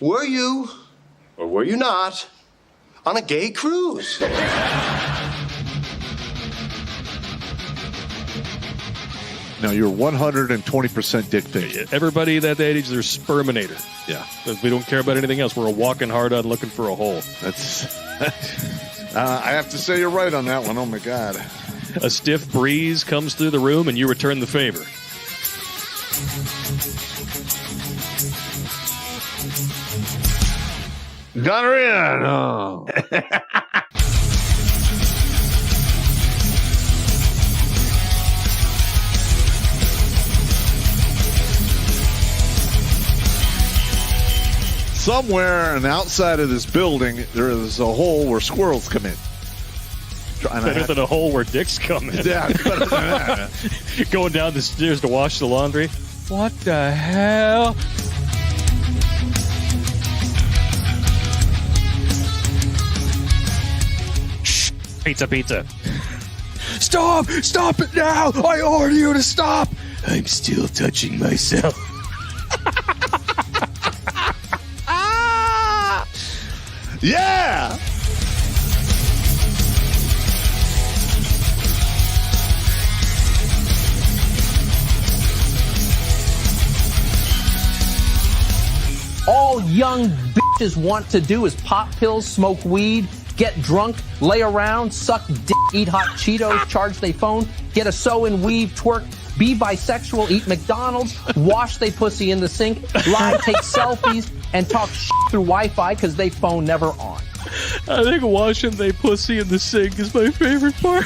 Were you, or were you not, on a gay cruise? No, you're 120% dick pic. Everybody that age, they're sperminator. Yeah. We don't care about anything else. We're a walking hard on looking for a hole. That's. I have to say you're right on that one. Oh, my God. A stiff breeze comes through the room and you return the favor. Gonorrhea. No. Somewhere on the outside of this building, there is a hole where squirrels come in. Better than a hole where dicks come in. Yeah, better than that. Going down the stairs to wash the laundry. What the hell? Shh. Pizza. Stop it now. I order you to stop. I'm still touching myself. Yeah! All young bitches want to do is pop pills, smoke weed, get drunk, lay around, suck dick, eat hot Cheetos, charge they phone, get a sew and weave, twerk, be bisexual, eat McDonald's, wash they pussy in the sink, lie, take selfies, and talk shit through Wi-Fi because they phone never on. I think washing they pussy in the sink is my favorite part.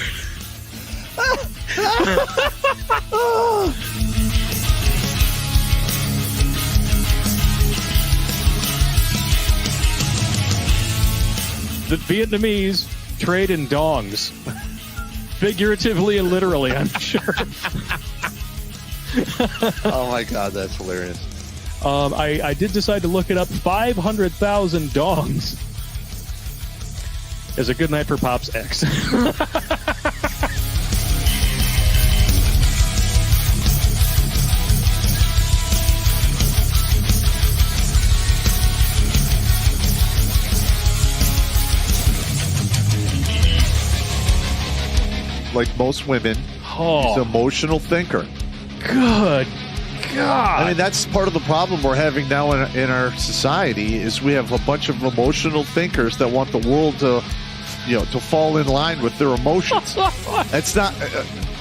The Vietnamese trade in dongs. Figuratively and literally, I'm sure. Oh, my God, that's hilarious. I did decide to look it up. 500,000 dongs is a good night for Pop's ex. Like most women, he's an emotional thinker. Good God. I mean, that's part of the problem we're having now in our society is we have a bunch of emotional thinkers that want the world to, to fall in line with their emotions. That's not...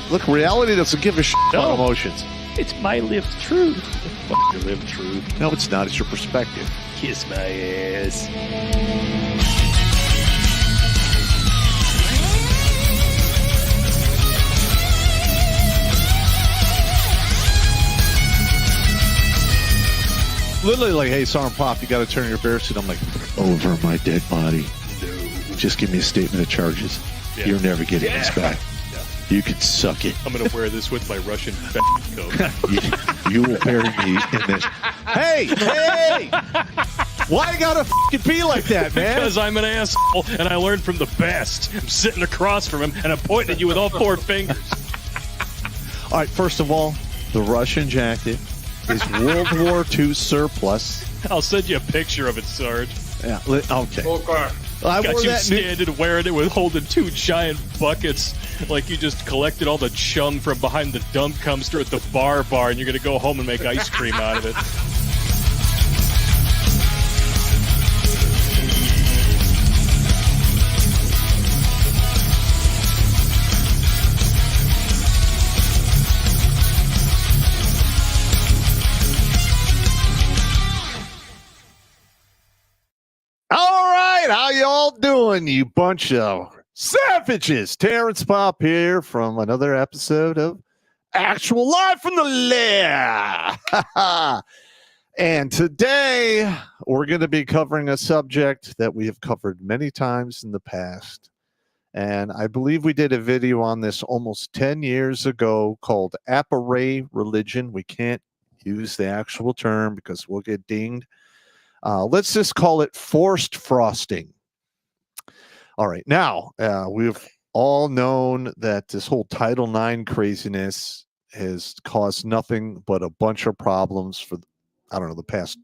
look, reality doesn't give a shit about emotions. It's my lived truth. Fuck your lived truth. No, it's not. It's your perspective. Kiss my ass. Literally like, hey, Sergeant Pop, you got to turn your bear suit. I'm like, over my dead body. No. Just give me a statement of charges. Yeah. You're never getting this back. Yeah. You can suck it. I'm going to wear this with my Russian coat. you will bury me in this. Hey! Why you gotta fucking be like that, man? Because I'm an asshole, and I learned from the best. I'm sitting across from him, and I'm pointing at you with all four fingers. All right, first of all, the Russian jacket is World War II surplus. I'll send you a picture of it, Sarge. Yeah, okay. I got you standing wearing it with holding two giant buckets like you just collected all the chum from behind the dump dumpster at the bar and you're going to go home and make ice cream out of it. How y'all doing, you bunch of savages? Terrence Pop here from another episode of Actual Live from the Lair. And today we're going to be covering a subject that we have covered many times in the past. And I believe we did a video on this almost 10 years ago called Apparay Religion. We can't use the actual term because we'll get dinged. Let's just call it forced frosting. All right. Now, we've all known that this whole Title IX craziness has caused nothing but a bunch of problems for, the past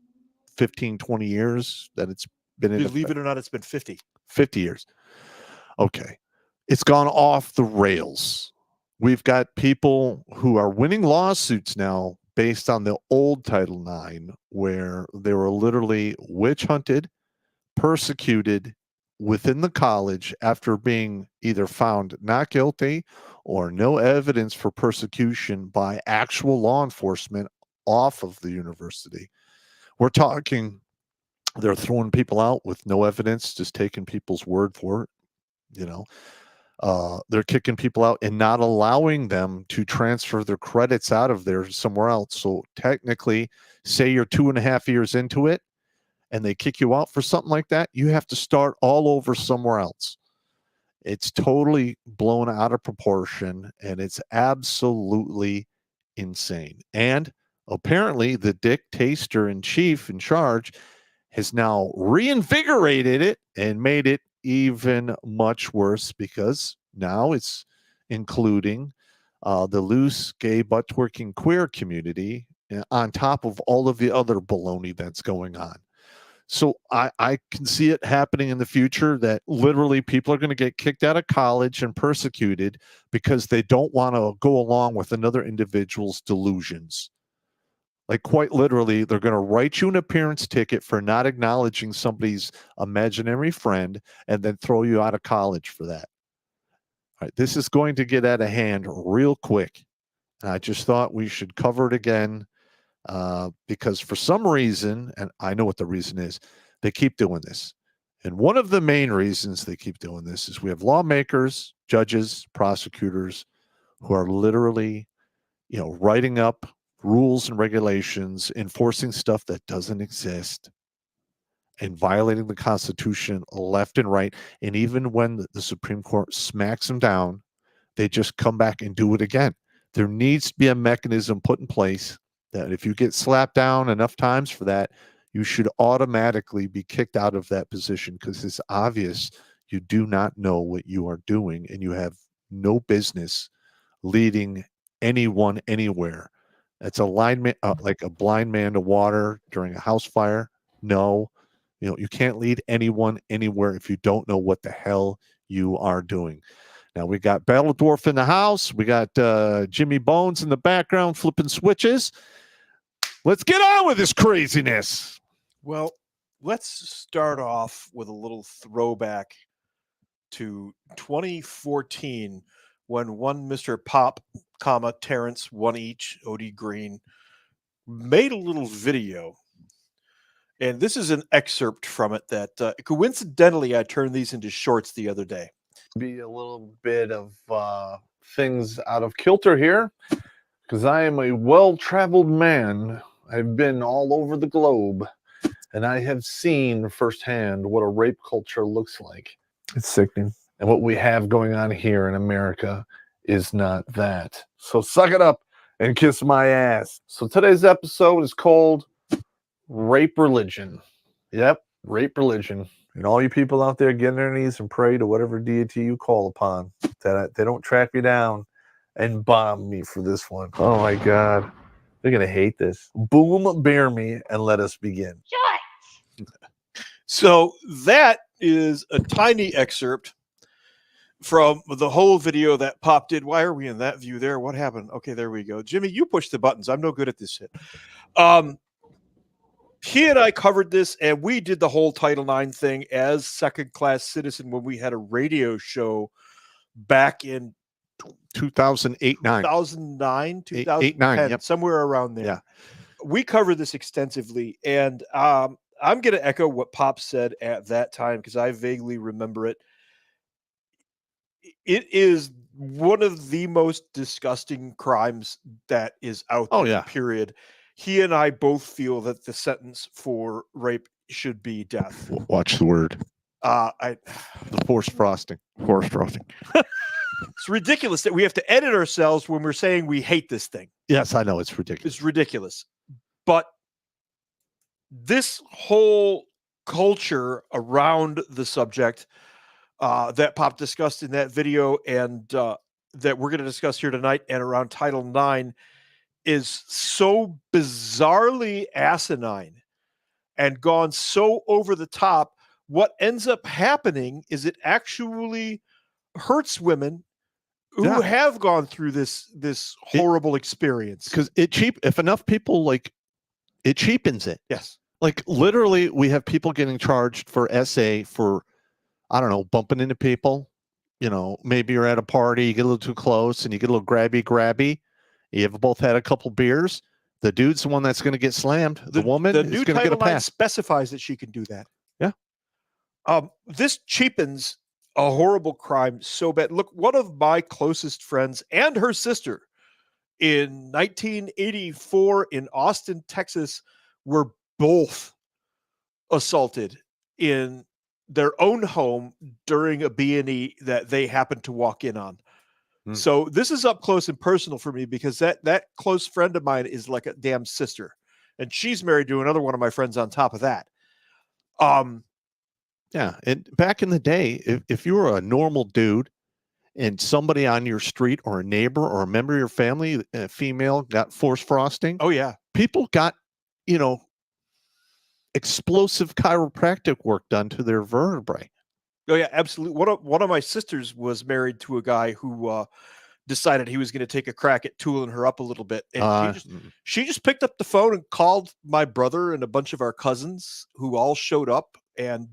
15, 20 years that it's been in Believe it or not, it's been 50. 50 years. Okay. It's gone off the rails. We've got people who are winning lawsuits now based on the old Title IX, where they were literally witch hunted, persecuted within the college after being either found not guilty or no evidence for persecution by actual law enforcement off of the university. We're talking, they're throwing people out with no evidence, just taking people's word for it. They're kicking people out and not allowing them to transfer their credits out of there somewhere else. So technically, say you're 2.5 years into it and they kick you out for something like that, you have to start all over somewhere else. It's totally blown out of proportion, and it's absolutely insane. And apparently the dictator in chief in charge has now reinvigorated it and made it even much worse, because now it's including the loose, gay, butt-twerking queer community on top of all of the other baloney that's going on. So I can see it happening in the future, that literally people are going to get kicked out of college and persecuted because they don't want to go along with another individual's delusions. Like, quite literally, they're going to write you an appearance ticket for not acknowledging somebody's imaginary friend and then throw you out of college for that. All right, this is going to get out of hand real quick. And I just thought we should cover it again because for some reason, and I know what the reason is, they keep doing this. And one of the main reasons they keep doing this is we have lawmakers, judges, prosecutors who are literally, writing up rules and regulations, enforcing stuff that doesn't exist, and violating the Constitution left and right. And even when the Supreme Court smacks them down, they just come back and do it again. There needs to be a mechanism put in place that if you get slapped down enough times for that, you should automatically be kicked out of that position, because it's obvious you do not know what you are doing and you have no business leading anyone anywhere. It's like a blind man to water during a house fire. No, you can't lead anyone anywhere if you don't know what the hell you are doing. Now, we got Battle Dwarf in the house. We got Jimmy Bones in the background flipping switches. Let's get on with this craziness. Well, let's start off with a little throwback to 2014, when one Mr. Pop, Terrence, one each, OD Green, made a little video. And this is an excerpt from it that coincidentally I turned these into shorts the other day. Be a little bit of things out of kilter here, because I am a well-traveled man. I've been all over the globe, and I have seen firsthand what a rape culture looks like. It's sickening. And what we have going on here in America is not that. So suck it up and kiss my ass. So today's episode is called Rape Religion. Yep, rape religion. And all you people out there, get on their knees and pray to whatever deity you call upon, that they don't track me down and bomb me for this one. Oh my God. They're going to hate this. Boom, bear me, and let us begin. So that is a tiny excerpt from the whole video that Pop did. Why are we in that view there? What happened? Okay, there we go. Jimmy, you push the buttons. I'm no good at this shit. He and I covered this, and we did the whole Title IX thing as second-class citizen when we had a radio show back in 2008, 2009, 2010, yep. Somewhere around there. Yeah. We covered this extensively, and I'm going to echo what Pop said at that time, because I vaguely remember it. It is one of the most disgusting crimes that is out there, yeah. Period. He and I both feel that the sentence for rape should be death. Watch the word. The forced frosting. Forced frosting. It's ridiculous that we have to edit ourselves when we're saying we hate this thing. Yes, I know. It's ridiculous. It's ridiculous. But this whole culture around the subject that Pop discussed in that video, and that we're going to discuss here tonight, and around Title IX, is so bizarrely asinine and gone so over the top, what ends up happening is it actually hurts women who have gone through this horrible experience. Because if enough people like, it cheapens it. Yes. Like literally, we have people getting charged for SA for, I don't know, bumping into people. You know, maybe you're at a party, you get a little too close, and you get a little grabby. You've both had a couple beers. The dude's the one that's going to get slammed. The woman the is new going to get a Title IX pass. specifies that she can do that. Yeah. This cheapens a horrible crime so bad. Look, one of my closest friends and her sister in 1984 in Austin, Texas, were both assaulted in their own home during a B&E that they happened to walk in on. So this is up close and personal for me because that close friend of mine is like a damn sister, and she's married to another one of my friends on top of that. Yeah, and back in the day, if you were a normal dude and somebody on your street or a neighbor or a member of your family, a female, got forced frosting, oh yeah, people got, explosive chiropractic work done to their vertebrae. Oh yeah, absolutely. One of my sisters was married to a guy who decided he was going to take a crack at tooling her up a little bit, and she just picked up the phone and called my brother and a bunch of our cousins, who all showed up and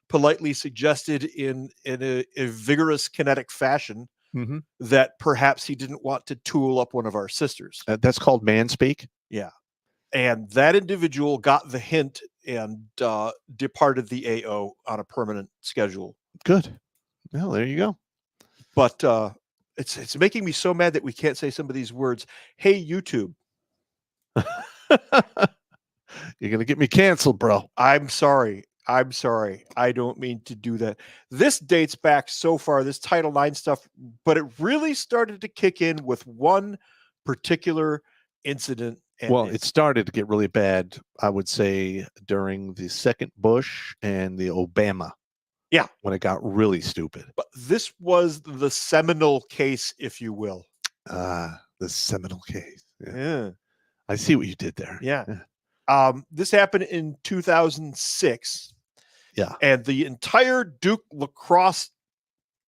politely suggested in a vigorous kinetic fashion that perhaps he didn't want to tool up one of our sisters. That's called manspeak. Yeah, and that individual got the hint and departed the AO on a permanent schedule. Good. Well, there you go. But it's making me so mad that we can't say some of these words. Hey, YouTube. You're going to get me canceled, bro. I'm sorry. I don't mean to do that. This dates back so far, this Title IX stuff, but it really started to kick in with one particular incident. Well, it started to get really bad, I would say, during the second Bush and the Obama. Yeah. When it got really stupid. But this was the seminal case, if you will. The seminal case. Yeah. I see what you did there. Yeah. This happened in 2006. Yeah. And the entire Duke lacrosse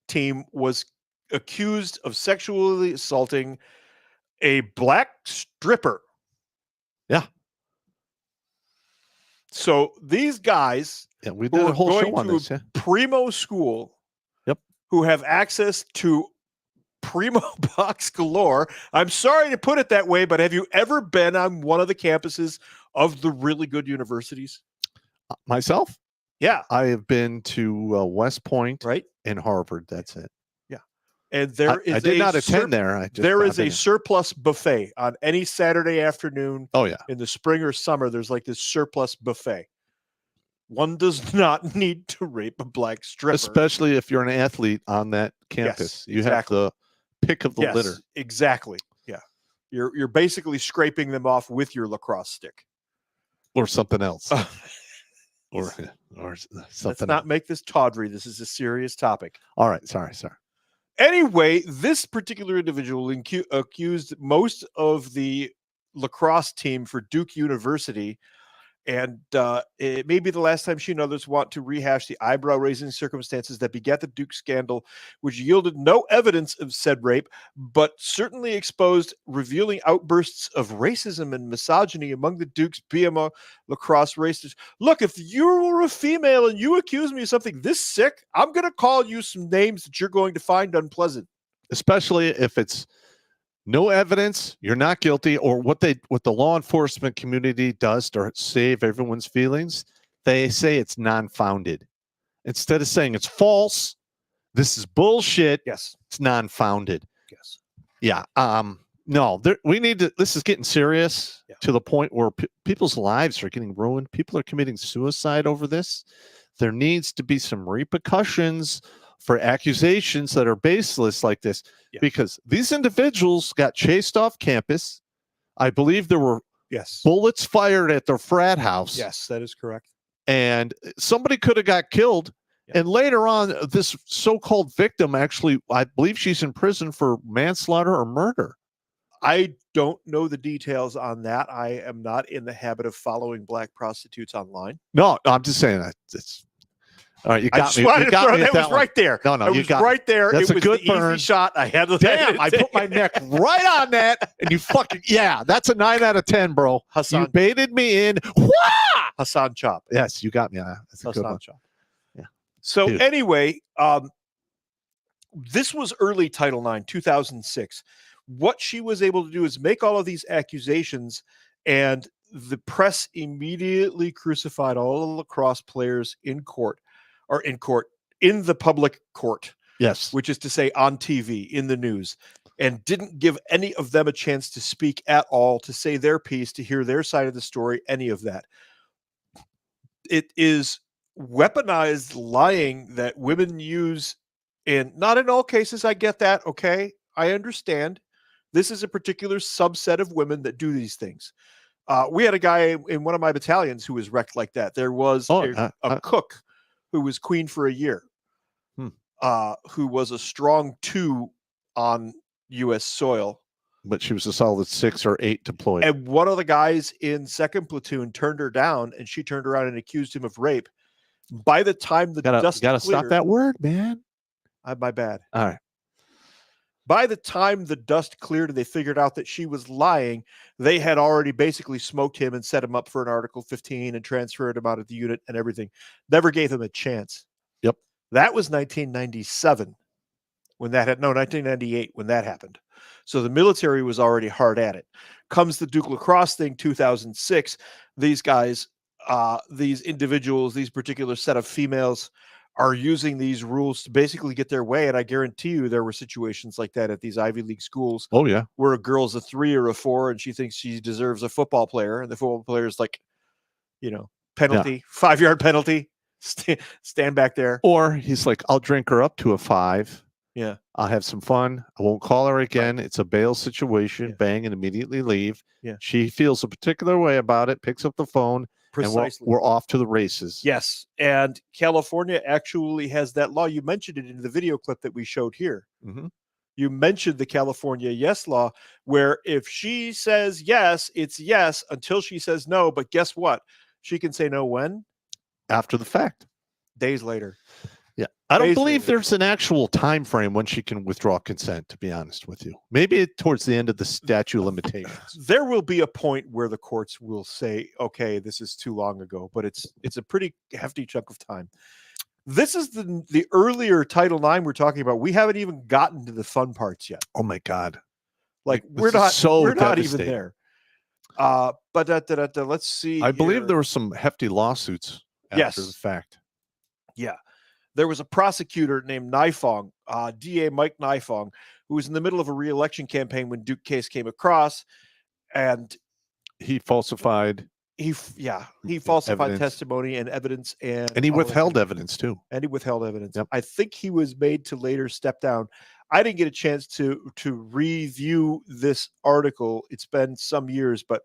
team was accused of sexually assaulting a black stripper. Yeah. So these guys, we did a whole show on this. Yeah. Primo school, yep, who have access to primo box galore. I'm sorry to put it that way, but have you ever been on one of the campuses of the really good universities? Myself? Yeah. I have been to West Point, right, and Harvard. That's it. Yeah. And I did not attend there. There is a surplus buffet on any Saturday afternoon. Oh, yeah. In the spring or summer, there's like this surplus buffet. One does not need to rape a black stripper. Especially if you're an athlete on that campus. Yes, you have the pick of the litter. Exactly. Yeah. You're basically scraping them off with your lacrosse stick. Or something else. or something Let's not make this tawdry. This is a serious topic. All right. Sorry. Anyway, this particular individual accused most of the lacrosse team for Duke University, and it may be the last time she and others want to rehash the eyebrow-raising circumstances that begat the Duke scandal, which yielded no evidence of said rape, but certainly exposed revealing outbursts of racism and misogyny among the Duke's BMO lacrosse racers. Look, if you were a female and you accuse me of something this sick, I'm going to call you some names that you're going to find unpleasant. Especially if it's no evidence, you're not guilty, or what the law enforcement community does to save everyone's feelings, they say it's non-founded. Instead of saying it's false, this is bullshit. Yes. It's non-founded. Yes. Yeah. No, we need to, this is getting serious to the point where people's lives are getting ruined. People are committing suicide over this. There needs to be some repercussions for accusations that are baseless like this, because these individuals got chased off campus. I believe there were bullets fired at their frat house. Yes, that is correct. And somebody could have got killed. And later on, this so-called victim actually, I believe she's in prison for manslaughter or murder. I don't know the details on that. I am not in the habit of following black prostitutes online. No, I'm just saying that it's all right. You I got just me. wanted You to got throw me at that was one. right there. No, it you was got right there. That's it a was good the burn. easy shot. I had. Damn, I put my neck right on that, and you fucking that's a 9 out of 10, bro. Hassan. You baited me in. Wah! Hassan Chop. Yes, you got me. That's a good Hassan one. Chop. Yeah. So Dude. anyway, this was early Title IX, 2006. What she was able to do is make all of these accusations, and the press immediately crucified all the lacrosse players in the public court, Yes. which is to say on TV, in the news, and didn't give any of them a chance to speak at all, to say their piece, to hear their side of the story, any of that. It is weaponized lying that women use, and not in all cases. I get that. Okay. I understand. This is a particular subset of women that do these things. We had a guy in one of my battalions who was wrecked like that. There was a cook who was queen for a year, who was a strong 2 on U.S. soil. But she was a solid 6 or 8 deployed. And one of the guys in 2nd platoon turned her down, and she turned around and accused him of rape. By the time the dust gotta cleared, stop that word, man. My bad. All right. By the time the dust cleared and they figured out that she was lying, they had already basically smoked him and set him up for an Article 15 and transferred him out of the unit and everything. Never gave him a chance. Yep. That was 1997 when that 1998 when that happened. So the military was already hard at it. Comes the Duke lacrosse thing, 2006. These guys, these individuals, these particular set of females are using these rules to basically get their way. And I guarantee you there were situations like that at these Ivy League schools. Oh, yeah. Where a girl's a 3 or a 4 and she thinks she deserves a football player. And the football player is like, penalty, 5-yard penalty, stand back there. Or he's like, I'll drink her up to a 5. Yeah. I'll have some fun. I won't call her again. Right. It's a bail situation. Yeah. Bang, and immediately leave. Yeah. She feels a particular way about it, picks up the phone. Precisely. And we're off to the races. Yes. And California actually has that law. You mentioned it in the video clip that we showed here. Mm-hmm. You mentioned the California yes law, where if she says yes, it's yes until she says no. But guess what? She can say no when? After the fact. Days later. Yeah. I don't believe there's an actual time frame when she can withdraw consent, to be honest with you. Maybe towards the end of the statute of limitations. There will be a point where the courts will say, okay, this is too long ago, but it's a pretty hefty chunk of time. This is the earlier Title IX we're talking about. We haven't even gotten to the fun parts yet. Oh my God. Like we're not even there. But let's see. I believe there were some hefty lawsuits after the fact. Yeah. There was a prosecutor named Nifong, DA Mike Nifong, who was in the middle of a re-election campaign when Duke case came across, and he falsified. He falsified evidence. Testimony and evidence, and he withheld evidence too. And he withheld evidence. Yep. I think he was made to later step down. I didn't get a chance to review this article. It's been some years, but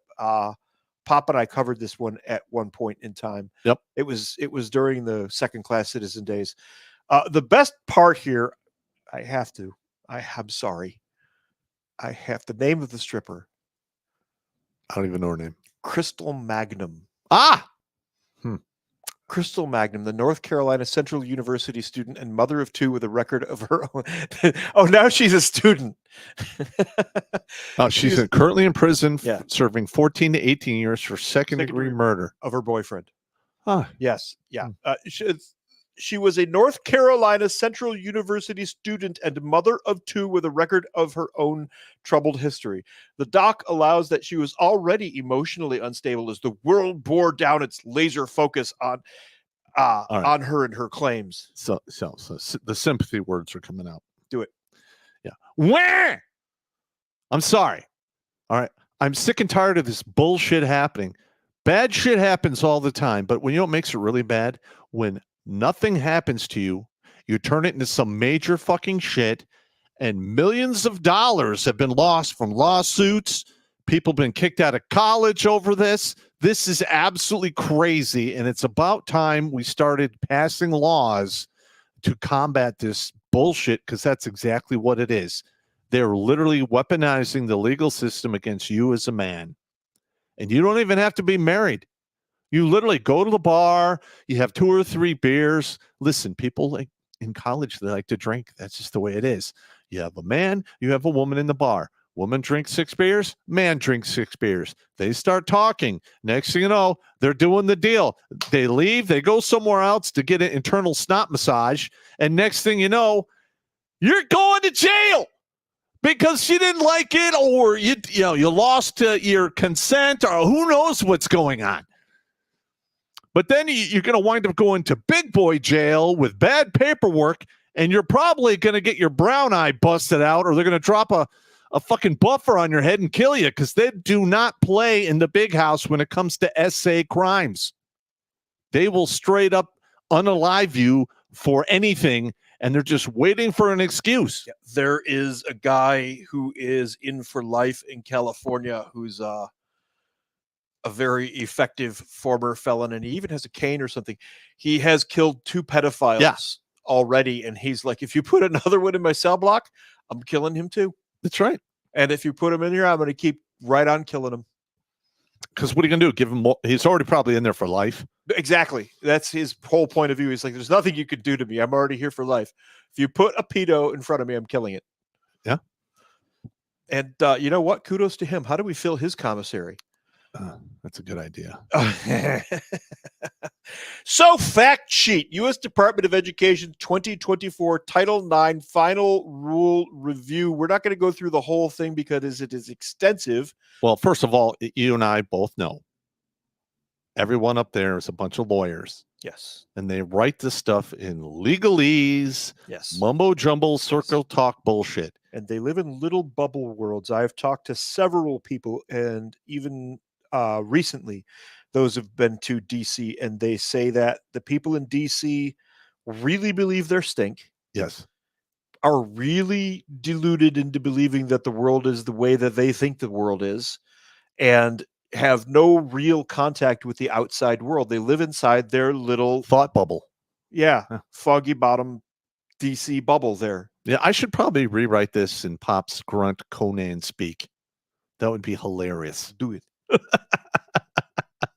Pop and I covered this one at one point in time. Yep. It was during the second-class citizen days. The best part here, I'm sorry. I have the name of the stripper. I don't even know her name. Crystal Magnum. Crystal Magnum, the North Carolina Central University student and mother of 2 with a record of her own. Oh, now she's a student. She's currently in prison, serving 14 to 18 years for second-degree murder of her boyfriend. Yes. Yeah. She was a North Carolina Central University student and mother of 2 with a record of her own troubled history. The doc allows that she was already emotionally unstable as the world bore down its laser focus on her and her claims. So the sympathy words are coming out. Do it. Yeah. Where? I'm sorry. All right. I'm sick and tired of this bullshit happening. Bad shit happens all the time, but when you know what makes it really bad? When nothing happens to you, you turn it into some major fucking shit, and millions of dollars have been lost from lawsuits. People have been kicked out of college over this. This is absolutely crazy, and it's about time we started passing laws to combat this bullshit, because that's exactly what it is. They're literally weaponizing the legal system against you as a man. And you don't even have to be married. You literally go to the bar, you have 2 or 3 beers. Listen, people like in college, they like to drink. That's just the way it is. You have a man, you have a woman in the bar. Woman drinks 6 beers, man drinks 6 beers. They start talking. Next thing you know, they're doing the deal. They leave, they go somewhere else to get an internal snot massage. And next thing you know, you're going to jail because she didn't like it, or you lost your consent, or who knows what's going on. But then you're going to wind up going to big boy jail with bad paperwork, and you're probably going to get your brown eye busted out, or they're going to drop a fucking buffer on your head and kill you, because they do not play in the big house when it comes to essay crimes. They will straight up unalive you for anything, and they're just waiting for an excuse. Yeah, there is a guy who is in for life in California who's a very effective former felon, and he even has a cane or something. He has killed 2 pedophiles already, and he's like, if you put another one in my cell block, I'm killing him too. That's right. And if you put him in here, I'm going to keep right on killing him. Because what are you going to do? Give him more? He's already probably in there for life. Exactly. That's his whole point of view. He's like, there's nothing you could do to me. I'm already here for life. If you put a pedo in front of me, I'm killing it. Yeah. And you know what? Kudos to him. How do we fill his commissary? That's a good idea. So, fact sheet, U.S. Department of Education 2024 Title IX Final Rule Review. We're not going to go through the whole thing because it is extensive. Well, first of all, you and I both know everyone up there is a bunch of lawyers. Yes. And they write this stuff in legalese, Yes. mumbo jumbo, circle talk bullshit. And they live in little bubble worlds. I've talked to several people, and even recently, those have been to DC, and they say that the people in DC really believe their stink. Yes. Are really deluded into believing that the world is the way that they think the world is, and have no real contact with the outside world. They live inside their little thought bubble. Yeah. Foggy bottom DC bubble there. Yeah, I should probably rewrite this in Pop's Grunt Conan speak. That would be hilarious. Do it.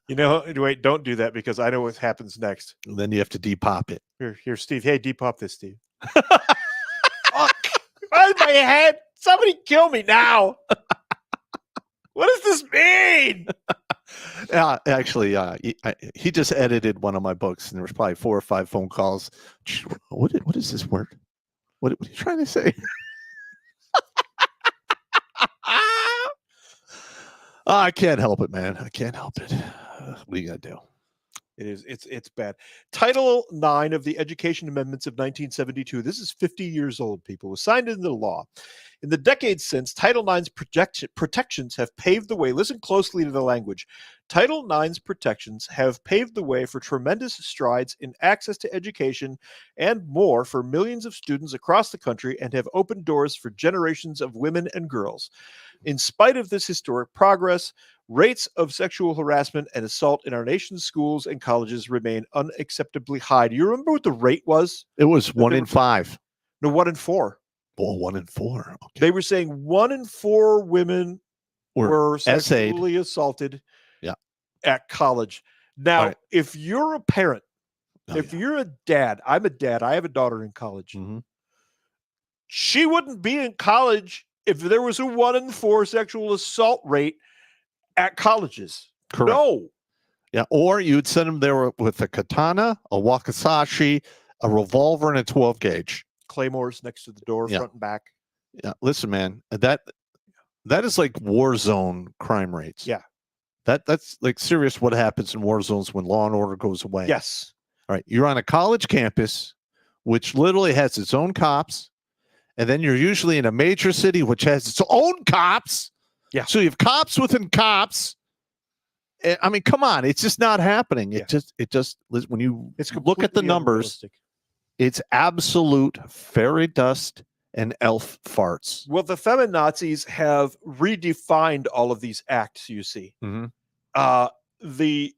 Wait, don't do that, because I know what happens next. And then you have to depop it. Here, Steve. Hey, depop this, Steve. Fuck! Why my head? Somebody kill me now. What does this mean? Actually, he just edited one of my books, and there was probably 4 or 5 phone calls. What is this word? What are you trying to say? I can't help it, man. I can't help it. What are you gonna do? It's bad. Title IX of the Education Amendments of 1972. This is 50 years old, people. Was signed into law. In the decades since, Title IX's protections have paved the way. Listen closely to the language. Title IX's protections have paved the way for tremendous strides in access to education and more for millions of students across the country, and have opened doors for generations of women and girls. In spite of this historic progress, rates of sexual harassment and assault in our nation's schools and colleges remain unacceptably high. Do you remember what the rate was? It was 1 in 5. No, 1 in 4. Oh, 1 in 4. Okay. They were saying 1 in 4 women were sexually assaulted at college. Now, if you're a parent, if you're a dad, I'm a dad, I have a daughter in college. Mm-hmm. She wouldn't be in college if there was a 1 in 4 sexual assault rate at colleges. Correct. No. Yeah, or you'd send them there with a katana, a wakizashi, a revolver, and a 12 gauge. Claymores next to the door, front and back. Yeah, listen, man, that is like war zone crime rates. Yeah. That's like serious what happens in war zones when law and order goes away. Yes. All right. You're on a college campus, which literally has its own cops. And then you're usually in a major city, which has its own cops. Yeah. So you have cops within cops. I mean, come on. It's just not happening. It just, when you look at the numbers, it's absolute fairy dust and elf farts. Well, the feminazis have redefined all of these acts, you see. Mm-hmm. The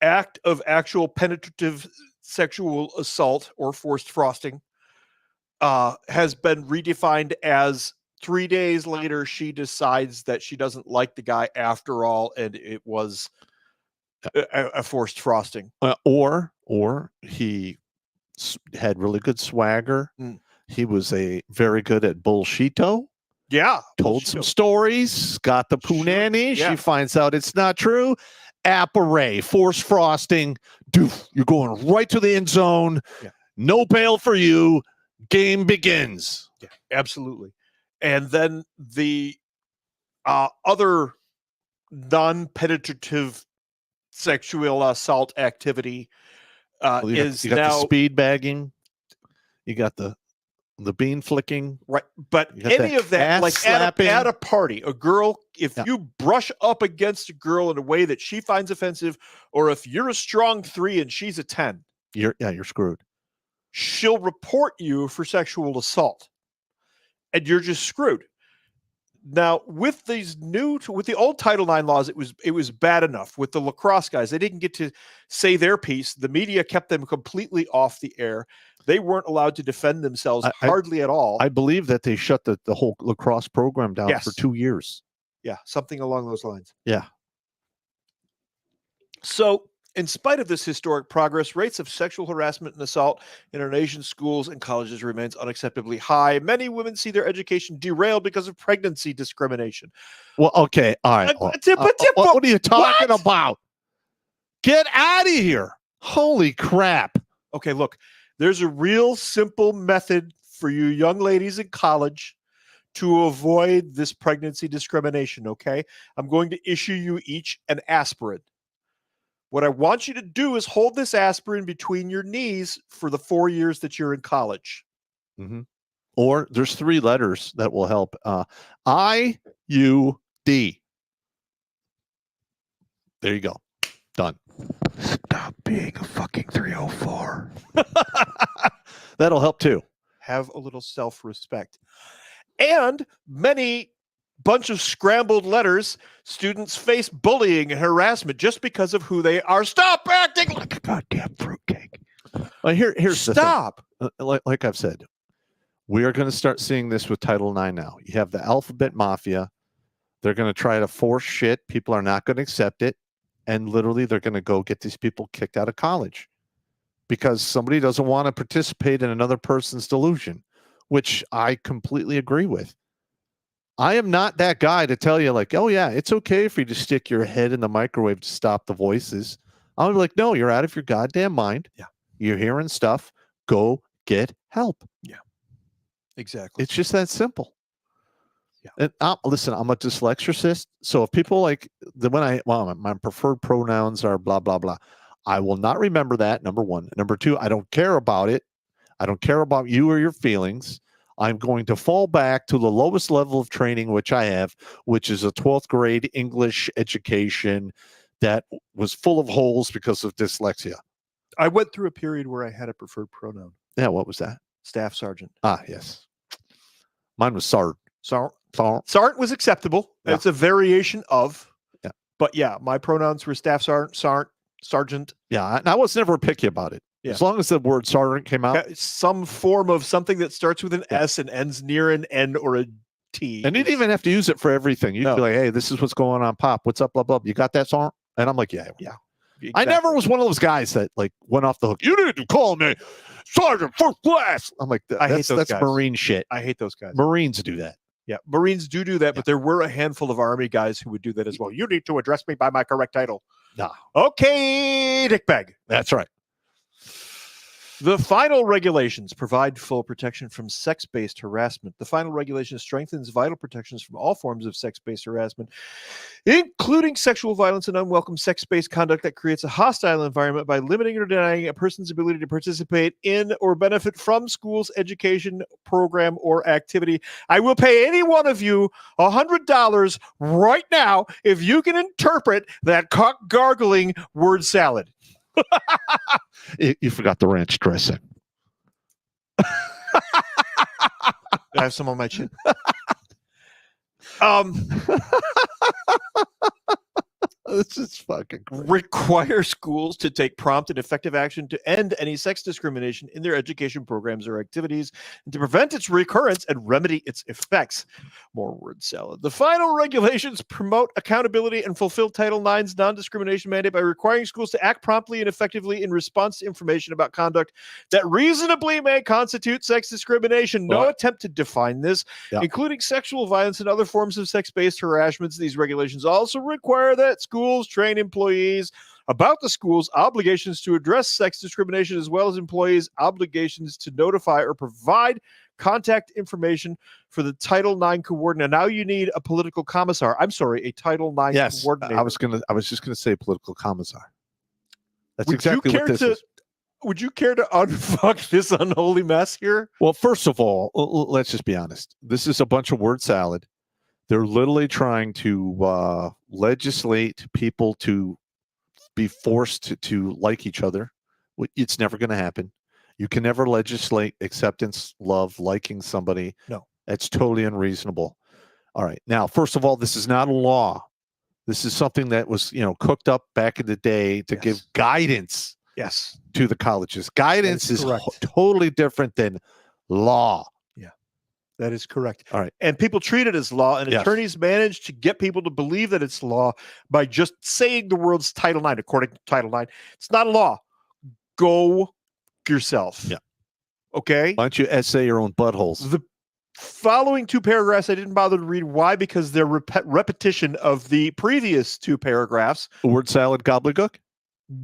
act of actual penetrative sexual assault or forced frosting has been redefined as 3 days later, she decides that she doesn't like the guy after all, and it was a forced frosting. Or he had really good swagger. He was very good at bullshito. Yeah. Told some stories, got the punani. Sure, yeah. She finds out it's not true. Apparay, forced frosting. Doof, you're going right to the end zone. Yeah. No bail for you. Game begins. Yeah, absolutely. And then the other non-penetrative sexual assault activity is you got now the speed bagging. You got the bean flicking. right. But any of that, like at a party, a girl, if you brush up against a girl in a way that she finds offensive, or if you're a strong 3 and she's a 10, you're screwed. She'll report you for sexual assault, and you're just screwed. Now, with the old Title IX laws, it was bad enough. With the lacrosse guys, they didn't get to say their piece. The media kept them completely off the air. They weren't allowed to defend themselves hardly at all. I believe that they shut the whole lacrosse program down for 2 years. Yeah, something along those lines. Yeah. So, in spite of this historic progress, rates of sexual harassment and assault in our nation's schools and colleges remains unacceptably high. Many women see their education derailed because of pregnancy discrimination. Well, okay, all right. What are you talking about? Get out of here. Holy crap. Okay, look, there's a real simple method for you young ladies in college to avoid this pregnancy discrimination, okay? I'm going to issue you each an aspirin. What I want you to do is hold this aspirin between your knees for the 4 years that you're in college. Mm-hmm. Or there's 3 letters that will help. IUD. There you go. Done. Stop being a fucking 304. That'll help too. Have a little self-respect. And many bunch of scrambled letters, students face bullying and harassment just because of who they are. Stop acting like a goddamn fruitcake. Well, here's Stop. The thing. Like I've said, we are going to start seeing this with Title IX now. You have the alphabet mafia. They're going to try to force shit. People are not going to accept it. And literally, they're going to go get these people kicked out of college because somebody doesn't want to participate in another person's delusion, which I completely agree with. I am not that guy to tell you like, oh yeah, it's okay for you to stick your head in the microwave to stop the voices. I'll be like, no, you're out of your goddamn mind. Yeah. You're hearing stuff. Go get help. Yeah. Exactly. It's just that simple. Yeah. And listen, I'm a dyslexicist. So if people like my preferred pronouns are blah, blah, blah, I will not remember that. Number 1. Number 2, I don't care about it. I don't care about you or your feelings. I'm going to fall back to the lowest level of training, which I have, which is a 12th grade English education that was full of holes because of dyslexia. I went through a period where I had a preferred pronoun. Yeah, what was that? Staff sergeant. Ah, yes. Mine was Sart. Sergeant was acceptable. Yeah. It's a variation of. Yeah. But yeah, my pronouns were staff sergeant. Yeah, and I was never picky about it. Yeah. As long as the word sergeant came out. Some form of something that starts with an S and ends near an N or a T. And you didn't even have to use it for everything. You'd be like, hey, this is what's going on, Pop. What's up, blah, blah. You got that song? And I'm like, yeah. Exactly. I never was one of those guys that like went off the hook. You need to call me Sergeant First Class. I'm like, I hate those that's guys. Marine shit. I hate those guys. Marines do that. Yeah, Marines do that, but there were a handful of Army guys who would do that as well. You need to address me by my correct title. No. Okay, dickbag. That's right. The final regulations provide full protection from sex-based harassment. The final regulation strengthens vital protections from all forms of sex-based harassment, including sexual violence and unwelcome sex-based conduct that creates a hostile environment by limiting or denying a person's ability to participate in or benefit from school's education program or activity. I will pay any one of you $100 right now if you can interpret that cock-gargling word salad. You forgot the ranch dressing. I have some on my chin. This is fucking crazy. Require schools to take prompt and effective action to end any sex discrimination in their education programs or activities and to prevent its recurrence and remedy its effects. More word salad. The final regulations promote accountability and fulfill Title IX's non-discrimination mandate by requiring schools to act promptly and effectively in response to information about conduct that reasonably may constitute sex discrimination. No attempt to define this, including sexual violence and other forms of sex-based harassments. These regulations also require that schools train employees about the school's obligations to address sex discrimination, as well as employees' obligations to notify or provide contact information for the Title IX coordinator. Now you need a political commissar. I'm sorry, a Title IX coordinator. I was just gonna say political commissar. That's exactly what this is. Would you care to unfuck this unholy mess here? Well, first of all, let's just be honest. This is a bunch of word salad. They're literally trying to legislate people to be forced to like each other. It's never going to happen. You can never legislate acceptance, love, liking somebody. No. It's totally unreasonable. All right. Now, first of all, this is not a law. This is something that was, cooked up back in the day to give guidance to the colleges. Guidance is totally different than law. That is correct. All right. And people treat it as law, and attorneys manage to get people to believe that it's law by just saying the words Title IX, according to Title IX. It's not a law. Go yourself. Yeah. Okay? Why don't you essay your own buttholes? The following two paragraphs I didn't bother to read. Why? Because they're repetition of the previous two paragraphs. Word salad gobbledygook?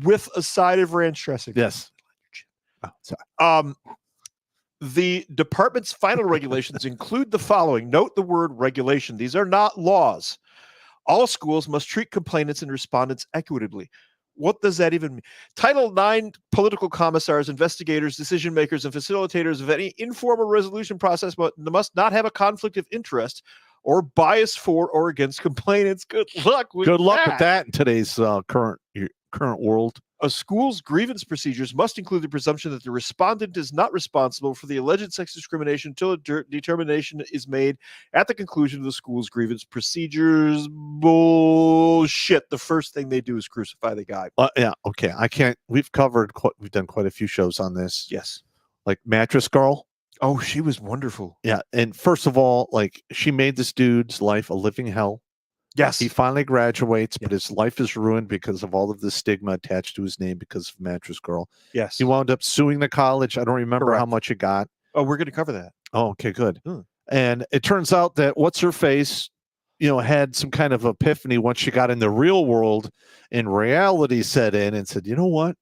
With a side of ranch dressing. Yes. Oh, sorry. The department's final regulations include the following. Note the word regulation. These are not laws. All schools must treat complainants and respondents equitably. What does that even mean? Title IX political commissars, investigators, decision makers, and facilitators of any informal resolution process must not have a conflict of interest or bias for or against complainants. Good luck with that in today's current world. A school's grievance procedures must include the presumption that the respondent is not responsible for the alleged sex discrimination until a determination is made at the conclusion of the school's grievance procedures. Bullshit. The first thing they do is crucify the guy. Yeah. Okay. We've done quite a few shows on this. Yes. Like Mattress Girl. Oh, she was wonderful. Yeah. And first of all, she made this dude's life a living hell. Yes. He finally graduates, but his life is ruined because of all of the stigma attached to his name because of Mattress Girl. Yes. He wound up suing the college. I don't remember how much it got. Oh, we're going to cover that. Oh, okay, good. And it turns out that what's-her-face, had some kind of epiphany once she got in the real world and reality set in and said, you know what?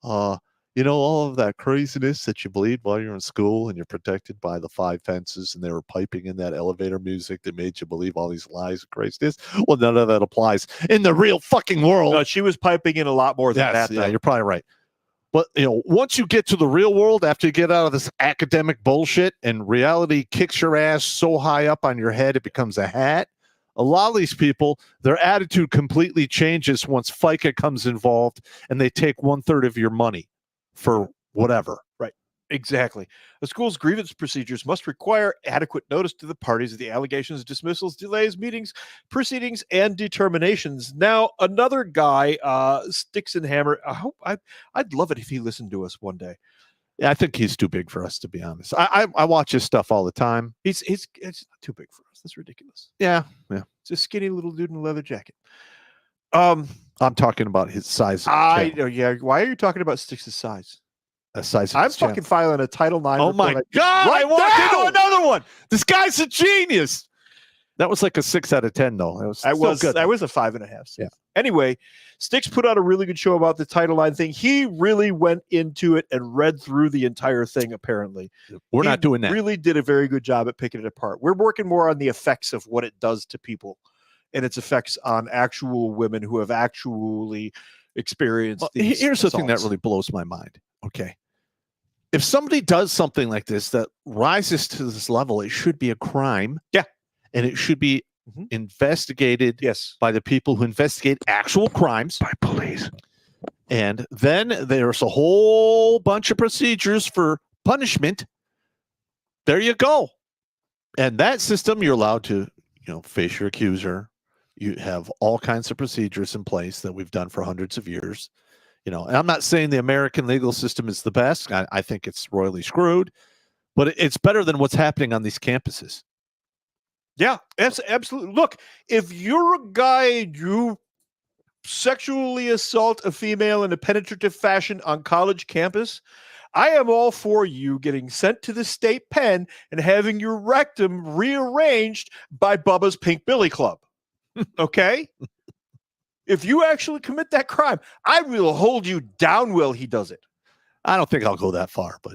All of that craziness that you believed while you're in school and you're protected by the five fences and they were piping in that elevator music that made you believe all these lies and craziness. Well, none of that applies in the real fucking world. No, she was piping in a lot more than that. Yeah, you're probably right. But, once you get to the real world, after you get out of this academic bullshit and reality kicks your ass so high up on your head, it becomes a hat. A lot of these people, their attitude completely changes once FICA comes involved and they take 1/3 of your money. For whatever. Right. Exactly. The school's grievance procedures must require adequate notice to the parties of the allegations, dismissals, delays, meetings, proceedings, and determinations. Now, another guy, Sticks and Hammer. I'd love it if he listened to us one day. Yeah, I think he's too big for us, to be honest. I watch his stuff all the time. It's not too big for us. That's ridiculous. Yeah. It's a skinny little dude in a leather jacket. I'm talking about his size. I know. Yeah. Why are you talking about Sticks' size? Size. I'm fucking filing a Title IX. Oh my God! I walked into another one. This guy's a genius. That was like a 6 out of 10, though. It was good. I was a 5.5. Yeah. Anyway, Sticks put out a really good show about the Title IX thing. He really went into it and read through the entire thing. Apparently, we're not doing that. Really did a very good job at picking it apart. We're working more on the effects of what it does to people and its effects on actual women who have actually experienced these Here's the assaults. thing that really blows my mind. Okay. If somebody does something like this that rises to this level, it should be a crime. Yeah. And it should be investigated Yes. by the people who investigate actual crimes. By police. And then there's a whole bunch of procedures for punishment. There you go. And that system, you're allowed to, face your accuser, You have all kinds of procedures in place that we've done for hundreds of years. And I'm not saying the American legal system is the best. I think it's royally screwed, but it's better than what's happening on these campuses. Yeah, absolutely. Look, if you're a guy, you sexually assault a female in a penetrative fashion on college campus, I am all for you getting sent to the state pen and having your rectum rearranged by Bubba's Pink Billy Club. Okay? If you actually commit that crime, I will hold you down while he does it. I don't think I'll go that far, but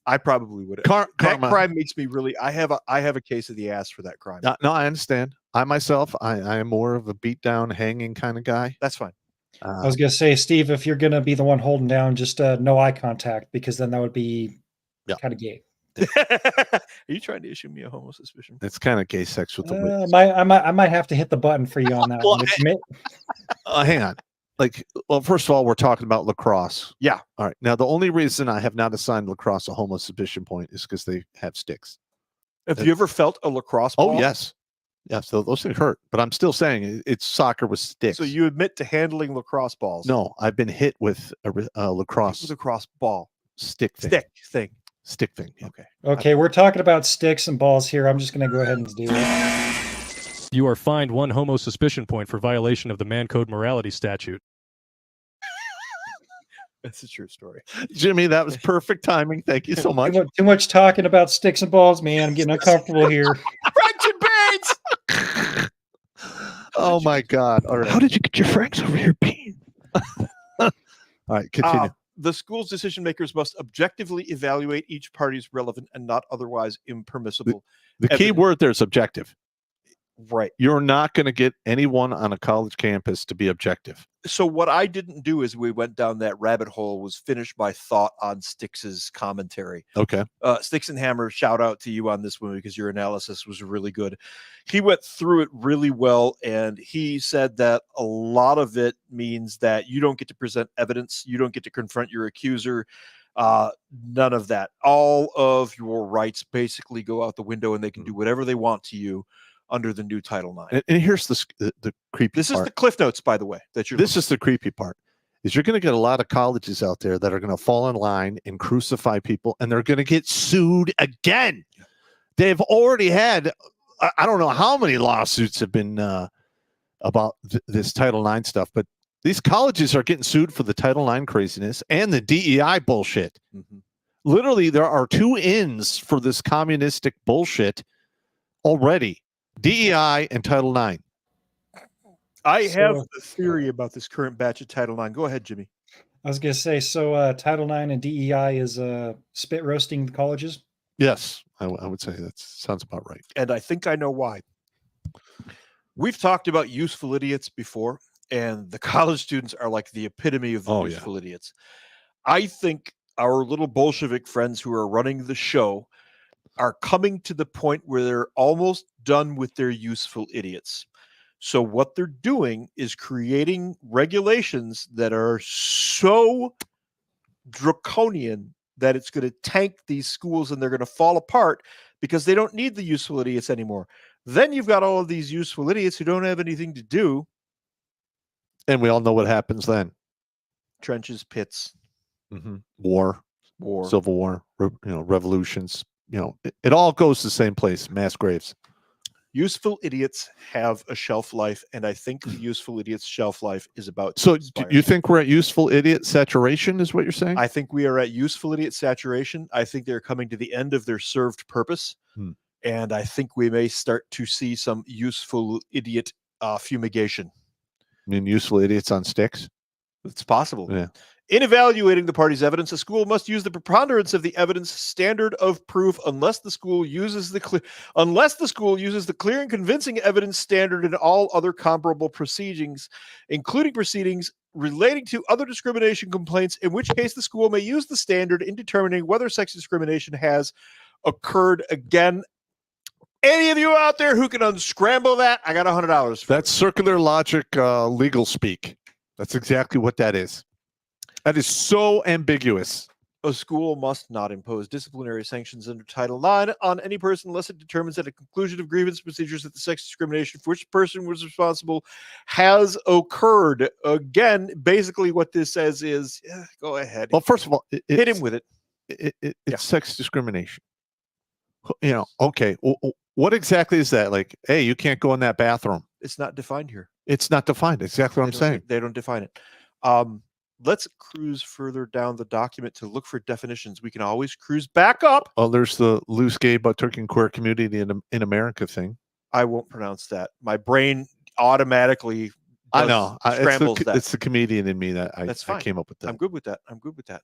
I probably would. That crime makes me really. I have a case of the ass for that crime. No, I understand. I myself, I am more of a beat down, hanging kind of guy. That's fine. I was going to say, Steve, if you're going to be the one holding down, just no eye contact, because then that would be kind of gay. Are you trying to issue me a homo suspicion? It's kind of gay sex with the witness. I might have to hit the button for you on that one. Hang on. First of all, we're talking about lacrosse. Yeah. All right. Now, the only reason I have not assigned lacrosse a homo suspicion point is because they have sticks. Have you ever felt a lacrosse ball? Oh, yes. Yeah, so those things hurt. But I'm still saying it's soccer with sticks. So you admit to handling lacrosse balls? No, I've been hit with a lacrosse ball. Stick thing. Stick thing. Yeah. Okay, we're talking about sticks and balls here. I'm just going to go ahead and do it. You are fined 1 homo suspicion point for violation of the Man Code Morality Statute. That's a true story. Jimmy, that was perfect timing. Thank you so much. Too much talking about sticks and balls, man. I'm getting uncomfortable here. Fraction Bates! Oh, my God. All right. How did you get your franks over here, Pete? All right, continue. The school's decision makers must objectively evaluate each party's relevant and not otherwise impermissible. The key word there is objective. Right. You're not going to get anyone on a college campus to be objective. So what I didn't do is we went down that rabbit hole was finish my thought on Styx's commentary. Okay. Styx and Hammer, shout out to you on this one because your analysis was really good. He went through it really well, and he said that a lot of it means that you don't get to present evidence. You don't get to confront your accuser. None of that. All of your rights basically go out the window, and they can do whatever they want to you under the new Title IX. And here's the creepy part. This is the Cliff Notes, by the way. This is the creepy part. Is you're going to get a lot of colleges out there that are going to fall in line and crucify people, and they're going to get sued again. They've already had, I don't know how many lawsuits have been about this Title IX stuff, but these colleges are getting sued for the Title IX craziness and the DEI bullshit. Mm-hmm. Literally, there are 2 ends for this communistic bullshit already. DEI and Title IX. I have a theory about this current batch of Title IX. Go ahead, Jimmy. I was going to say, so Title IX and DEI is spit roasting the colleges? Yes, I would say that sounds about right. And I think I know why. We've talked about useful idiots before, and the college students are like the epitome of useful idiots. I think our little Bolshevik friends who are running the show are coming to the point where they're almost done with their useful idiots. So what they're doing is creating regulations that are so draconian that it's going to tank these schools and they're going to fall apart because they don't need the useful idiots anymore. Then you've got all of these useful idiots who don't have anything to do. And we all know what happens then. Trenches, pits. Mm-hmm. War, Civil War, revolutions. It all goes to the same place, mass graves. Useful idiots have a shelf life, and I think the useful idiot's shelf life is about. So do you think we're at useful idiot saturation is what you're saying? I think we are at useful idiot saturation. I think they're coming to the end of their served purpose. And I think we may start to see some useful idiot fumigation. I mean, useful idiots on sticks? It's possible. Yeah. In evaluating the party's evidence, a school must use the preponderance of the evidence standard of proof unless the school uses the clear and convincing evidence standard in all other comparable proceedings, including proceedings relating to other discrimination complaints, in which case the school may use the standard in determining whether sex discrimination has occurred again. Any of you out there who can unscramble that, I got $100. That's circular logic legal speak. That's exactly what that is. That is so ambiguous. A school must not impose disciplinary sanctions under Title IX on any person unless it determines at a conclusion of grievance procedures that the sex discrimination for which the person was responsible has occurred. Again, basically what this says is, go ahead. Well, first of all, hit him with it. It's sex discrimination. Okay. What exactly is that? Like, hey, you can't go in that bathroom. It's not defined here. It's not defined. Exactly what I'm saying. They don't define it. Let's cruise further down the document to look for definitions. We can always cruise back up. Oh, there's the loose gay, but turkey and queer community in America thing. I won't pronounce that. My brain automatically scrambles that. It's the comedian in me that I came up with that. I'm good with that.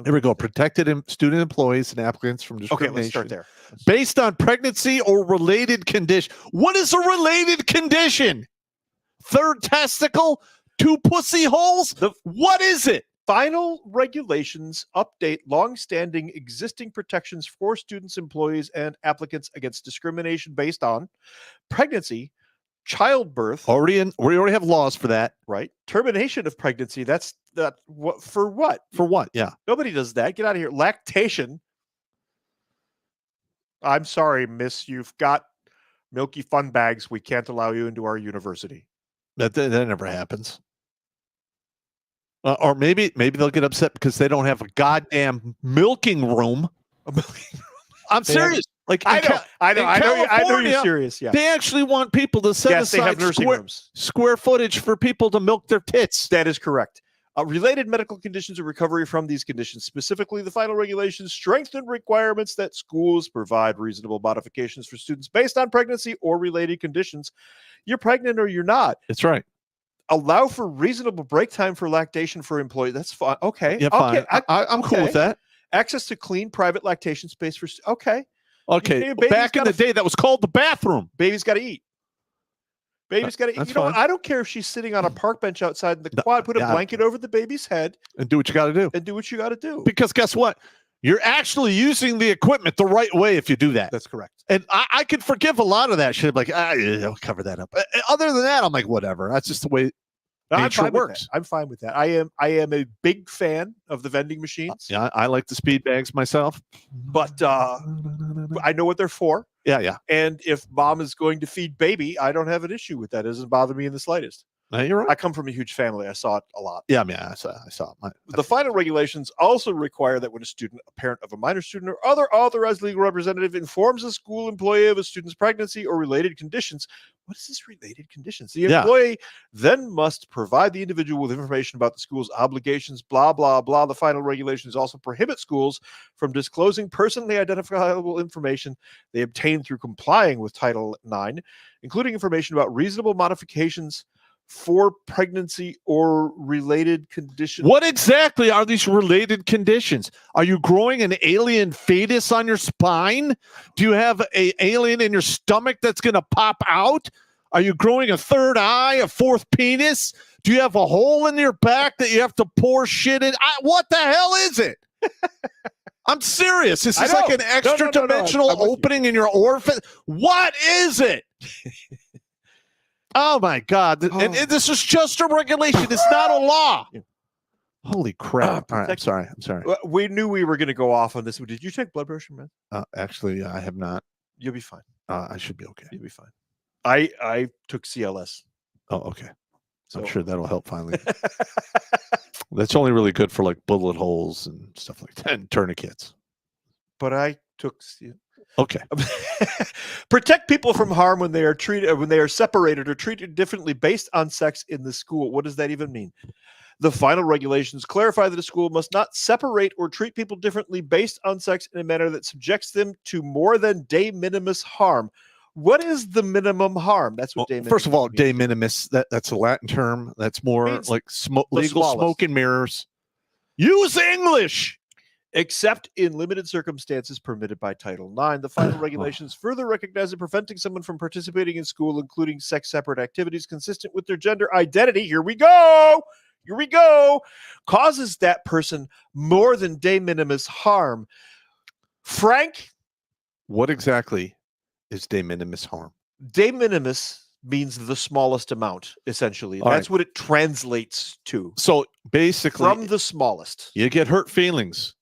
Here we go. Protected student employees and applicants from discrimination. Okay, let's start there. Based on pregnancy or related condition. What is a related condition? Third testicle? 2 pussy holes? What is it? Final regulations update long-standing existing protections for students, employees, and applicants against discrimination based on pregnancy, childbirth. We already have laws for that. Right. Termination of pregnancy. What? For what? For what? Yeah. Nobody does that. Get out of here. Lactation. I'm sorry, miss. You've got milky fun bags. We can't allow you into our university. That never happens. Or maybe they'll get upset because they don't have a goddamn milking room. I'm serious. Like I know you're serious. Yeah, they actually want people to set aside square footage for people to milk their tits. That is correct. Related medical conditions or recovery from these conditions, specifically the final regulations, strengthen requirements that schools provide reasonable modifications for students based on pregnancy or related conditions. You're pregnant or you're not. That's right. Allow for reasonable break time for lactation for employees. That's fine. Okay. Yeah, fine. I'm cool with that. Access to clean private lactation space for okay. Back in the day, that was called the bathroom. Baby's got to eat. Baby's got to eat. You know what? I don't care if she's sitting on a park bench outside in the quad. Put a blanket over the baby's head and do what you got to do. Because guess what? You're actually using the equipment the right way if you do that. That's correct. And I could forgive a lot of that shit. Like, I'll cover that up. Other than that, I'm like, whatever. That's just the way nature works. I'm fine with that. I am a big fan of the vending machines. Yeah, I like the speed bags myself. But I know what they're for. Yeah. And if mom is going to feed baby, I don't have an issue with that. It doesn't bother me in the slightest. No, you're right. I come from a huge family. I saw it a lot. Yeah, I saw it. The final regulations also require that when a student, a parent of a minor student, or other authorized legal representative informs a school employee of a student's pregnancy or related conditions. What is this related conditions? The employee then must provide the individual with information about the school's obligations, blah, blah, blah. The final regulations also prohibit schools from disclosing personally identifiable information they obtain through complying with Title IX, including information about reasonable modifications for pregnancy or related conditions. What exactly are these related conditions? Are you growing an alien fetus on your spine? Do you have an alien in your stomach that's going to pop out? Are you growing a third eye, a fourth penis? Do you have a hole in your back that you have to pour shit in? What the hell is it? I'm serious. This is like an extra dimensional opening in your orifice. What is it? Oh my God! And this is just a regulation. It's not a law. Holy crap! All right, I'm sorry. We knew we were going to go off on this. Did you take blood pressure, man? Actually, I have not. You'll be fine. I should be okay. You'll be fine. I took CLS. Oh, okay. So I'm sure that'll help finally. That's only really good for like bullet holes and stuff like that, and tourniquets. But I took. Okay. Protect people from harm when they are separated or treated differently based on sex in the school. What does that even mean? The final regulations clarify that a school must not separate or treat people differently based on sex in a manner that subjects them to more than de minimis harm. What is the minimum harm? That's what de minimis. First of all, de minimis, that's a Latin term. That's more like legal smoke and mirrors. Use English. Except in limited circumstances permitted by Title IX. The final regulations further recognize that preventing someone from participating in school, including sex-separate activities consistent with their gender identity, here we go, causes that person more than de minimis harm. Frank? What exactly is de minimis harm? De minimis means the smallest amount, essentially. All That's right. what it translates to. So basically, From the smallest. you get hurt feelings.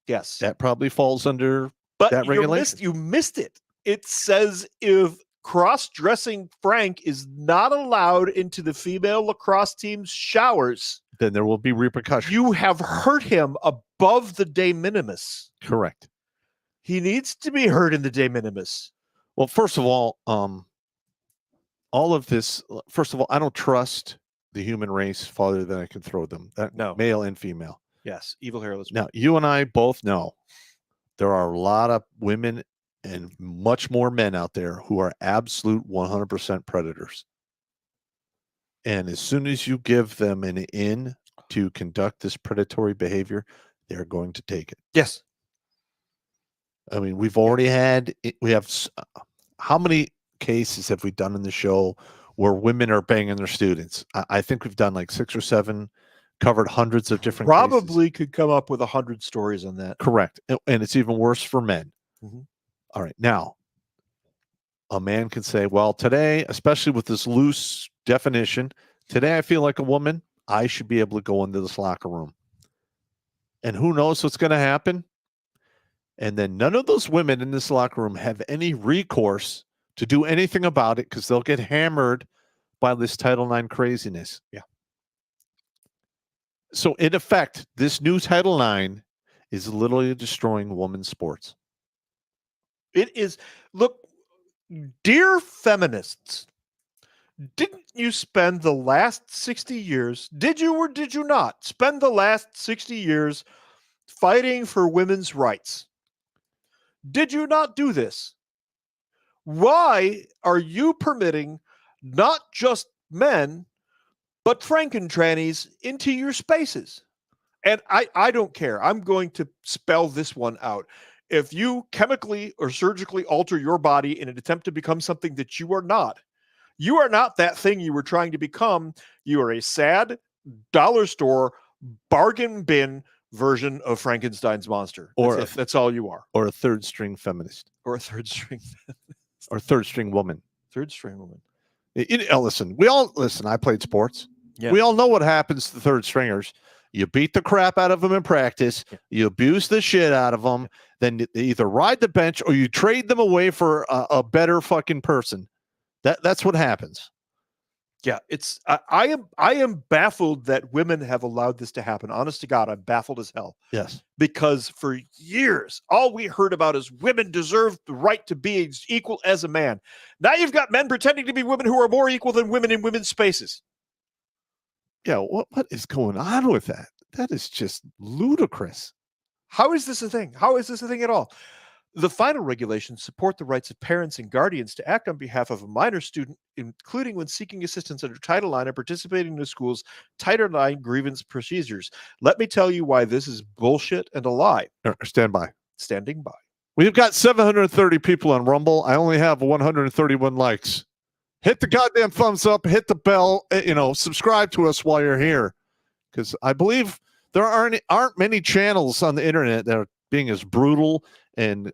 Yes. That probably falls under But that regulation. you missed it. It says if cross-dressing Frank is not allowed into the female lacrosse team's showers, Then there will be repercussions. you have hurt him above the de minimis. Correct. He needs to be hurt in the de minimis. Well, first of all of this, first of all, I don't trust the human race farther than I can throw them. No. Male and female. Yes, evil hairless. Now, you and I both know there are a lot of women and much more men out there who are absolute 100% predators. And as soon as you give them an in to conduct this predatory behavior, they're going to take it. Yes. I mean, we've already had, how many cases have we done in the show where women are banging their students? I think we've done like 6 or 7, covered hundreds of different Probably cases. could come up with 100 stories on that. Correct. And it's even worse for men. Mm-hmm. All right. Now, a man can say, well, today, especially with this loose definition, today I feel like a woman, I should be able to go into this locker room. And who knows what's going to happen? And then none of those women in this locker room have any recourse to do anything about it because they'll get hammered by this Title IX craziness. Yeah. So in effect, this new Title IX is literally destroying women's sports. It is. Look, dear feminists, didn't you spend the last 60 years, did you or did you not spend the last 60 years fighting for women's rights? Did you not do this? Why are you permitting not just men, but frankentrannies into your spaces? And I don't care. I'm going to spell this one out. If you chemically or surgically alter your body in an attempt to become something that you are not that thing you were trying to become. You are a sad dollar store bargain bin version of Frankenstein's monster. That's all you are. Or a third string feminist. Or a third string. Or third string woman. Third string woman. Listen, I played sports. Yeah. We all know what happens to third stringers. You beat the crap out of them in practice. Yeah. You abuse the shit out of them. Then they either ride the bench or you trade them away for a better fucking person. That's what happens. Yeah, it's I am baffled that women have allowed this to happen. Honest to God, I'm baffled as hell. Yes. Because for years, all we heard about is women deserve the right to be equal as a man. Now you've got men pretending to be women who are more equal than women in women's spaces. Yeah, what is going on with that? That is just ludicrous. How is this a thing? How is this a thing at all? The final regulations support the rights of parents and guardians to act on behalf of a minor student, including when seeking assistance under Title IX and participating in the school's Title IX grievance procedures. Let me tell you why this is bullshit and a lie. Stand by. Standing by. We've got 730 people on Rumble. I only have 131 likes. Hit the goddamn thumbs up. Hit the bell. Subscribe to us while you're here, because I believe there aren't many channels on the internet that are being as brutal and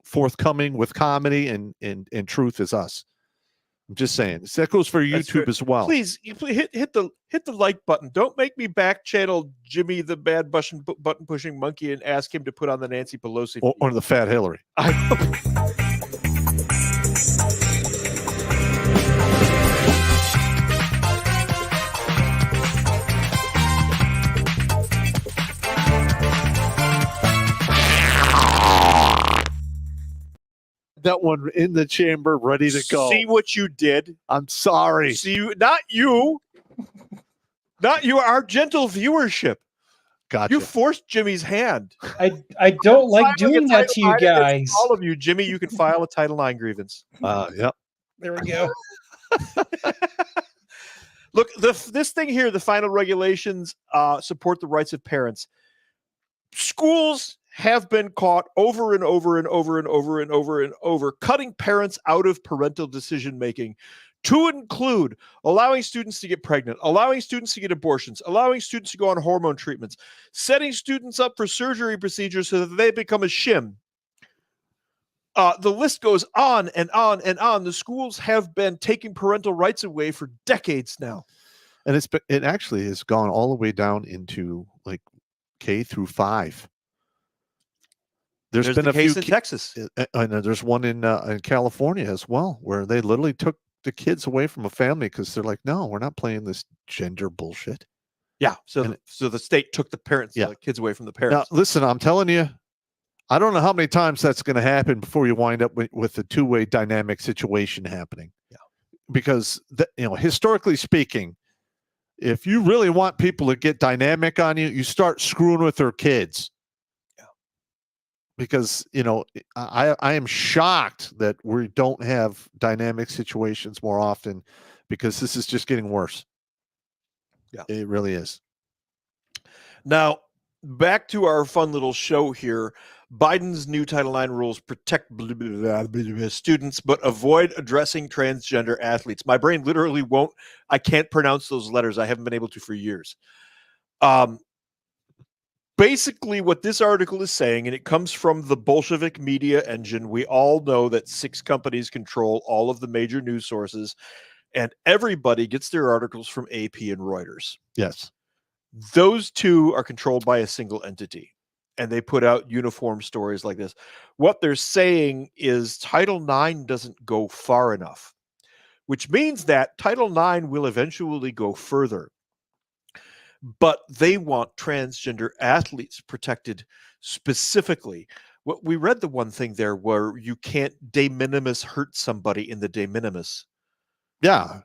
forthcoming with comedy and truth as us. I'm just saying. That goes for YouTube as well. Please hit the like button. Don't make me back channel Jimmy the bad button pushing monkey and ask him to put on the Nancy Pelosi or the fat Hillary. That one in the chamber, ready to go. See what you did? I'm sorry. Not you, our gentle viewership. Gotcha. You forced Jimmy's hand. I don't like doing that to you guys. All of you, Jimmy, you can file a Title IX grievance. Yep. There we go. Look, this thing here, the final regulations support the rights of parents. Schools have been caught over and over and over and over and over and over, cutting parents out of parental decision-making, to include allowing students to get pregnant, allowing students to get abortions, allowing students to go on hormone treatments, setting students up for surgery procedures so that they become a shim. The list goes on and on and on. The schools have been taking parental rights away for decades now. And it actually has gone all the way down into like K through 5. There's been the a case few in Texas. and there's one in California as well, where they literally took the kids away from a family because they're like, no, we're not playing this gender bullshit. Yeah. So the state took the parents, Yeah. the kids away from the Now, parents. listen, I'm telling you, I don't know how many times that's going to happen before you wind up with a two-way dynamic situation happening. Yeah. Because historically speaking, if you really want people to get dynamic on you, you start screwing with their kids. Yeah. Because I am shocked that we don't have dynamic situations more often, because this is just getting worse. Yeah, it really is. Now, back to our fun little show here. Biden's new Title IX rules protect students, but avoid addressing transgender athletes. My brain literally I can't pronounce those letters. I haven't been able to for years. Basically, what this article is saying, and it comes from the Bolshevik media engine. We all know that 6 companies control all of the major news sources, and everybody gets their articles from AP and Reuters. Yes. Those 2 are controlled by a single entity, and they put out uniform stories like this. What they're saying is Title IX doesn't go far enough, which means that Title IX will eventually go further. But they want transgender athletes protected specifically. We read the one thing there where you can't de minimis hurt somebody in the de minimis. Yeah.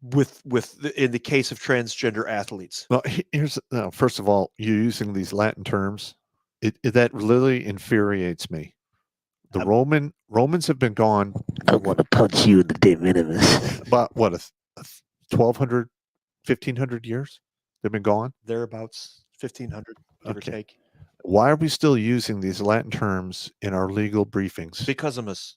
In the case of transgender athletes. Well, first of all, you're using these Latin terms. That literally infuriates me. The Romans have been gone. I want to punch you in the de minimis. About what, 1,200, 1,500 years? They've been gone? Thereabouts, 1,500, give or take. Why are we still using these Latin terms in our legal briefings? Because of us.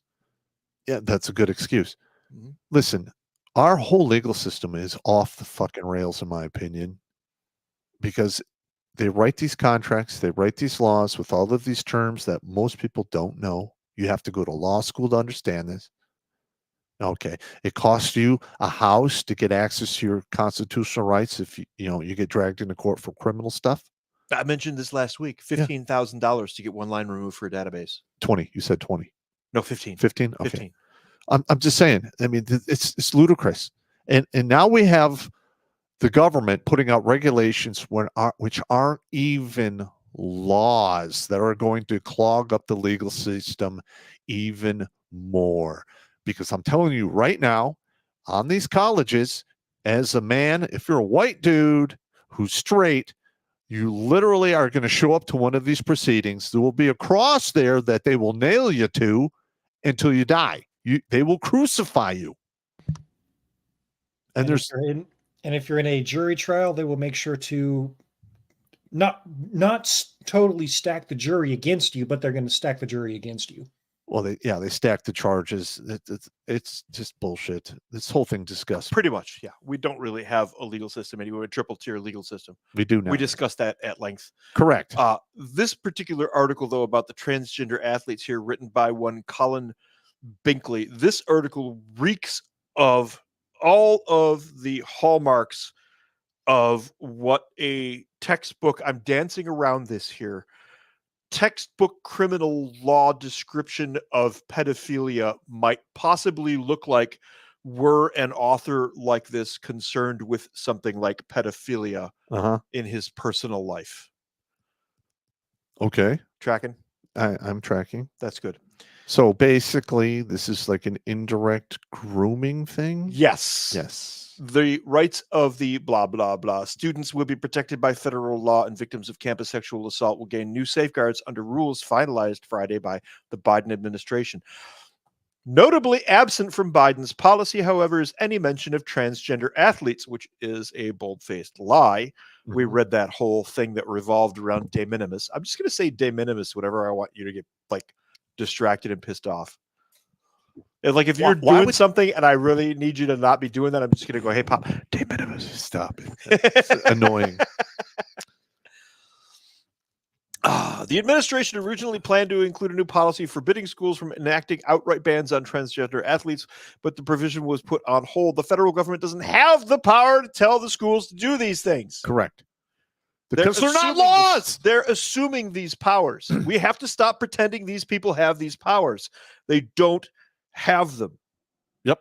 Yeah, that's a good excuse. Mm-hmm. Listen, our whole legal system is off the fucking rails, in my opinion, because they write these contracts, they write these laws with all of these terms that most people don't know. You have to go to law school to understand this. Okay, it costs you a house to get access to your constitutional rights if you get dragged into court for criminal stuff. I mentioned this last week. $15,000 to get one line removed for a database. 20. You said 20. No, 15. 15. Okay. 15. I'm just saying. I mean, it's ludicrous, and now we have the government putting out regulations which aren't even laws, that are going to clog up the legal system even more. Because I'm telling you right now, on these colleges, as a man, if you're a white dude who's straight, you literally are going to show up to one of these proceedings. There will be a cross there that they will nail you to until you die. They will crucify you. And if you're in a jury trial, they will make sure to not totally stack the jury against you, but they're going to stack the jury against you. Well, they stack the charges. It's just bullshit. This whole thing disgusting. Pretty much, yeah. We don't really have a legal system anymore, a triple-tier legal system. We do now. We discussed that at length. Correct. This particular article, though, about the transgender athletes here, written by one Colin Binkley, this article reeks of all of the hallmarks of what a textbook, I'm dancing around this here, textbook criminal law description of pedophilia might possibly look like, were an author like this concerned with something like pedophilia in his personal life. Okay. Tracking? I'm tracking. That's good. So basically, this is like an indirect grooming thing? Yes. Yes. The rights of the blah, blah, blah. Students will be protected by federal law, and victims of campus sexual assault will gain new safeguards under rules finalized Friday by the Biden administration. Notably absent from Biden's policy, however, is any mention of transgender athletes, which is a bold-faced lie. Mm-hmm. We read that whole thing that revolved around de minimis. I'm just going to say de minimis whenever I want you to get distracted and pissed off. Like if you're doing something and I really need you to not be doing that, I'm just going to go, hey, Pop, de minimis. Stop it. It's annoying. The administration originally planned to include a new policy forbidding schools from enacting outright bans on transgender athletes, but the provision was put on hold. The federal government doesn't have the power to tell the schools to do these things. Correct. Because they're not laws. They're assuming these powers. We have to stop pretending these people have these powers. They don't have them. Yep.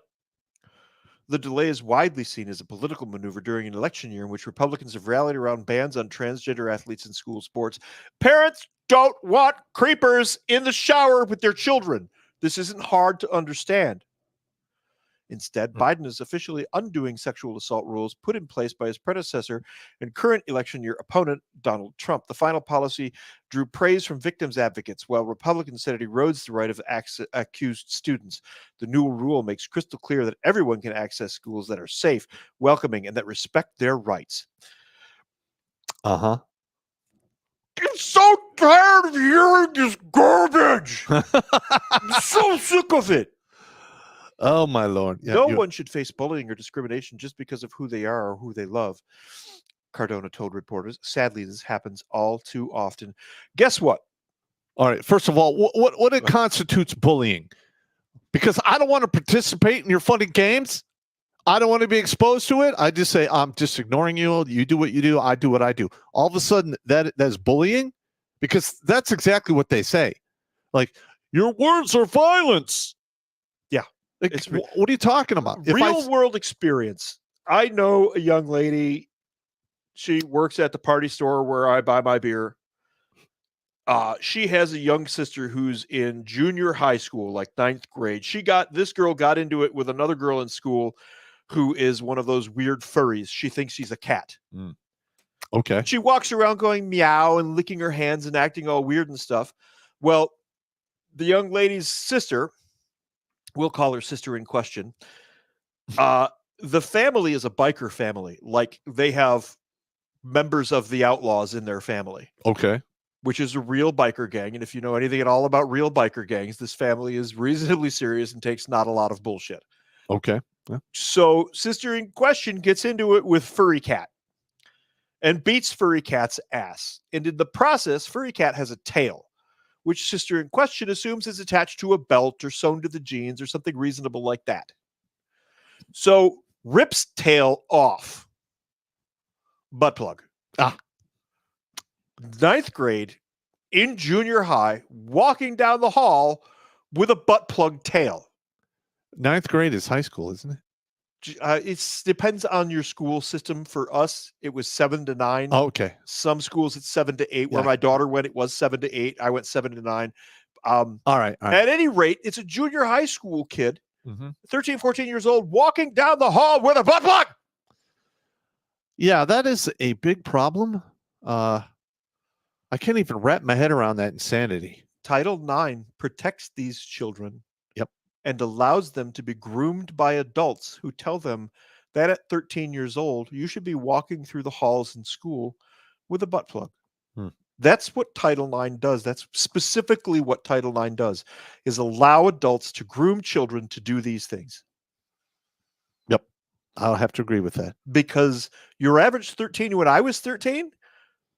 The delay is widely seen as a political maneuver during an election year in which Republicans have rallied around bans on transgender athletes in school sports. Parents don't want creepers in the shower with their children. This isn't hard to understand. Instead, Biden is officially undoing sexual assault rules put in place by his predecessor and current election year opponent, Donald Trump. The final policy drew praise from victims' advocates, while Republicans said it erodes the right of accused students. The new rule makes crystal clear that everyone can access schools that are safe, welcoming, and that respect their rights. Uh-huh. I'm so tired of hearing this garbage. I'm so sick of it. Oh, my Lord. Yeah, no one should face bullying or discrimination just because of who they are or who they love, Cardona told reporters. Sadly, this happens all too often. Guess what? All right. First of all, what it constitutes bullying? Because I don't want to participate in your funny games. I don't want to be exposed to it. I just say, I'm just ignoring you. You do what you do. I do what I do. All of a sudden, that's bullying? Because that's exactly what they say. Like, your words are violence. Yeah. Like, what are you talking about? Real world experience. I know a young lady. She works at the party store where I buy my beer. She has a young sister who's in junior high school, like 9th grade. This girl got into it with another girl in school who is one of those weird furries. She thinks she's a cat. Okay. She walks around going meow and licking her hands and acting all weird and stuff. Well, the young lady's sister, we'll call her sister in question. The family is a biker family. Like, they have members of the Outlaws in their family. Okay. Which is a real biker gang. And if you know anything at all about real biker gangs, this family is reasonably serious and takes not a lot of bullshit. Okay. Yeah. So sister in question gets into it with Furry Cat and beats Furry Cat's ass. And in the process, Furry Cat has a tail, which sister in question assumes is attached to a belt or sewn to the jeans or something reasonable like that. So rips tail off. Butt plug. 9th grade in junior high, walking down the hall with a butt plug tail. 9th grade is high school, isn't it? It depends on your school system. For us, it was 7 to 9. Oh, okay. Some schools it's 7 to 8. Where my daughter went, it was 7 to 8. I went 7 to 9. All right. At any rate, it's a junior high school kid, 13, 14 years old, walking down the hall with a butt plug. Yeah, that is a big problem. I can't even wrap my head around that insanity. Title IX protects these children. Yep. And allows them to be groomed by adults who tell them that at 13 years old, you should be walking through the halls in school with a butt plug. That's what Title IX does. That's specifically what Title IX does, is allow adults to groom children to do these things. Yep. I'll have to agree with that. Because your average 13, when I was 13,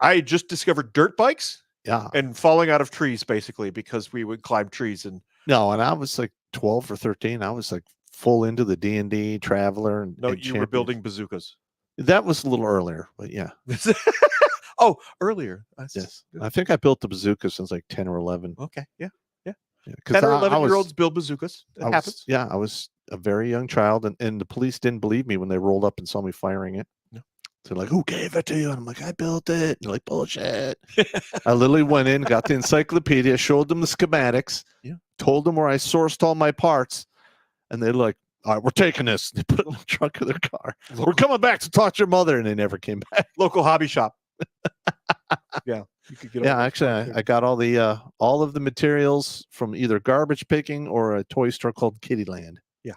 I just discovered dirt bikes and falling out of trees, basically, because we would climb trees. And I was like 12 or 13. I was like full into the D&D Traveler. And you were building bazookas. That was a little earlier, but yeah. Oh, earlier. Yes. I think I built the bazooka since like 10 or 11. Okay. Yeah. 10 or 11-year-olds build bazookas. It happens. I was a very young child, and the police didn't believe me when they rolled up and saw me firing it. No. They're like, who gave it to you? And I'm like, I built it. And they're like, bullshit. I literally went in, got the encyclopedia, showed them the schematics, told them where I sourced all my parts, and they're like, all right, we're taking this. They put it in the trunk of their car. We're coming back to talk to your mother, and they never came back. Local hobby shop. Yeah. You could get actually, I got all of the materials from either garbage picking or a toy store called Kittyland. Yeah.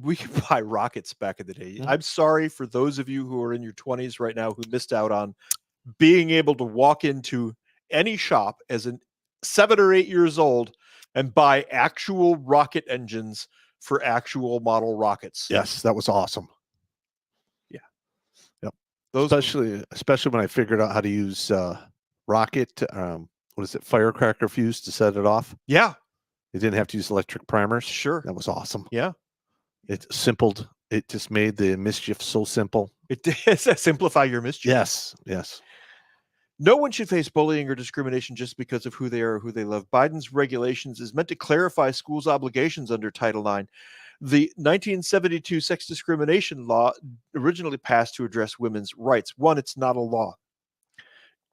We could buy rockets back in the day. Yeah. I'm sorry for those of you who are in your 20s right now who missed out on being able to walk into any shop as a 7 or 8 years old and buy actual rocket engines for actual model rockets. Yes, that was awesome. Yeah. Yep. Especially when I figured out how to use rocket, what is it, firecracker fuse to set it off. Yeah, They didn't have to use electric primers. sure. That was awesome. Yeah. It simpled. It just made the mischief so simple. It does simplify your mischief. Yes, yes. No one should face bullying or discrimination just because of who they are or who they love. Biden's regulations is meant to clarify schools' obligations under Title IX. The 1972 sex discrimination law originally passed to address women's rights. One, it's not a law.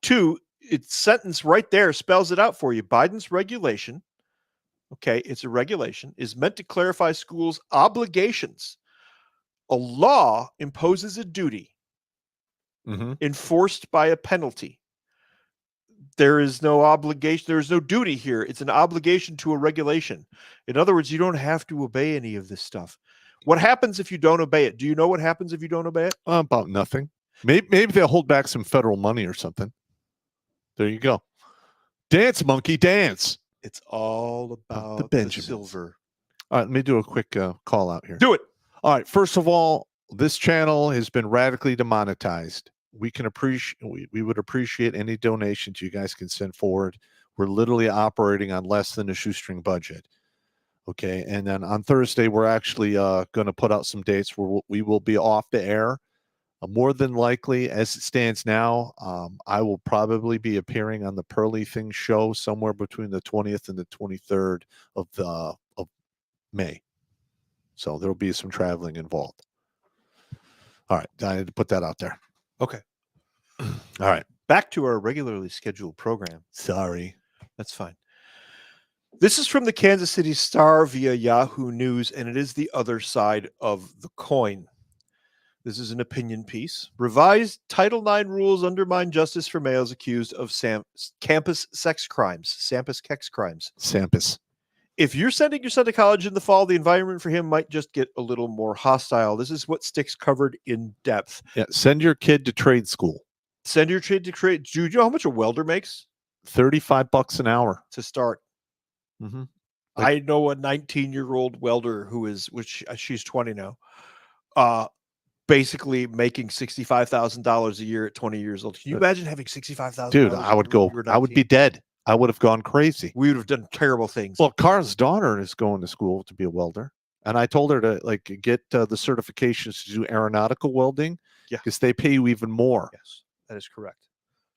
Two, its sentence right there spells it out for you. Biden's regulation, okay, it's a regulation, is meant to clarify schools' obligations. A law imposes a duty enforced by a penalty. There is no obligation. There is no duty here. It's an obligation to a regulation. In other words, you don't have to obey any of this stuff. What happens if you don't obey it? Do you know what happens if you don't obey it? About nothing. Maybe they'll hold back some federal money or something. There you go. Dance, monkey, dance. It's all about the Benjamins. silver. All right, let me do a quick call out here. Do it. All right. First of all, this channel has been radically demonetized. We would appreciate any donations you guys can send forward. We're literally operating on less than a shoestring budget. Okay. And then on Thursday, we're actually going to put out some dates where we will be off the air. More than likely, as it stands now, I will probably be appearing on the Pearly Things show somewhere between the 20th and the 23rd of May. So there'll be some traveling involved. All right. I had to put that out there. Okay. All right. Back to our regularly scheduled program. Sorry. That's fine. This is from the Kansas City Star via Yahoo News, and it is the other side of the coin. This is an opinion piece. Revised Title IX rules undermine justice for males accused of campus sex crimes. Sampus. If you're sending your son to college in the fall, the environment for him might just get a little more hostile. This is what Sticks covered in depth. Yeah. Send your kid to trade school. Send your kid to trade. Do you know how much a welder makes? $35 an hour To start. Mm-hmm. I know a 19-year-old welder which she's 20 now, basically making $65,000 a year at 20 years old. Can you imagine having $65,000? Dude, I would be dead. I would have gone crazy. We would have done terrible things. Well, Carl's daughter is going to school to be a welder. And I told her to get the certifications to do aeronautical welding. Yeah. Because they pay you even more. Yes, that is correct.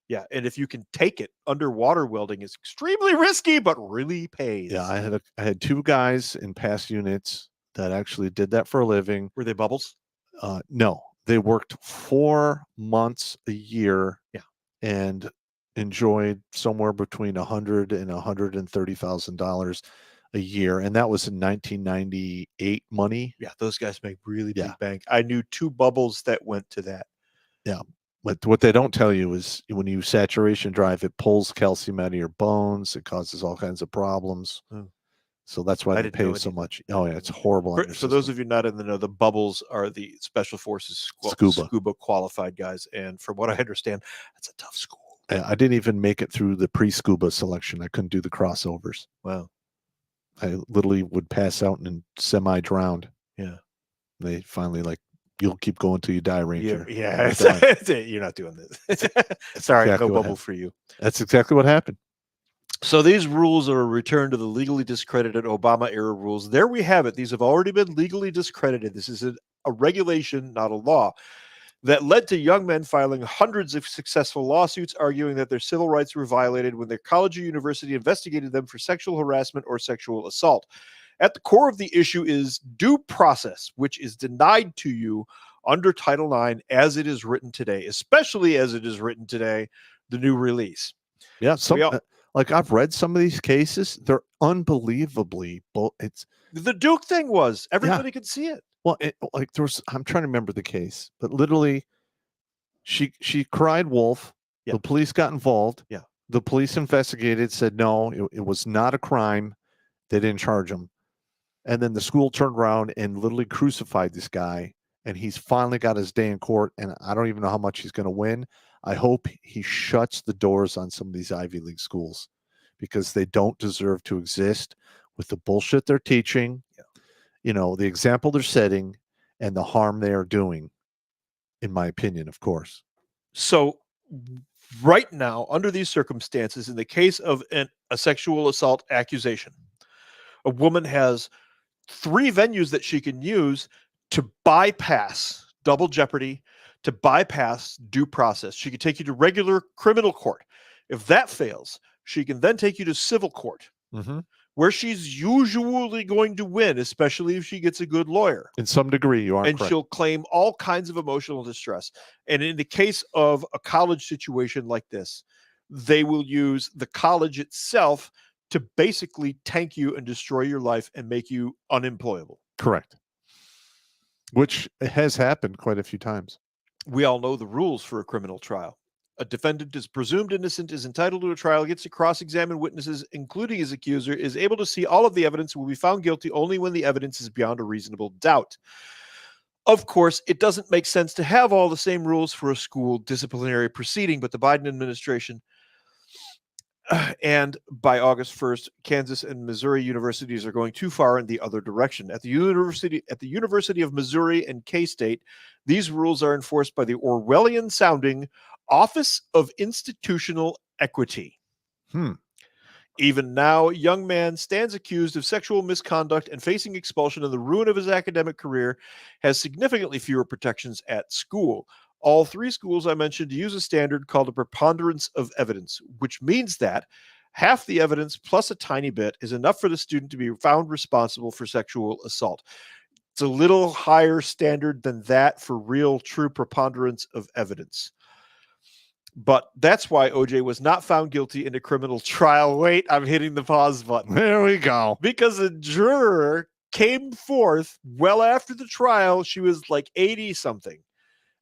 Yeah. And if you can take it, underwater welding is extremely risky, but really pays. Yeah. I had two guys in past units that actually did that for a living. Were they bubbles? No, they worked 4 months a year. Yeah. And enjoyed somewhere between $100,000 and $130,000 a year, and that was in 1998 money. Yeah, those guys make really big bank. I knew two bubbles that went to that. Yeah, but what they don't tell you is when you saturation drive, it pulls calcium out of your bones. It causes all kinds of problems. So that's why they pay so much. Oh yeah, it's horrible. For those of you not in the know, the bubbles are the Special Forces scuba qualified guys, and from what I understand, that's a tough school. I didn't even make it through the pre-scuba selection. I couldn't do the crossovers. Wow. I literally would pass out and semi-drowned. Yeah. They finally you'll keep going till you die, Ranger. Yeah. You're not doing this. Sorry, exactly no bubble for you. That's exactly what happened. So these rules are a return to the legally discredited Obama-era rules. There we have it. These have already been legally discredited. This is a regulation, not a law, that led to young men filing hundreds of successful lawsuits arguing that their civil rights were violated when their college or university investigated them for sexual harassment or sexual assault. At the core of the issue is due process, which is denied to you under Title IX as it is written today, especially as it is written today, the new release. Yeah, I've read some of these cases. They're unbelievably it's the Duke thing was everybody could see it. Well, I'm trying to remember the case, but literally she cried wolf. Yeah. The police got involved. Yeah. The police investigated, said no, it was not a crime. They didn't charge him. And then the school turned around and literally crucified this guy. And he's finally got his day in court. And I don't even know how much he's going to win. I hope he shuts the doors on some of these Ivy League schools because they don't deserve to exist with the bullshit they're teaching. Yeah. You know, the example they're setting and the harm they are doing, in my opinion, of course. So right now, under these circumstances, in the case of a sexual assault accusation, a woman has 3 venues that she can use to bypass double jeopardy, to bypass due process. She can take you to regular criminal court. If that fails, she can then take you to civil court, where she's usually going to win, especially if she gets a good lawyer. In some degree, you are And correct. she'll claim all kinds of emotional distress. And in the case of a college situation like this, they will use the college itself to basically tank you and destroy your life and make you unemployable. Correct. Which has happened quite a few times. We all know the rules for a criminal trial. A defendant is presumed innocent, is entitled to a trial, gets to cross-examine witnesses, including his accuser, is able to see all of the evidence, will be found guilty only when the evidence is beyond a reasonable doubt. Of course, it doesn't make sense to have all the same rules for a school disciplinary proceeding, but the Biden administration, and by August 1st, Kansas and Missouri universities are going too far in the other direction. At the University of Missouri and K-State, these rules are enforced by the Orwellian-sounding Office of Institutional Equity. Even now, a young man stands accused of sexual misconduct and facing expulsion and the ruin of his academic career, has significantly fewer protections at school. All 3 schools I mentioned use a standard called a preponderance of evidence, which means that half the evidence plus a tiny bit is enough for the student to be found responsible for sexual assault. It's a little higher standard than that for real, true preponderance of evidence. But that's why OJ was not found guilty in a criminal trial. Wait, I'm hitting the pause button. There we go. Because a juror came forth well after the trial. She was like 80 something.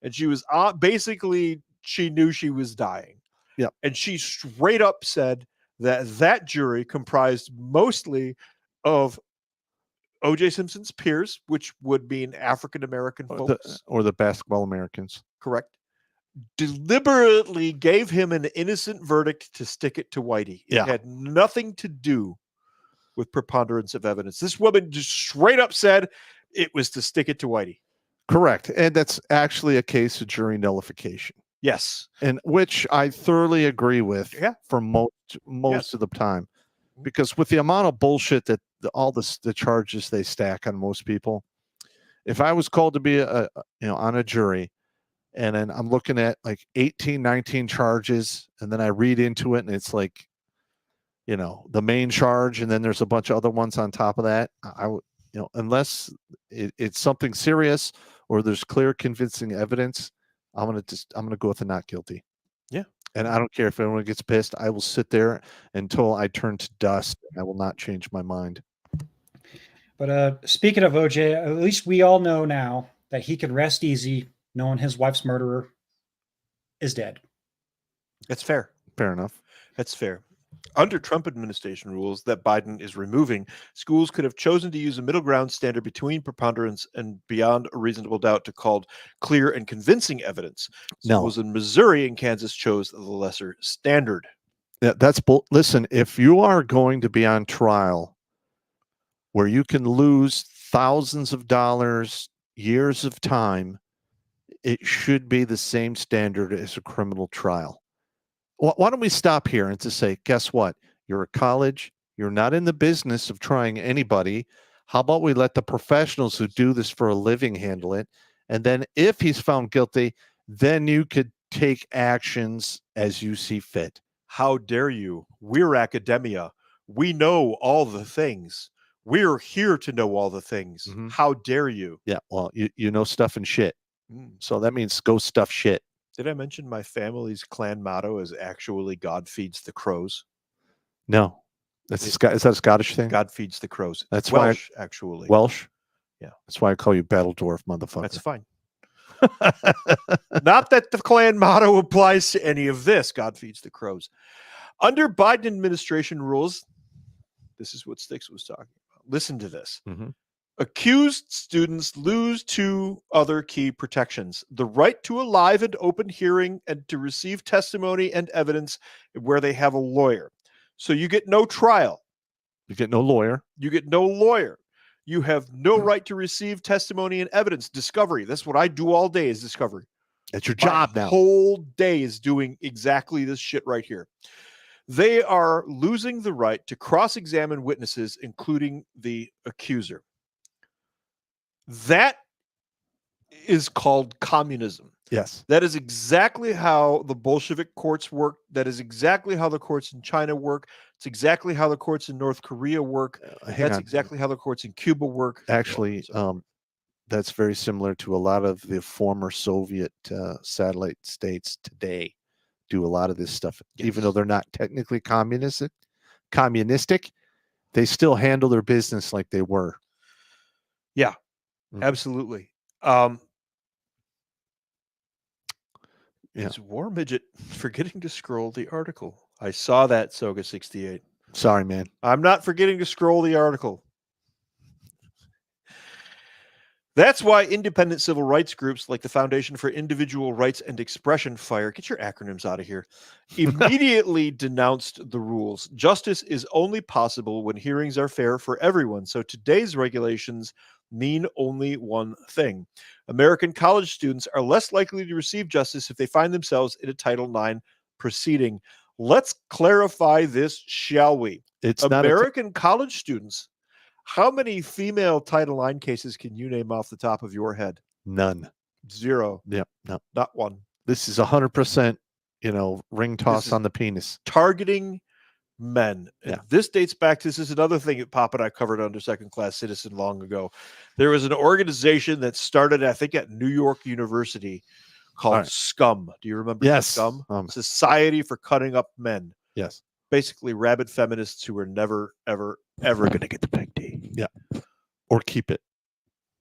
And she was basically, she knew she was dying. Yep. And she straight up said that jury comprised mostly of O.J. Simpson's peers, which would mean African-American folks. Or the basketball Americans. Correct. Deliberately gave him an innocent verdict to stick it to Whitey. It had nothing to do with preponderance of evidence. This woman just straight up said it was to stick it to Whitey. Correct. And that's actually a case of jury nullification. Yes. And which I thoroughly agree with for most of the time. Because with the amount of bullshit that all the charges they stack on most people, if I was called to be on a jury, and then I'm looking at like 18, 19 charges, and then I read into it, and it's like, the main charge, and then there's a bunch of other ones on top of that. I would, unless it's something serious or there's clear, convincing evidence, I'm gonna go with a not guilty. Yeah. And I don't care if anyone gets pissed. I will sit there until I turn to dust. I will not change my mind. But speaking of OJ, at least we all know now that he can rest easy knowing his wife's murderer is dead. That's fair. Fair enough. That's fair. Under Trump administration rules that Biden is removing, schools could have chosen to use a middle ground standard between preponderance and beyond a reasonable doubt to called clear and convincing evidence. Schools in Missouri and Kansas chose the lesser standard. Yeah, listen, if you are going to be on trial where you can lose thousands of dollars, years of time, it should be the same standard as a criminal trial. Why don't we stop here and to say, guess what? You're a college. You're not in the business of trying anybody. How about we let the professionals who do this for a living handle it? And then if he's found guilty, then you could take actions as you see fit. How dare you? We're academia. We know all the things. We're here to know all the things. Mm-hmm. How dare you? Yeah, well, you know stuff and shit. So that means go stuff shit. Did I mention my family's clan motto is actually God feeds the crows? No. Is that a Scottish thing? God feeds the crows. That's Welsh, actually. Welsh? Yeah. That's why I call you Battledorf, motherfucker. That's fine. Not that the clan motto applies to any of this. God feeds the crows. Under Biden administration rules, this is what Styx was talking about. Listen to this. Mm-hmm. Accused students lose 2 other key protections: the right to a live and open hearing and to receive testimony and evidence where they have a lawyer. So you get no trial. You get no lawyer. You get no lawyer. You have no right to receive testimony and evidence. Discovery. That's what I do all day is discovery. It's your job My now. whole day is doing exactly this shit right here. They are losing the right to cross-examine witnesses, including the accuser. That is called communism. Yes. That is exactly how the Bolshevik courts work. That is exactly how the courts in China work. It's exactly how the courts in North Korea work. Hang That's on. exactly how the courts in Cuba work. Actually, that's very similar to a lot of the former Soviet satellite states today. Do a lot of this stuff, even though they're not technically communistic. They still handle their business like they were. Yeah, Mhm. absolutely. Is War Midget forgetting to scroll the article? I saw that, Soga 68. Sorry, man. I'm not forgetting to scroll the article. That's why independent civil rights groups like the Foundation for Individual Rights and Expression Fire, get your acronyms out of here, immediately denounced the rules. Justice is only possible when hearings are fair for everyone. So today's regulations mean only one thing. American college students are less likely to receive justice if they find themselves in a Title IX proceeding. Let's clarify this, shall we? It's American college students. How many female Title IX cases can you name off the top of your head? none. 0. Yep. No. Not one. This is 100%. Ring toss is on the penis. Targeting men. And Yeah. this dates back to, this is another thing that Pop and I covered under Second Class Citizen long ago. There was an organization that started, I think, at New York University called Scum. Do you remember Yes. Scum? Society for Cutting Up Men. Yes. Basically, rabid feminists who were never, ever, ever going to get the big D. Yeah. Or keep it.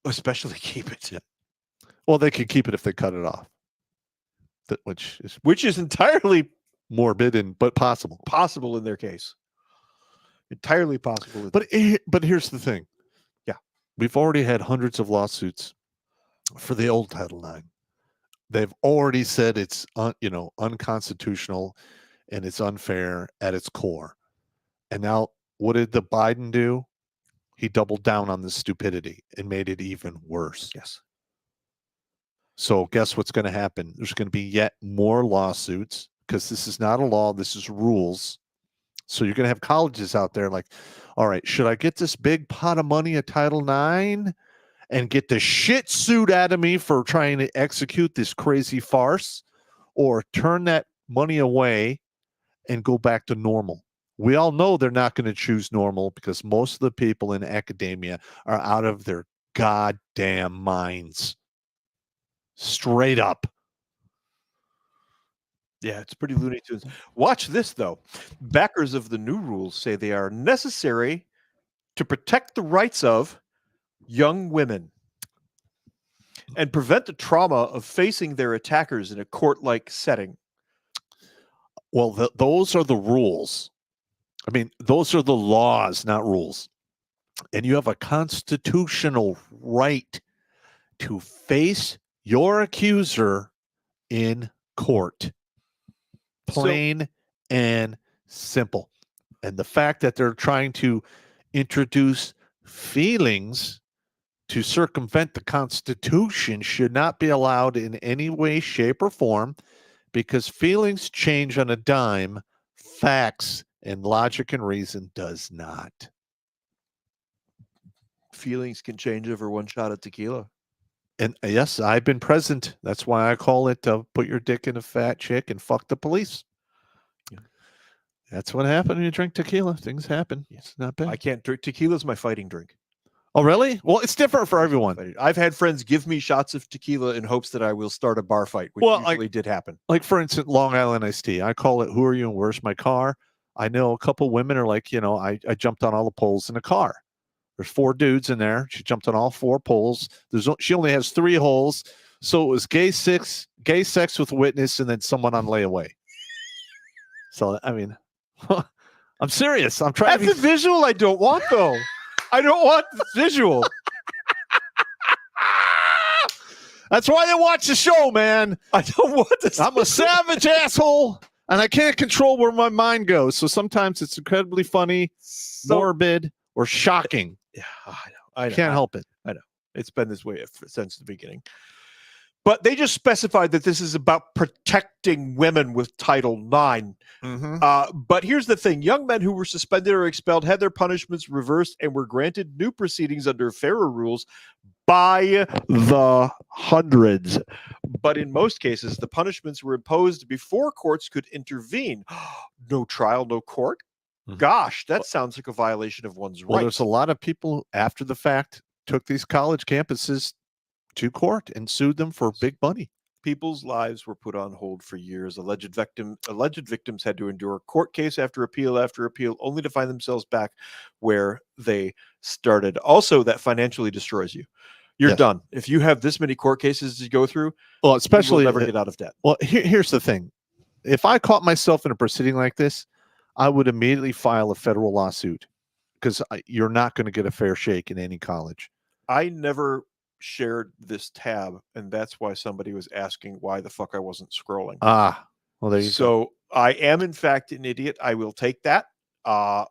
Especially keep it. Yeah. Well, they could keep it if they cut it off. Which is entirely morbid but possible. Possible in their case. Entirely possible. But here's the thing. Yeah. We've already had hundreds of lawsuits for the old Title IX. They've already said it's unconstitutional and it's unfair at its core. And now what did the Biden do? He doubled down on the stupidity and made it even worse. Yes. So guess what's going to happen? There's going to be yet more lawsuits because this is not a law. This is rules. So you're going to have colleges out there like, all right, should I get this big pot of money at Title IX and get the shit sued out of me for trying to execute this crazy farce, or turn that money away and go back to normal? We all know they're not going to choose normal because most of the people in academia are out of their goddamn minds. Straight up. Yeah, it's pretty Looney Tunes. Watch this, though. Backers of the new rules say they are necessary to protect the rights of young women and prevent the trauma of facing their attackers in a court-like setting. Well, those are the rules. I mean, those are the laws, not rules. And you have a constitutional right to face your accuser in court. Plain and simple. And the fact that they're trying to introduce feelings to circumvent the Constitution should not be allowed in any way, shape, or form, because feelings change on a dime. Facts and logic and reason does not. Feelings can change over one shot of tequila. And yes, I've been present. That's why I call it put your dick in a fat chick and fuck the police. Yeah. That's what happened when you drink tequila. Things happen. It's not bad. I can't drink. Tequila's my fighting drink. Oh, really? Well, it's different for everyone. I've had friends give me shots of tequila in hopes that I will start a bar fight, which usually did happen. Like, for instance, Long Island iced tea. I call it, who are you and where's my car? I know a couple women are like, I jumped on all the poles in the car. There's 4 dudes in there. She jumped on all 4 poles. She only has 3 holes. So it was gay sex with witness and then someone on layaway. So, I mean, I'm serious. I'm trying That's a visual I don't want, though. I don't want the visual. That's why you watch the show, man. I don't want this. I'm a savage asshole, and I can't control where my mind goes. So sometimes it's incredibly funny, morbid, or shocking. Yeah, I know. Can't help it. I know. It's been this way since the beginning. But they just specified that this is about protecting women with Title IX. But here's the thing. Young men who were suspended or expelled had their punishments reversed and were granted new proceedings under fairer rules by the hundreds. But in most cases, the punishments were imposed before courts could intervene. No trial, no court? Gosh, that sounds like a violation of one's Well, rights. there's a lot of people after the fact took these college campuses to court and sued them for big money. People's lives were put on hold for years. Alleged victims had to endure court case after appeal, only to find themselves back where they started. Also, that financially destroys you. You're done. If you have this many court cases to go through, well, especially you will never get out of debt. Well, here's the thing. If I caught myself in a proceeding like this, I would immediately file a federal lawsuit because you're not going to get a fair shake in any college. I never shared this tab, and that's why somebody was asking why the fuck I wasn't scrolling. Well, there you go. So I am, in fact, an idiot. I will take that.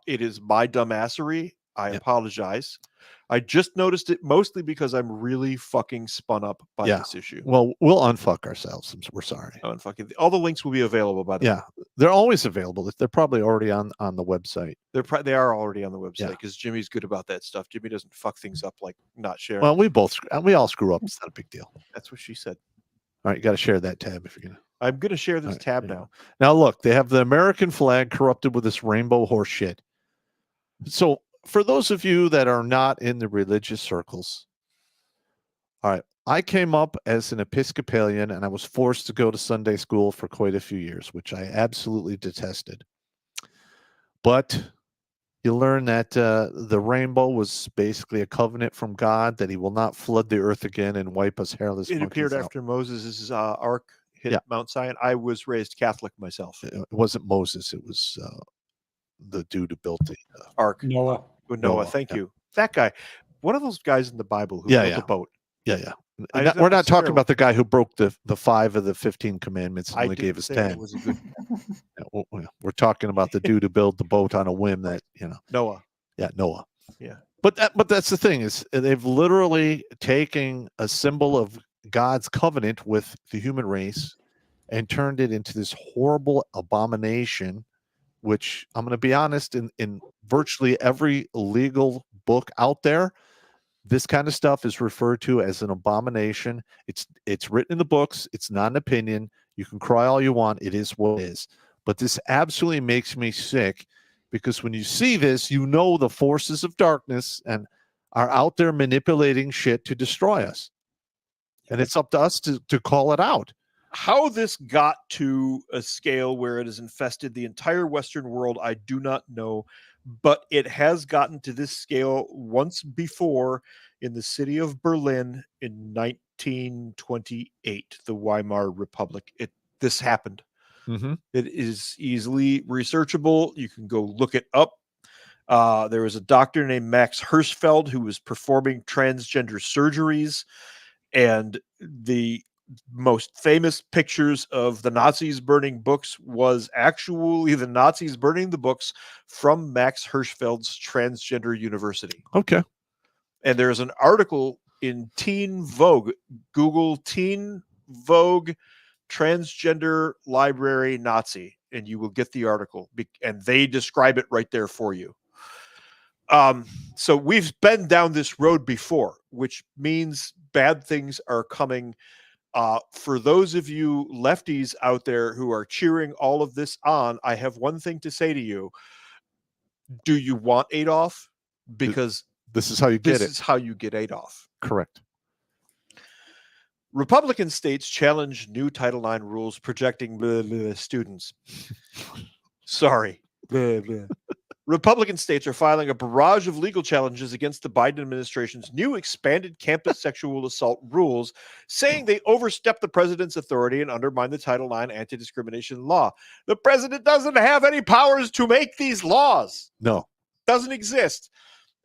It is my dumbassery. I apologize. I just noticed it mostly because I'm really fucking spun up by this issue. Well, we'll unfuck ourselves. We're sorry. All the links will be available, by the way. They're always available. They're probably already on the website. They are already on the website because Jimmy's good about that stuff. Jimmy doesn't fuck things up like not sharing. Well, we all screw up. It's not a big deal. That's what she said. All right, you got to share that tab if you're gonna. I'm gonna share this tab now. Now look, they have the American flag corrupted with this rainbow horse shit. So for those of you that are not in the religious circles, all right, I came up as an Episcopalian and I was forced to go to Sunday school for quite a few years, which I absolutely detested. But you learn that the rainbow was basically a covenant from God that he will not flood the earth again and wipe us hairless It monkeys appeared out. after Moses' ark hit Mount Zion. I was raised Catholic myself. It wasn't Moses. It was the dude who built the ark. Noah. Noah, thank you. That guy. One of those guys in the Bible who built a boat. We're not talking about the guy who broke the 5 of the 15 commandments and only gave us 10. Was a good... We're talking about the dude who built the boat on a whim that, Noah. Yeah, Noah. Yeah. But that's the thing is they've literally taken a symbol of God's covenant with the human race and turned it into this horrible abomination, which I'm going to be honest, in virtually every legal book out there, this kind of stuff is referred to as an abomination. It's written in the books. It's not an opinion. You can cry all you want. It is what it is. But this absolutely makes me sick because when you see this, you know the forces of darkness and are out there manipulating shit to destroy us. And it's up to us to call it out. How this got to a scale where it has infested the entire Western world, I do not know. But it has gotten to this scale once before in the city of Berlin in 1928, the Weimar Republic. This happened. Mm-hmm. It is easily researchable. You can go look it up. There was a doctor named Max Hirschfeld who was performing transgender surgeries, and the most famous pictures of the Nazis burning books was actually the Nazis burning the books from Max Hirschfeld's Transgender University. Okay. And there's an article in Teen Vogue. Google Teen Vogue Transgender Library Nazi, and you will get the article. And they describe it right there for you. So we've been down this road before, which means bad things are coming. For those of you lefties out there who are cheering all of this on, I have one thing to say to you. Do you want Adolf? Because this is how you get it. This is how you get Adolf. Correct. Republican states challenge new Title IX rules projecting students. Sorry. Republican states are filing a barrage of legal challenges against the Biden administration's new expanded campus sexual assault rules, saying they overstep the president's authority and undermine the Title IX anti-discrimination law. The president doesn't have any powers to make these laws. No. Doesn't exist.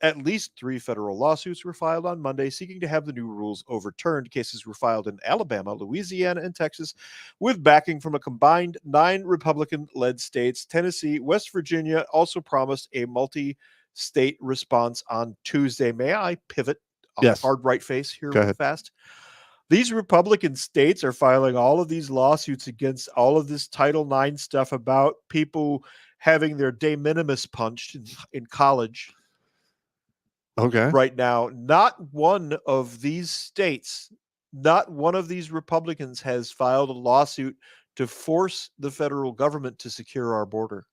At least 3 federal lawsuits were filed on Monday seeking to have the new rules overturned. Cases were filed in Alabama, Louisiana, and Texas, with backing from a combined 9 Republican-led states. Tennessee, West Virginia also promised a multi-state response on Tuesday. May I pivot? Yes. Hard right face here Go real ahead. fast. These Republican states are filing all of these lawsuits against all of this Title IX stuff about people having their de minimis punched in college Okay. right now. Not one of these states, not one of these Republicans has filed a lawsuit to force the federal government to secure our border.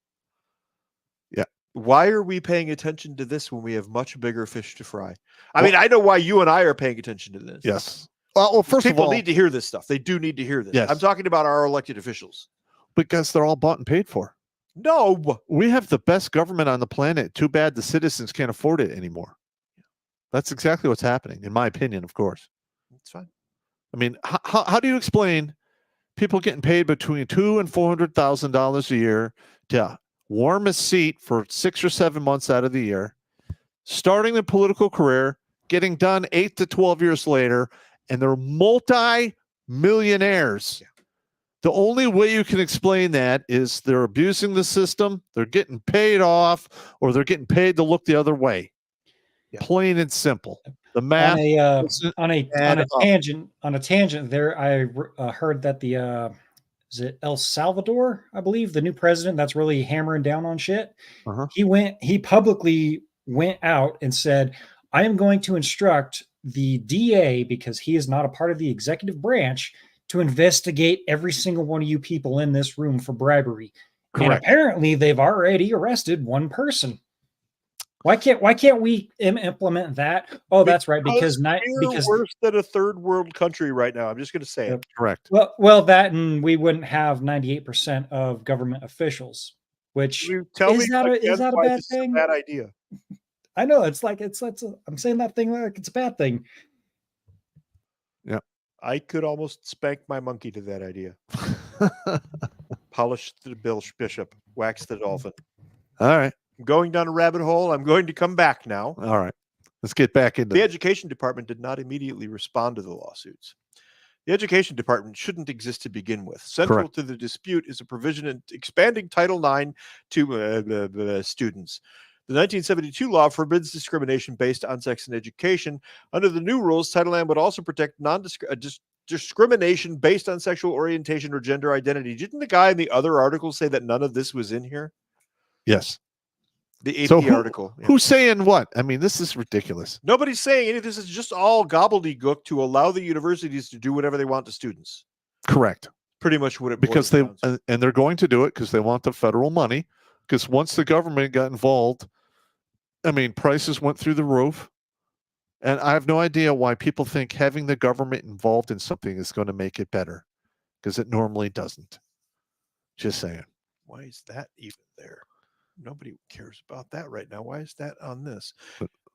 Yeah. Why are we paying attention to this when we have much bigger fish to fry? I mean, I know why you and I are paying attention to this. Yes. Well, first of People all, need to hear this stuff. They do need to hear this. Yes. I'm talking about our elected officials. because they're all bought and paid for. No. We have the best government on the planet. Too bad the citizens can't afford it anymore. That's exactly what's happening, in my opinion, of course. It's fine. I mean, how do you explain people getting paid between $200,000 and $400,000 a year to warm a seat for 6 or 7 months out of the year, starting a political career, getting done 8 to 12 years later, and they're multi-millionaires? Yeah. The only way you can explain that is they're abusing the system, they're getting paid off, or they're getting paid to look the other way. Yeah. Plain and simple. The math On a tangent there, I heard that the is it El Salvador, I believe, the new president that's really hammering down on shit. Uh-huh. He publicly went out and said, I am going to instruct the DA, because he is not a part of the executive branch, to investigate every single one of you people in this room for bribery. Correct. And apparently they've already arrested one person. Why can't we implement that? Oh, that's right, because we're worse than a third world country right now. I'm just going to say it. Correct. Well, that, and we wouldn't have 98% of government officials, which You tell is me that again a why bad this is a thing? bad idea. I know I'm saying that thing like it's a bad thing. Yeah. I could almost spank my monkey to that idea. Polish the bishop, wax the dolphin. All right. I'm going down a rabbit hole. I'm going to come back now. All right. Let's get back into The education department did not immediately respond to the lawsuits. The education department shouldn't exist to begin with. Central Correct. to the dispute is a provision in expanding Title IX to students. The 1972 law forbids discrimination based on sex and education. Under the new rules, Title IX would also protect discrimination based on sexual orientation or gender identity. Didn't the guy in the other article say that none of this was in here? Yes. The AP So article. Yeah. Who's saying what? I mean, this is ridiculous. Nobody's saying any of this. Is just all gobbledygook to allow the universities to do whatever they want to students. Correct. Pretty much what it Because boils down to. and they're going to do it because they want the federal money. Because once the government got involved, I mean, prices went through the roof. And I have no idea why people think having the government involved in something is going to make it better, because it normally doesn't. Just saying. Why is that even there? Nobody cares about that right now. Why is that on this?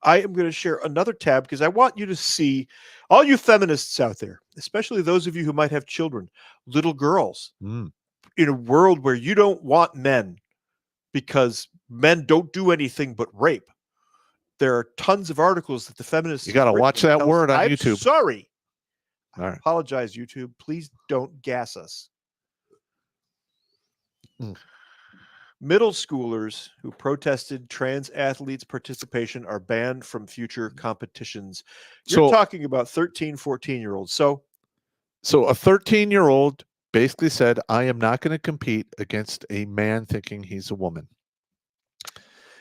I am going to share another tab because I want you to see, all you feminists out there, especially those of you who might have children, little girls, in a world where you don't want men because men don't do anything but rape. There are tons of articles that the feminists. You got to watch that word on YouTube. Sorry. All right. Apologize, YouTube. Please don't gas us. Middle schoolers who protested trans athletes' participation are banned from future competitions. You're talking about 13, 14-year-olds. So a 13-year-old basically said, I am not going to compete against a man thinking he's a woman.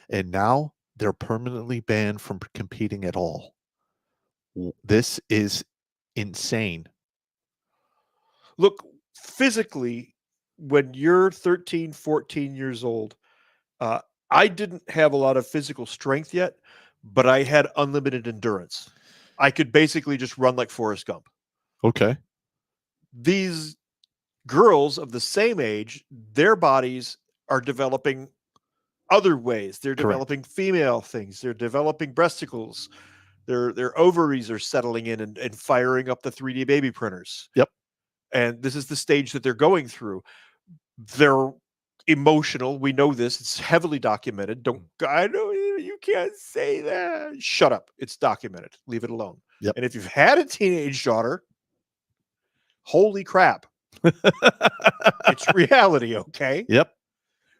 And now they're permanently banned from competing at all. This is insane. Look, physically, when you're 13, 14 years old, I didn't have a lot of physical strength yet, but I had unlimited endurance. I could basically just run like Forrest Gump. Okay. These girls of the same age, their bodies are developing other ways. They're developing female things. They're developing breasticles. Their ovaries are settling in and firing up the 3D baby printers. Yep. And this is the stage that they're going through. They're emotional. We know this. It's heavily documented. I know you can't say that. Shut up. It's documented. Leave it alone. Yep. And if you've had a teenage daughter, holy crap. It's reality, okay? Yep.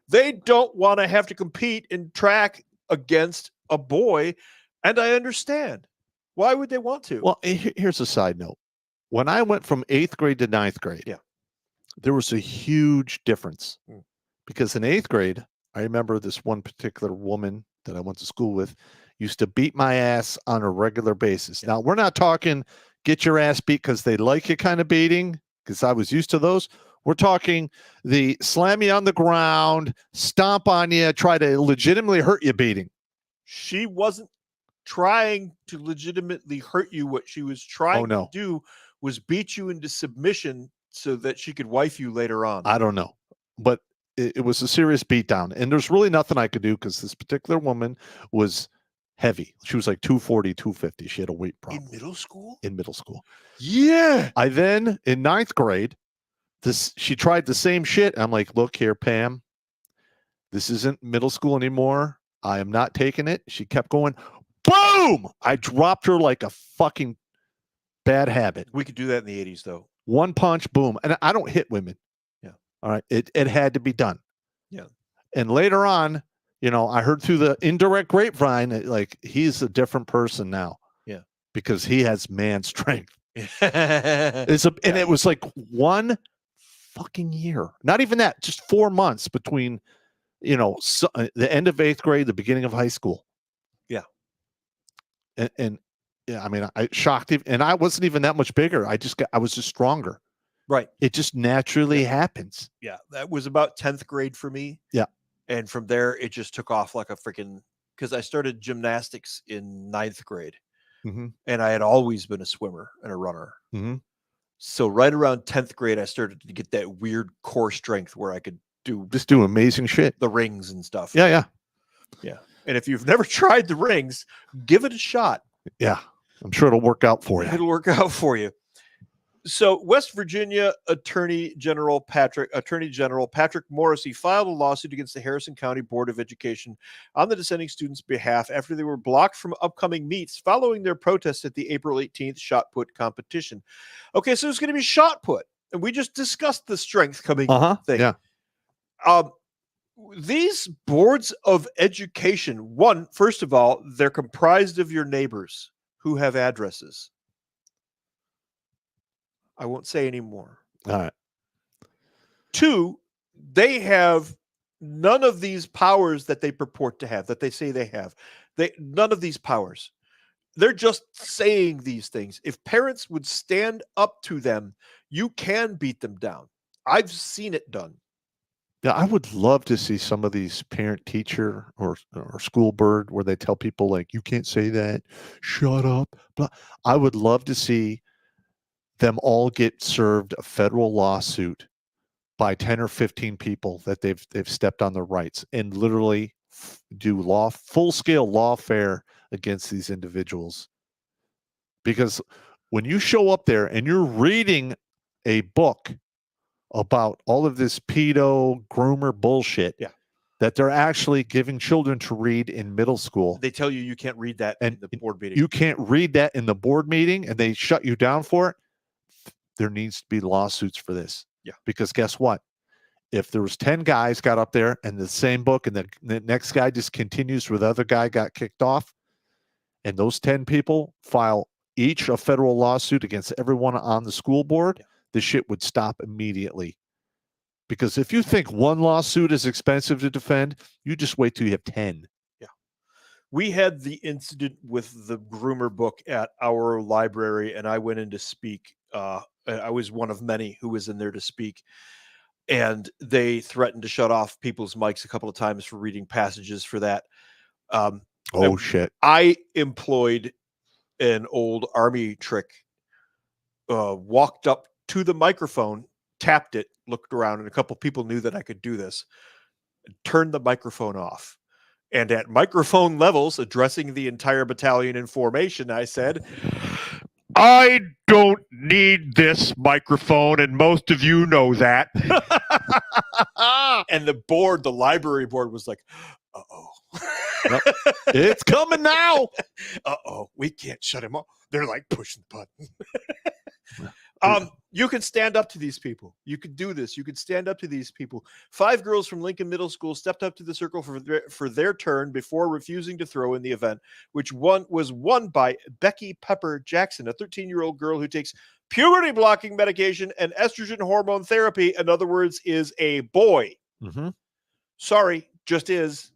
They don't want to have to compete in track against a boy, and I understand. Why would they want to? Well, here's a side note. when I went from 8th grade to 9th grade, Yeah. there was a huge difference. Mm. Because in 8th grade, I remember this one particular woman that I went to school with used to beat my ass on a regular basis. Now, we're not talking get your ass beat because they like it kind of beating, because I was used to those. We're talking the slam you on the ground, stomp on you, try to legitimately hurt you beating. She wasn't trying to legitimately hurt you. What she was trying to do was beat you into submission so that she could wife you later on. I don't know. But it was a serious beatdown. And there's really nothing I could do because this particular woman was heavy. She was like 240, 250. She had a weight problem. In middle school? In middle school. Yeah. I then, in 9th grade, she tried the same shit. I'm like, look here, Pam, this isn't middle school anymore. I am not taking it. She kept going. Boom! I dropped her like a fucking bad habit. We could do that in the 80s, though. One punch, boom. And I don't hit women. Yeah. All right. It had to be done. Yeah. And later on, I heard through the indirect grapevine, like he's a different person now. Yeah. Because he has man strength. And it was like one fucking year. Not even that, just 4 months between, the end of 8th grade, the beginning of high school. Yeah. And yeah, I mean, I shocked him, and I wasn't even that much bigger. I was just stronger. Right. It just naturally happens. Yeah. That was about 10th grade for me. Yeah. And from there, it just took off like a freaking, because I started gymnastics in 9th grade. Mm-hmm. And I had always been a swimmer and a runner. Mm-hmm. So right around 10th grade, I started to get that weird core strength where I could do amazing shit. The rings and stuff. Yeah, yeah. Yeah. And if you've never tried the rings, give it a shot. Yeah. I'm sure it'll work out for you. It'll work out for you. So West Virginia Attorney General Patrick Morrissey filed a lawsuit against the Harrison County Board of Education on the dissenting students' behalf after they were blocked from upcoming meets following their protest at the April 18th shot put competition. Okay, so it's going to be shot put. And we just discussed the strength coming thing. Yeah. These boards of education, first of all, they're comprised of your neighbors who have addresses. I won't say any more. All right. 2, they have none of these powers that they purport to have, that they say they have. None of these powers. They're just saying these things. If parents would stand up to them, you can beat them down. I've seen it done. Yeah, I would love to see some of these parent-teacher or school board where they tell people like, you can't say that, shut up. Blah. I would love to see them all get served a federal lawsuit by 10 or 15 people that they've stepped on their rights and literally do full-scale lawfare against these individuals. Because when you show up there and you're reading a book about all of this pedo groomer bullshit that they're actually giving children to read in middle school. They tell you can't read that in the board meeting. You can't read that in the board meeting and they shut you down for it. There needs to be lawsuits for this. Yeah. Because guess what? If there was 10 guys got up there and the same book and the next guy just continues where the other guy got kicked off, and those 10 people file each a federal lawsuit against everyone on the school board, the shit would stop immediately. Because if you think one lawsuit is expensive to defend, you just wait till you have 10. Yeah. We had the incident with the groomer book at our library, and I went in to speak. I was one of many who was in there to speak. And they threatened to shut off people's mics a couple of times for reading passages for that. Shit. I employed an old army trick, walked up to the microphone, tapped it, looked around, and a couple people knew that I could do this, turned the microphone off. And at microphone levels, addressing the entire battalion in formation, I said, I don't need this microphone, and most of you know that. And the library board was like, uh-oh. It's coming now. Uh-oh, we can't shut him off. They're like pushing the button. You can stand up to these people. You could do this. You could stand up to these people. 5 girls from Lincoln Middle School stepped up to the circle for their turn before refusing to throw in the event, which was won by Becky Pepper Jackson, a 13-year-old girl who takes puberty blocking medication and estrogen hormone therapy, in other words, is a boy. Mm-hmm. Sorry, just is.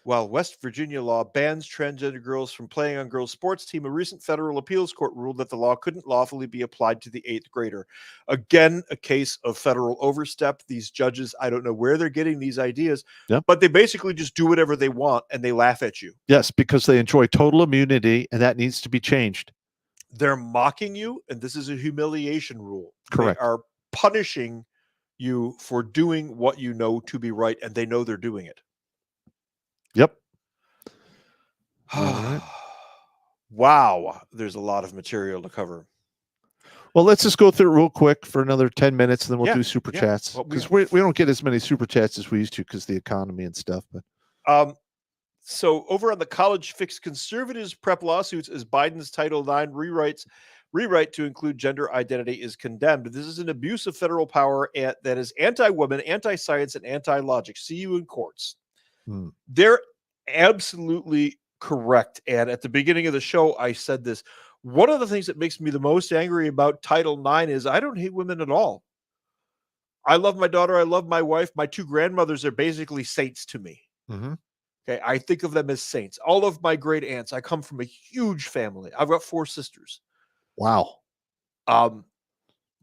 While West Virginia law bans transgender girls from playing on girls' sports team, a recent federal appeals court ruled that the law couldn't lawfully be applied to the 8th grader. Again, a case of federal overstep. These judges, I don't know where they're getting these ideas, but they basically just do whatever they want and they laugh at you. Yes, because they enjoy total immunity, and that needs to be changed. They're mocking you, and this is a humiliation rule. Correct. They are punishing you for doing what you know to be right, and they know they're doing it. Yep. Right. Wow. There's a lot of material to cover. Well, let's just go through it real quick for another 10 minutes, and then we'll do super chats. Because we don't get as many super chats as we used to because the economy and stuff. But so over on the College Fix Conservatives prep lawsuits as Biden's Title IX rewrite to include gender identity is condemned. This is an abuse of federal power that is anti-women, anti-science, and anti-logic. See you in courts. They're absolutely correct. And at the beginning of the show, I said this. One of the things that makes me the most angry about Title IX is I don't hate women at all. I love my daughter. I love my wife. My 2 grandmothers are basically saints to me. Mm-hmm. Okay, I think of them as saints. All of my great aunts. I come from a huge family. I've got 4 sisters. Wow.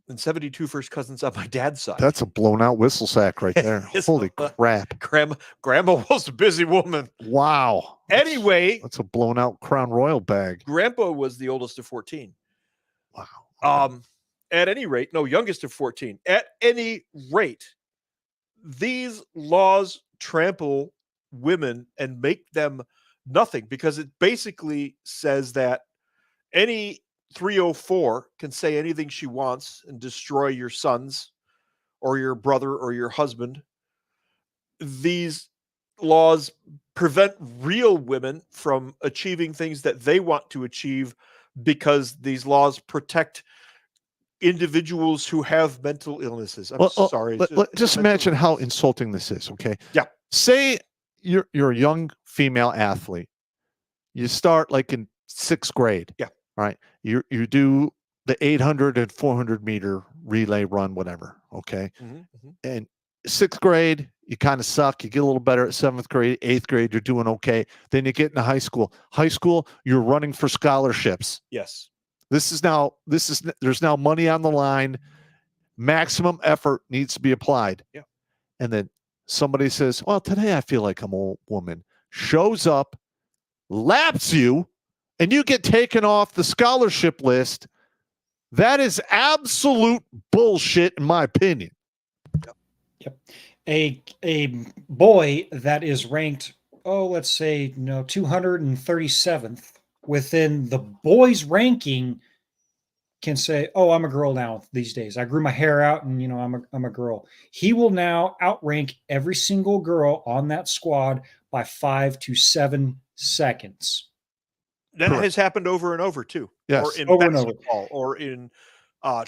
And 72 first cousins on my dad's side. That's a blown out whistle sack right there. Holy crap. Grandma was a busy woman. Wow. Anyway. That's a blown out Crown Royal bag. Grandpa was the oldest of 14. Wow. At any rate, no, youngest of 14. At any rate, these laws trample women and make them nothing because it basically says that any 304 can say anything she wants and destroy your sons or your brother or your husband. These laws prevent real women from achieving things that they want to achieve because these laws protect individuals who have mental illnesses. I'm sorry. Just imagine how insulting this is, okay? Yeah. Say you're a young female athlete. You start like in 6th grade. Yeah. Right. You do the 800 and 400 meter relay run, whatever. Okay. And 6th grade, you kind of suck. You get a little better at 7th grade, 8th grade, you're doing okay. Then you get into high school. High school, you're running for scholarships. Yes. There's now money on the line. Maximum effort needs to be applied. Yeah. And then somebody says, well, today I feel like I'm a woman. Shows up, laps you, and you get taken off the scholarship list. That is absolute bullshit, in my opinion. Yep. A boy that is ranked, let's say, 237th within the boys' ranking can say, I'm a girl now these days. I grew my hair out and, I'm a girl. He will now outrank every single girl on that squad by 5 to 7 seconds. That has happened over and over too. Yes. Or in over basketball, or in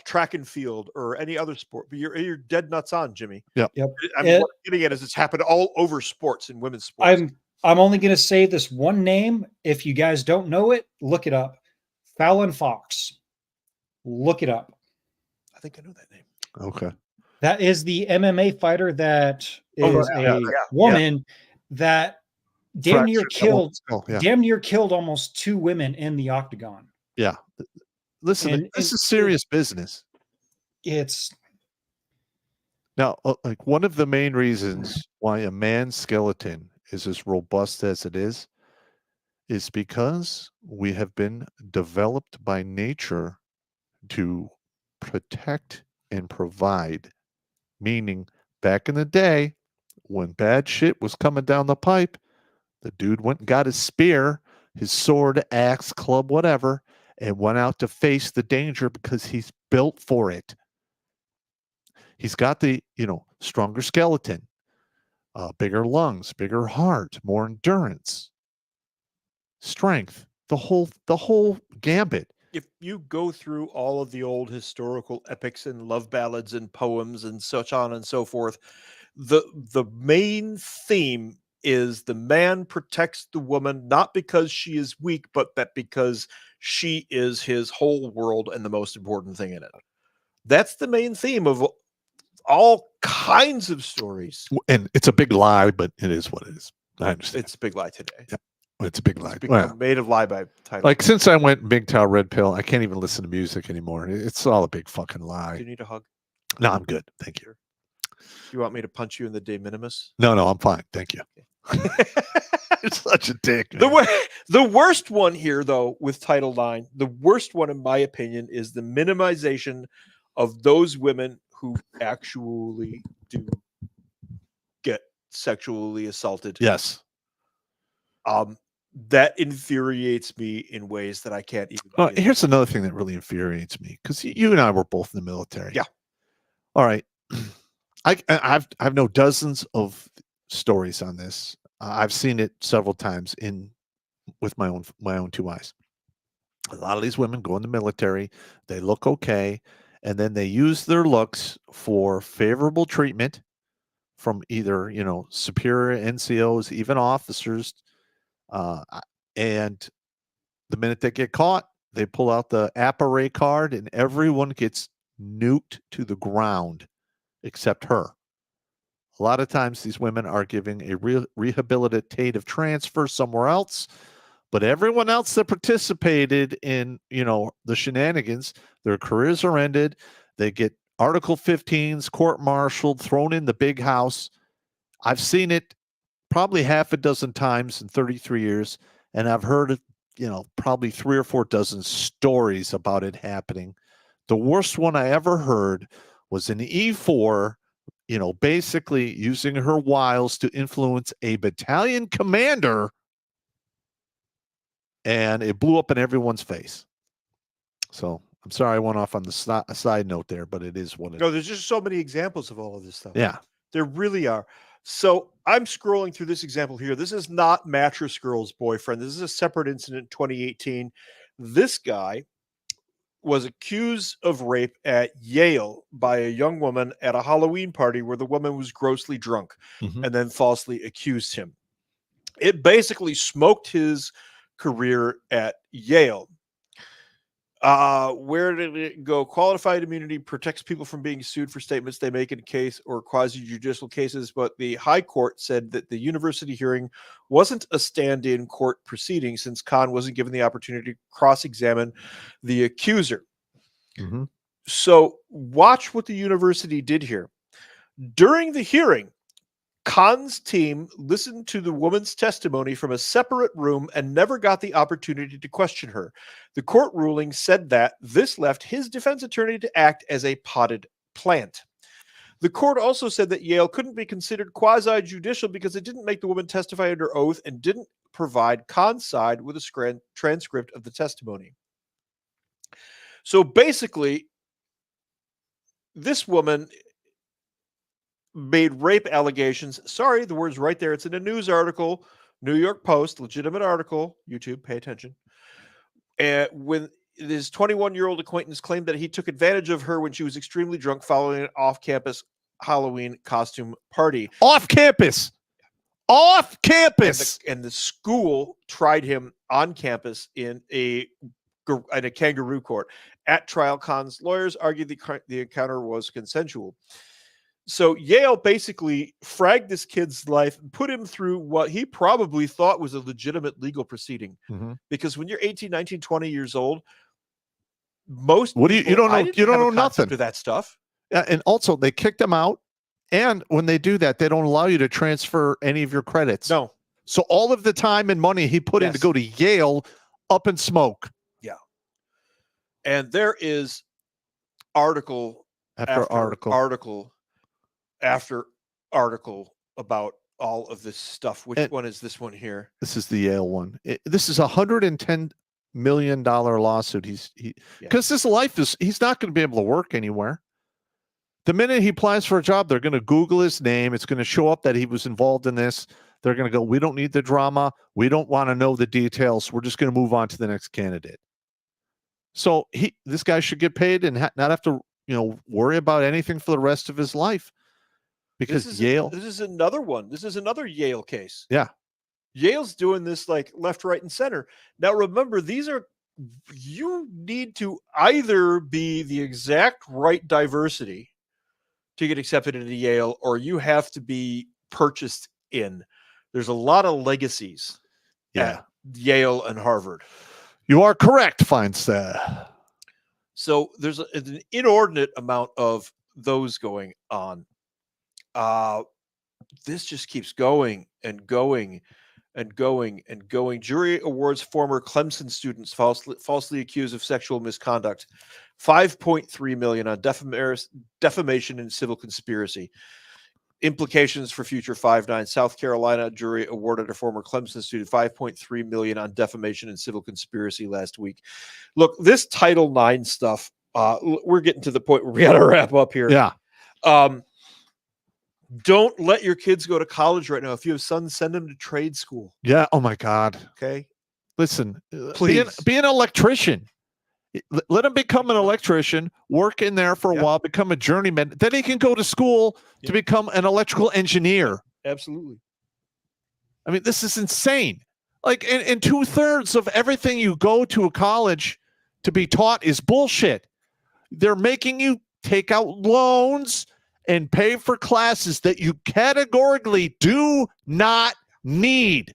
track and field, or any other sport. But you're dead nuts on, Jimmy. Yep. Yep. What I'm getting at is it's happened all over sports and women's sports. I'm only going to say this one name. If you guys don't know it, look it up. Fallon Fox. Look it up. I think I know that name. Okay. That is the MMA fighter that is a woman that damn near killed almost 2 women in the octagon. Yeah. Listen, this is serious business. It's now like one of the main reasons why a man's skeleton is as robust as it is because we have been developed by nature to protect and provide. Meaning, back in the day, when bad shit was coming down the pipe, the dude went and got his spear, his sword, axe, club, whatever, and went out to face the danger because he's built for it. He's got the, stronger skeleton, bigger lungs, bigger heart, more endurance, strength, the whole gambit. If you go through all of the old historical epics and love ballads and poems and such on and so forth, the main theme is the man protects the woman not because she is weak, but that because she is his whole world and the most important thing in it. That's the main theme of all kinds of stories. And it's a big lie, but it is what it is. I understand. It's a big lie today. Yeah. It's a big lie. It's become made of lie by title. Like since I went big towel red pill, I can't even listen to music anymore. It's all a big fucking Do lie. you need a hug? No, I'm good. Thank you. You want me to punch you in the de minimis? No, I'm fine. Thank you. You're such a dick. The worst one here, though, with Title IX, the worst one, in my opinion, is the minimization of those women who actually do get sexually assaulted. Yes. That infuriates me in ways that I can't even. Here's another thing that really infuriates me, because you and I were both in the military. Yeah. All right. I've known dozens of stories on this. I've seen it several times with my own two eyes. A lot of these women go in the military, they look okay, and then they use their looks for favorable treatment from either, superior NCOs, even officers. And the minute they get caught, they pull out the apparat card and everyone gets nuked to the ground except her. A lot of times these women are giving a rehabilitative transfer somewhere else, but everyone else that participated in, the shenanigans, their careers are ended. They get Article 15s, court-martialed, thrown in the big house. I've seen it probably half a dozen times in 33 years, and I've heard, probably 3 or 4 dozen stories about it happening. The worst one I ever heard was an E4, basically using her wiles to influence a battalion commander, and it blew up in everyone's face. So I'm sorry I went off on the side note there, but it is what it is. No, there's just so many examples of all of this stuff. Yeah. There really are. So I'm scrolling through this example here. This is not Mattress Girl's boyfriend. This is a separate incident in 2018. This guy was accused of rape at Yale by a young woman at a Halloween party where the woman was grossly drunk and then falsely accused him. It basically smoked his career at Yale. Where did it go? Qualified immunity protects people from being sued for statements they make in a case or quasi-judicial cases, but the High Court said that the university hearing wasn't a stand-in court proceeding since Khan wasn't given the opportunity to cross-examine the accuser. So watch what the university did here. During the hearing, Khan's team listened to the woman's testimony from a separate room and never got the opportunity to question her. The court ruling said that this left his defense attorney to act as a potted plant. The court also said that Yale couldn't be considered quasi-judicial because it didn't make the woman testify under oath and didn't provide Khan's side with a transcript of the testimony. So basically, this woman made rape allegations. Sorry, the word's right there. It's in a news article, New York Post, legitimate article. YouTube, pay attention. And when his 21-year-old acquaintance claimed that he took advantage of her when she was extremely drunk following an off-campus Halloween costume party. Off campus. And the school tried him on campus in a kangaroo court. At trial, Khan's lawyers argued the encounter was consensual. So Yale basically fragged this kid's life and put him through what he probably thought was a legitimate legal proceeding. Because when you're 18, 19, 20 years old, most you don't know nothing to that stuff. Yeah, and also they kicked him out. And when they do that, they don't allow you to transfer any of your credits. No. So all of the time and money he put in to go to Yale up in smoke. Yeah. And there is article after article about all of this stuff. Which one is this one here? This is the Yale one. This is $110 million lawsuit. Because his life he's not going to be able to work anywhere. The minute he applies for a job, they're going to Google his name. It's going to show up that he was involved in this. They're going to go, we don't need the drama. We don't want to know the details. We're just going to move on to the next candidate. So this guy should get paid and not have to, worry about anything for the rest of his life. because Yale. This is another one. This is another Yale case. Yeah. Yale's doing this like left, right, and center. Now, remember, you need to either be the exact right diversity to get accepted into Yale, or you have to be purchased in. There's a lot of legacies at Yale and Harvard. You are correct, Feinstein. So there's an inordinate amount of those going on. This just keeps going and going and going and going. Jury awards former Clemson students falsely accused of sexual misconduct $5.3 million on defamation and civil conspiracy. Implications for future 5-9. South Carolina jury awarded a former Clemson student $5.3 million on defamation and civil conspiracy last week. Look, this Title IX stuff, we're getting to the point where we got to wrap up here. Yeah. Don't let your kids go to college right now. If you have sons, send them to trade school. Yeah. Oh my God. Okay. Listen, Please. be an electrician. Let him become an electrician, work in there for a while, become a journeyman. Then he can go to school to become an electrical engineer. Absolutely. I mean, this is insane. Like, and 2/3 of everything you go to a college to be taught is bullshit. They're making you take out loans and pay for classes that you categorically do not need.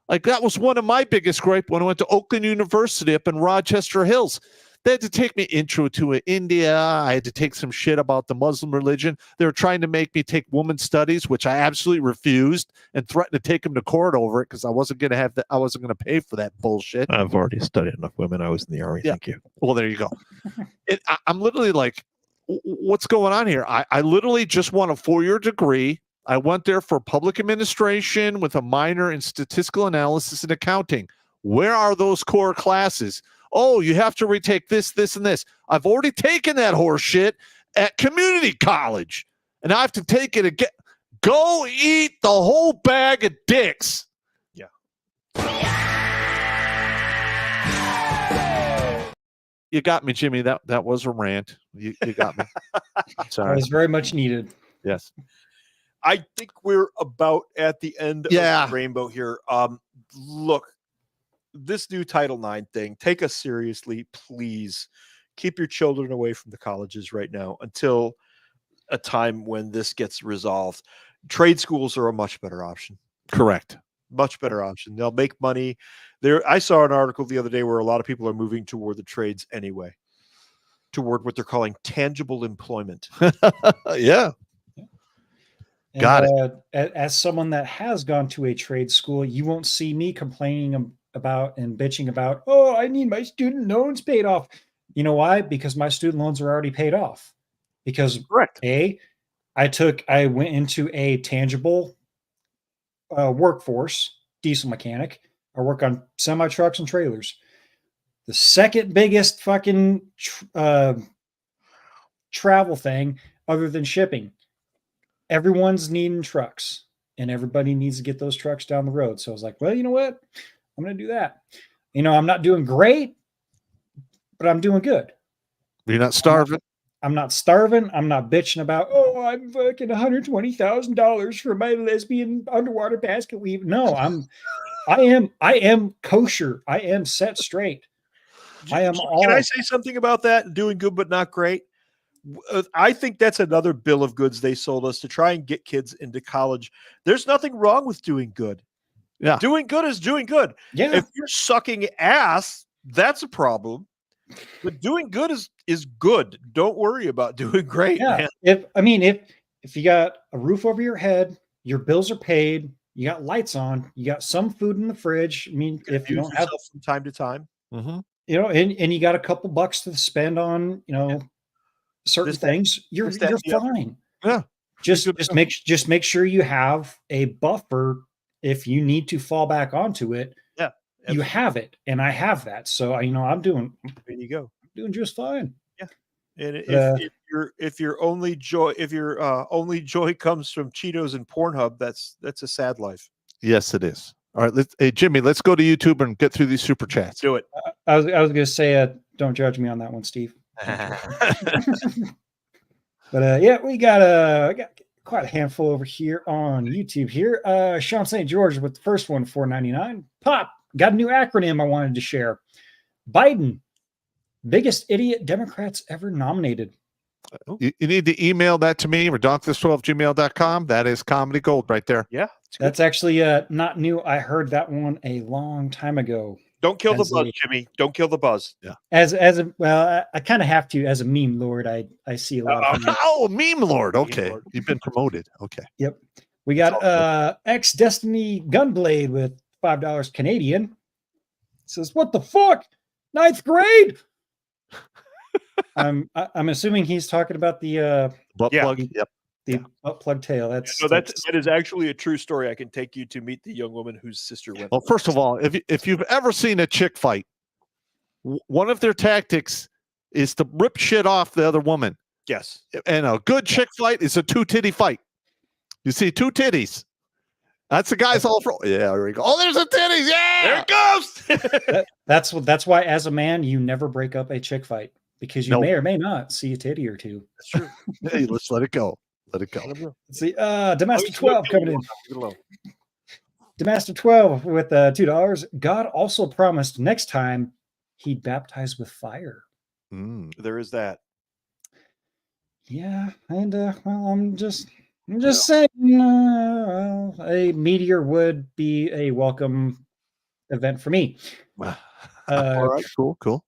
Like, that was one of my biggest gripes when I went to Oakland University up in Rochester Hills. They had to take me intro to India. I had to take some shit about the Muslim religion. They were trying to make me take women's studies, which I absolutely refused, and threatened to take them to court over it because I wasn't going to have that. I wasn't going to pay for that bullshit. I've already studied enough women. I was in the Army. Yeah. Thank you. Well, there you go. I'm literally like, what's going on here? I literally just want a 4-year degree. I went there for public administration with a minor in statistical analysis and accounting. Where are those core classes? Oh, you have to retake this, this, and this. I've already taken that horse shit at community college, and I have to take it again. Go eat the whole bag of dicks. Yeah. You got me, Jimmy. That was a rant. You got me. That Sorry. was very much needed. Yes. I think we're about at the end of the rainbow here. Look, this new Title IX thing, take us seriously, please. Keep your children away from the colleges right now until a time when this gets resolved. Trade schools are a much better option. Correct. Much better option. They'll make money. I saw an article the other day where a lot of people are moving toward the trades anyway, toward what they're calling tangible employment. Yeah. And, Got it. As someone that has gone to a trade school, you won't see me complaining about and bitching about, oh, I need my student loans paid off. You know why? Because my student loans are already paid off. Because Correct. I went into a tangible workforce, diesel mechanic. I work on semi trucks and trailers. The second biggest fucking travel thing other than shipping. Everyone's needing trucks and everybody needs to get those trucks down the road. So I was like, well, you know what? I'm going to do that. You know, I'm not doing great, but I'm doing good. You're not starving. I'm not starving. I'm not bitching about, oh, I'm fucking $120,000 for my lesbian underwater basket weave. No, I am kosher. I am set straight. Can I say something about that? Doing good, but not great. I think that's another bill of goods they sold us to try and get kids into college. There's nothing wrong with doing good. Yeah. Doing good is doing good. Yeah. If you're sucking ass, that's a problem. But doing good is good. Don't worry about doing great. Yeah. Man. If you got a roof over your head, your bills are paid, you got lights on, you got some food in the fridge. I mean, if you don't have from time to time, mm-hmm. you know, and you got a couple bucks to spend on, you know, certain things, you're fine. Yeah. Just make sure you have a buffer if you need to fall back onto it. Yeah. You have it, and I have that. So I'm doing just fine. Yeah. And if your only joy comes from Cheetos and Pornhub, that's a sad life. Yes, it is. All right, hey Jimmy, let's go to YouTube and get through these super chats. Do it. I was going to say, don't judge me on that one, Steve. But yeah, we got quite a handful over here on YouTube here. Sean St. George with the first one, $4.99. Pop, got a new acronym I wanted to share. Biden, biggest idiot Democrats ever nominated. You need to email that to me, redonkulas12@gmail.com. That is comedy gold right there. Yeah. That's actually not new. I heard that one a long time ago. Don't kill the As buzz, a- Jimmy. Don't kill the buzz. Yeah. As a well, I kind of have to as a meme lord. I see a lot of memes. Oh, meme lord. Okay. Meme lord. You've been promoted. Okay. Yep. We got X Destiny Gunblade with $5 Canadian. Says, what the fuck? 9th grade? I'm assuming he's talking about the Butt Yeah. plug. Yep. the butt plug tail. That's No, that is actually a true story. I can take you to meet the young woman whose sister went. Well, first of all, if you've ever seen a chick fight, one of their tactics is to rip shit off the other woman. Yes. And a good chick fight is a 2-titty fight. You see 2 titties. That's the guy's all for. Yeah, there we go. Oh, there's a titties. Yeah, There it goes. that's why as a man you never break up a chick fight because you Nope. may or may not see a titty or two. That's true. Hey, let's let it go. Let it go. Let's see. Demaster 12 coming in. Leave it alone. Demaster 12 with $2. God also promised next time he'd baptize with fire. Mm. There is that. Yeah, and well, I'm just saying, a meteor would be a welcome event for me. All right, cool.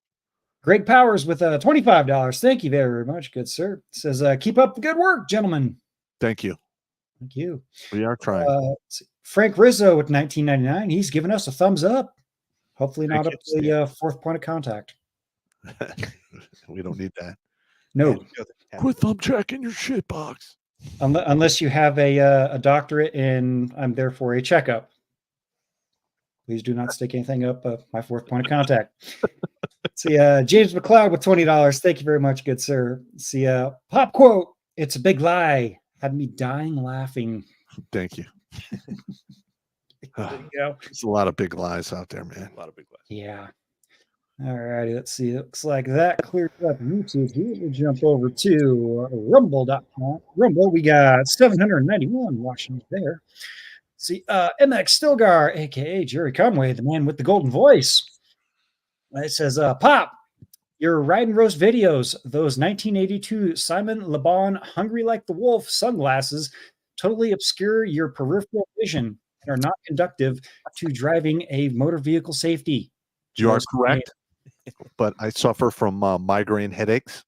Greg Powers with $25. Thank you very much, good sir. Says, keep up the good work, gentlemen. Thank you. Thank you. We are trying. Let's see. Frank Rizzo with $19.99. He's given us a thumbs up. Hopefully not Thank up to the fourth point of contact. We don't need that. No, Quit thumb checking your shit box. unless you have a doctorate in I'm there for a checkup. Please do not stick anything up my fourth point of contact. See, James McLeod with $20. Thank you very much, good sir. See, pop quote. It's a big lie. Had me dying laughing. Thank you. There you go. There's a lot of big lies out there, man. A lot of big lies. Yeah. All righty. Let's see. Looks like that clears up YouTube here. We'll jump over to rumble.com. Rumble, we got 791 watching there. See, MX Stilgar, aka Jerry Conway, the man with the golden voice. It says, Pop, your ride and roast videos, those 1982 Simon Le Bon Hungry Like the Wolf sunglasses totally obscure your peripheral vision and are not conductive to driving a motor vehicle safety. You are Just correct, but I suffer from migraine headaches,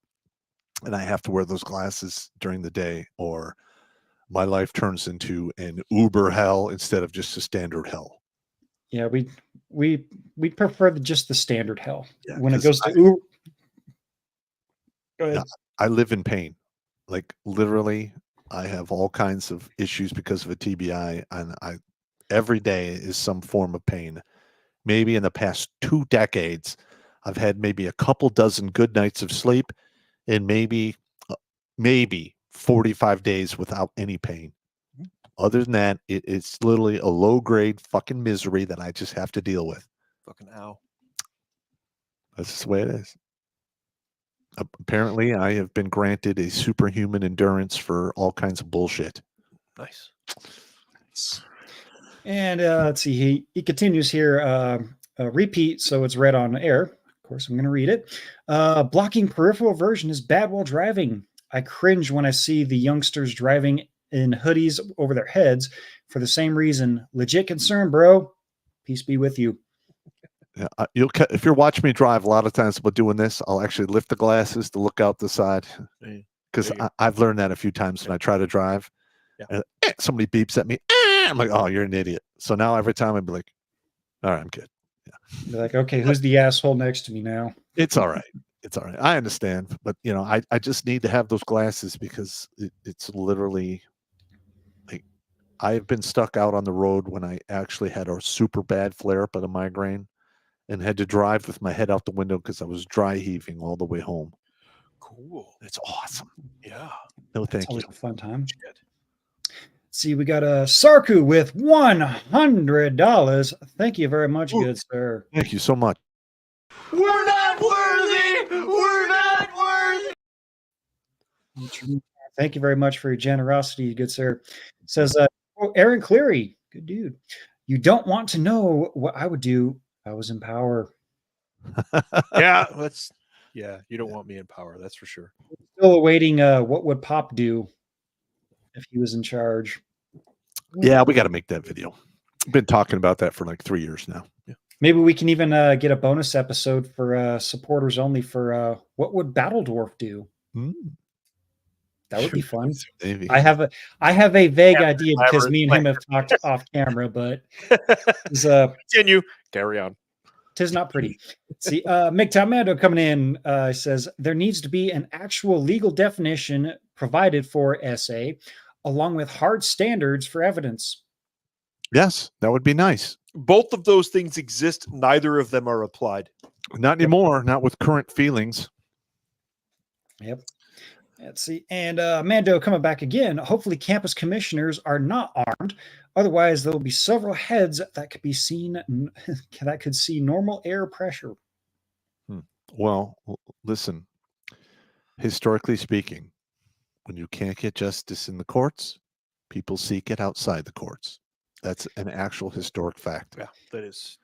and I have to wear those glasses during the day, or my life turns into an Uber hell instead of just a standard hell. Yeah, we prefer just the standard hell. Yeah, When it 'cause goes to Uber, go ahead. Yeah. I live in pain. Like literally, I have all kinds of issues because of a TBI, and every day is some form of pain. Maybe in the past 2 decades, I've had maybe a couple dozen good nights of sleep, and maybe 45 days without any pain. Other than that, it's literally a low-grade fucking misery that I just have to deal with. Fucking ow. That's just the way it is. Apparently, I have been granted a superhuman endurance for all kinds of bullshit. Nice. And let's see, he continues here. Repeat, so it's read on air. Of course, I'm going to read it. Blocking peripheral vision is bad while driving. I cringe when I see the youngsters driving in hoodies over their heads for the same reason. Legit concern, bro. Peace be with you. Yeah, if you're watching me drive, a lot of times by doing this, I'll actually lift the glasses to look out the side because I've learned that a few times when I try to drive. Yeah. And, somebody beeps at me. I'm like, oh, you're an idiot. So now every time I'd be like, all right, I'm good. Yeah. They're like, okay, who's the asshole next to me now? It's all right. It's all right. I understand. But, I just need to have those glasses because it's literally like I've been stuck out on the road when I actually had a super bad flare up of the migraine and had to drive with my head out the window because I was dry heaving all the way home. Cool. It's awesome. Yeah. No, It's thank you. always a fun time. See, we got a Sarku with $100. Thank you very much, good sir. Thank you so much. We're not worthy! We're not worthy! Thank you very much for your generosity, good sir. Says, Aaron Cleary, good dude. You don't want to know what I would do if I was in power. Yeah, you don't want me in power, that's for sure. Still awaiting what would Pop do if he was in charge. Yeah, we got to make that video. Been talking about that for like 3 years now. Yeah. Maybe we can even get a bonus episode for supporters only for what would Battle Dwarf do? That would be fun. Maybe. I have a vague idea because me and him have talked off camera, but Continue. Carry on. Tis not pretty. See, MGTOW Mando coming in says there needs to be an actual legal definition provided for SA, along with hard standards for evidence. Yes, that would be nice. Both of those things exist. Neither of them are applied. Not anymore. Not with current feelings. Yep. Let's see. And Mando coming back again. Hopefully campus commissioners are not armed. Otherwise, there will be several heads that could be seen that could see normal air pressure. Well, listen. Historically speaking, when you can't get justice in the courts, people seek it outside the courts. That's an actual historic fact. Yeah, that is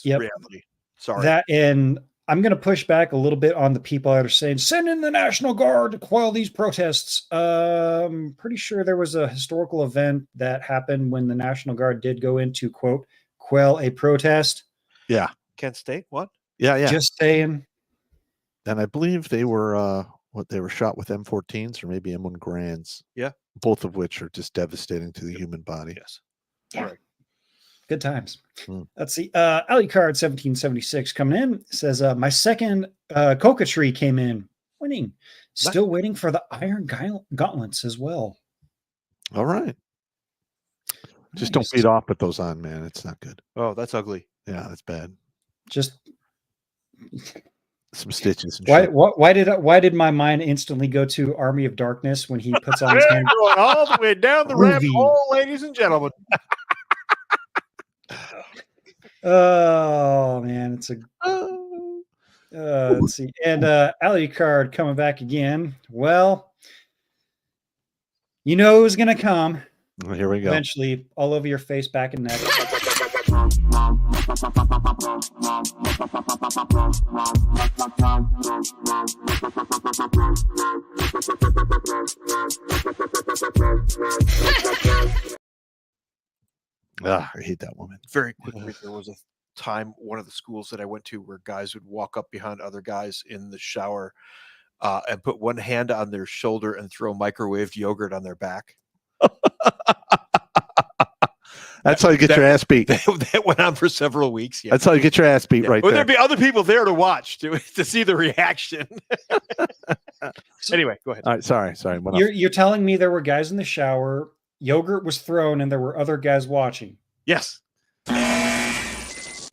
Yep. reality. Sorry. That, and I'm going to push back a little bit on the people that are saying, send in the National Guard to quell these protests. I'm pretty sure there was a historical event that happened when the National Guard did go in to, quote, quell a protest. Yeah. Kent State? What? Yeah. Just saying. And I believe they were they were shot with M14s or maybe M1 Grands. Yeah. Both of which are just devastating to the human body. Yes. Yeah. Right. Good times. Let's see. Alucard 1776 coming in says, my second coquetry came in. Winning. Still waiting for the Iron Gauntlets as well. All right. Just don't beat off with those on, man. It's not good. Oh, that's ugly. Yeah, that's bad. Just some stitches. And why did my mind instantly go to Army of Darkness when he puts on his hand? Going all the way down the rabbit hole, ladies and gentlemen. Oh man, it's a let's see. And Alucard coming back again. Well, you know who's gonna come. Well, here we go. Eventually, all over your face, back and neck. I hate that woman. Very quickly, there was a time, one of the schools that I went to, where guys would walk up behind other guys in the shower and put one hand on their shoulder and throw microwaved yogurt on their back. That's how you get your ass beat. That went on for several weeks. Yeah. That's how you get your ass beat right Well, there. there'd be other people there to watch to see the reaction. Anyway, go ahead. All right, sorry. You're telling me there were guys in the shower, yogurt was thrown, and there were other guys watching? Yes.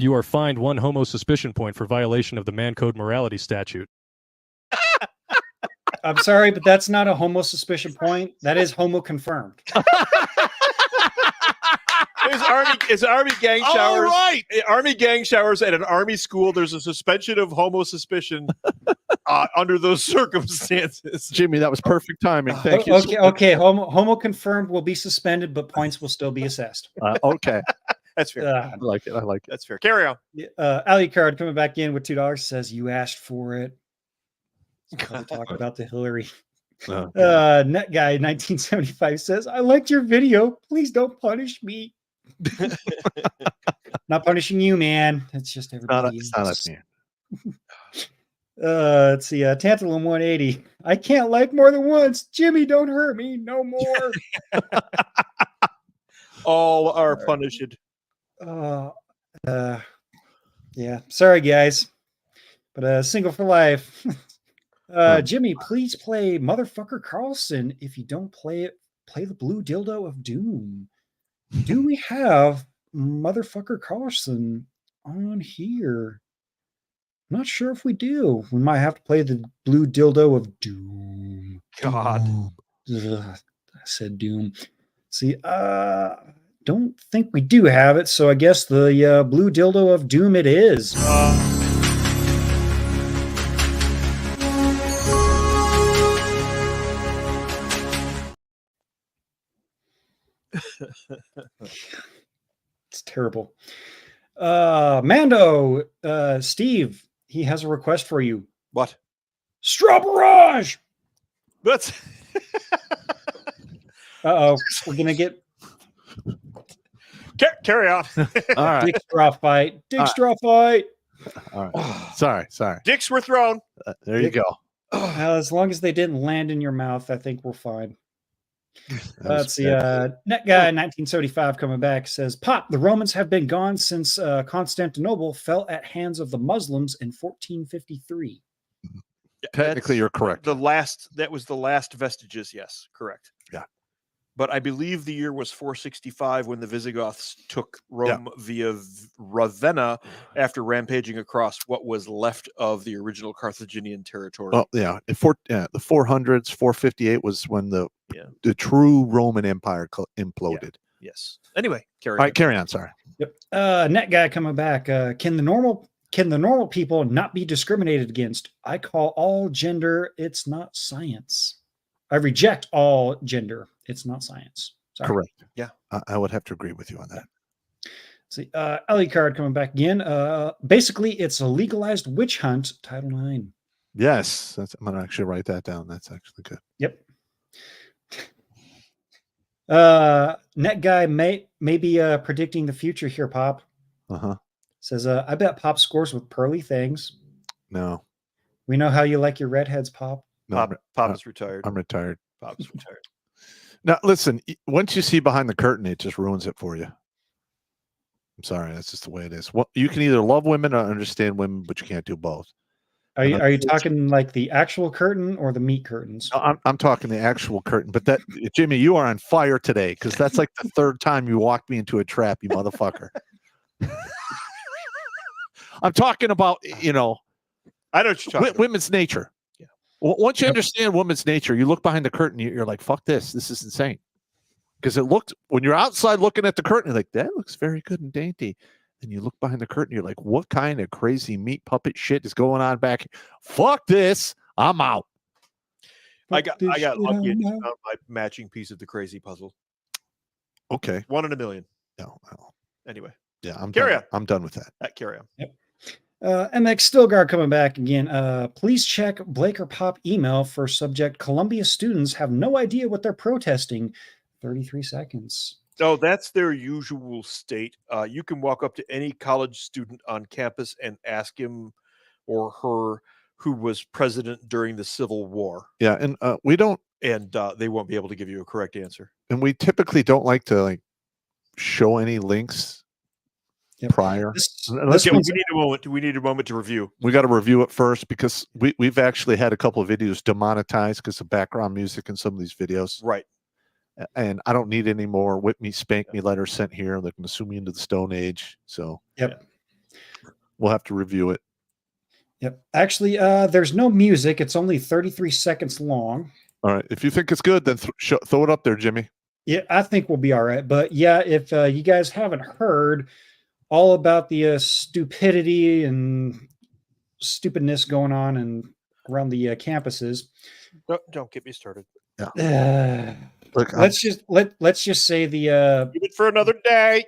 You are fined 1 homo suspicion point for violation of the Man Code Morality Statute. I'm sorry, but that's not a homo suspicion point. That is homo confirmed. It's Army gang showers. All right. Army gang showers at an Army school. There's a suspension of homo suspicion under those circumstances. Jimmy, that was perfect timing. Thank you. Okay. Homo confirmed will be suspended, but points will still be assessed. Okay. That's fair. I like it. That's fair. Carry on. Alucard coming back in with $2 says, you asked for it. Talk about the Hillary. Net guy 1975 says, I liked your video. Please don't punish me. Not punishing you, man. It's just everybody. It's not us, man. Let's see. Tantalum 180. I can't like more than once. Jimmy, don't hurt me. No more. All are punished. Yeah. Sorry, guys. But single for life. Jimmy, please play Motherfucker Carlson. If you don't play it, play the Blue Dildo of Doom. Do we have Motherfucker Carlson on here? I'm not sure if we do. We might have to play the Blue Dildo of Doom. God. I said Doom. See, don't think we do have it, so I guess the Blue Dildo of Doom it is. Terrible. Mando, Steve, he has a request for you. What? Straw barrage. That's Uh-oh. We're going to get carry on. All right. dick straw fight. Dick All right. straw fight. All right. Sorry. Dicks were thrown. There you go. As long as they didn't land in your mouth, I think we're fine. Let's see. Net guy 1975 coming back says, Pop, the Romans have been gone since Constantinople fell at hands of the Muslims in 1453. Technically, you're correct. That was the last vestiges. Yes, correct. Yeah. But I believe the year was 465 when the Visigoths took Rome via Ravenna after rampaging across what was left of the original Carthaginian territory. Well, yeah. The 400s, 458 was when the true Roman Empire imploded. Yeah. Yes. Anyway, All right, carry on. Sorry. Yep. Net guy coming back. Can the normal people not be discriminated against? I call all gender. It's not science. I reject all gender. It's not science. Sorry. Correct. Yeah. I would have to agree with you on that. See, Ellie card coming back again. Basically, it's a legalized witch hunt. Title IX. Yes, I'm gonna actually write that down. That's actually good. Yep. Net guy may be predicting the future here. Pop says, I bet Pop scores with pearly things. No, we know how you like your redheads, Pop. No, Pop is retired. I'm retired. Pop's retired. Now, listen. Once you see behind the curtain, it just ruins it for you. I'm sorry. That's just the way it is. Well, you can either love women or understand women, but you can't do both. Are you talking like the actual curtain or the meat curtains? I'm talking the actual curtain. But that, Jimmy, you are on fire today because that's like the third time you walked me into a trap, you motherfucker. I'm talking about, I know what you're talking about. Women's nature. Yeah. Once you understand women's nature, you look behind the curtain, you're like, fuck this. This is insane. Because when you're outside looking at the curtain, you're like, that looks very good and dainty. And you look behind the curtain, you're like, what kind of crazy meat puppet shit is going on back here? Fuck this. I'm out. I got lucky and found my matching piece of the crazy puzzle. Okay. 1 in a million. No. Anyway. Yeah, I'm carry done. on. I'm done with that. Carry on. Yep. MX Stilgar coming back again. Please check Blake or Pop email for subject Columbia students have no idea what they're protesting. 33 seconds. Oh, that's their usual state. You can walk up to any college student on campus and ask him or her who was president during the Civil War. Yeah, and we don't, and they won't be able to give you a correct answer. And we typically don't like to show any links prior. We need a moment to review. We got to review it first because we've actually had a couple of videos demonetized because of background music in some of these videos. Right. And I don't need any more whip me, spank me letters sent here. They can assume me into the Stone Age. So we'll have to review it. Yep. Actually, there's no music. It's only 33 seconds long. All right. If you think it's good, then throw it up there, Jimmy. Yeah, I think we'll be all right. But yeah, if you guys haven't heard all about the stupidity and stupidness going on and around the campuses, don't get me started. Yeah. Look, let's just say the leave it for another day.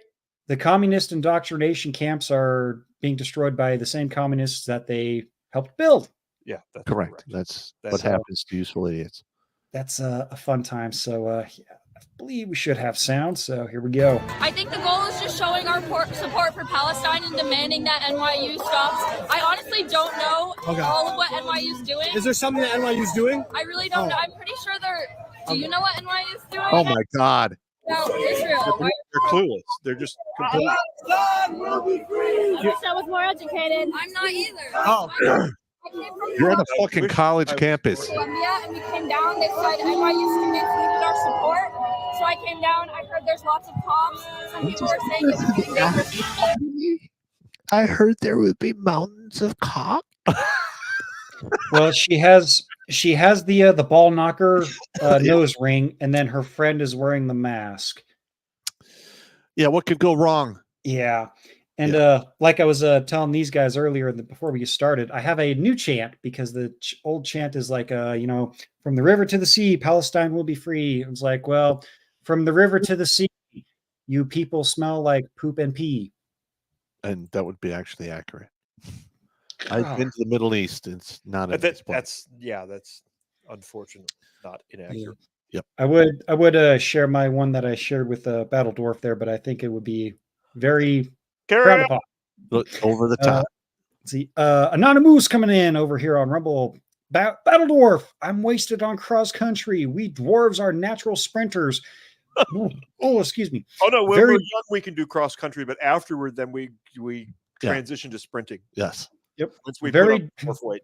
The communist indoctrination camps are being destroyed by the same communists that they helped build. Yeah, that's correct. That's what happens to useful idiots. That's a fun time. So I believe we should have sound. So here we go. I think the goal is just showing our support for Palestine and demanding that NYU stops. I honestly don't know all of what NYU's doing. Is there something that NYU's doing? I really don't know. I'm pretty sure they're. Do you know what NYU's doing? Oh my God. No, Israel. They're clueless. They're just completely. I wish I was more educated. I'm not either. Oh. You're on a fucking college campus. Columbia, and we came down. They said NYU students needed our support. So I came down. I heard there's lots of cops. Some people were saying it was getting dangerous. I heard there would be mountains of cock. Well, she has the ball knocker nose ring, and then her friend is wearing the mask. Yeah, what could go wrong? Yeah. And like I was telling these guys earlier before we started, I have a new chant because the old chant is like, from the river to the sea, Palestine will be free. It's like, well, from the river to the sea, You people smell like poop and pee. And that would be actually accurate. I've been to the Middle East. It's not a nice place. That's unfortunate, not inaccurate. I would share my one that I shared with Battle Dwarf there, but I think it would be very frowned upon. Look over the top. Let's see, Anonymous coming in over here on Rumble. Battle Dwarf, I'm wasted on cross country. We dwarves are natural sprinters. Oh, excuse me. Oh no, when we're young, we can do cross country, but afterward, then we transition to sprinting. Yes. Yep. Once we very put up weight.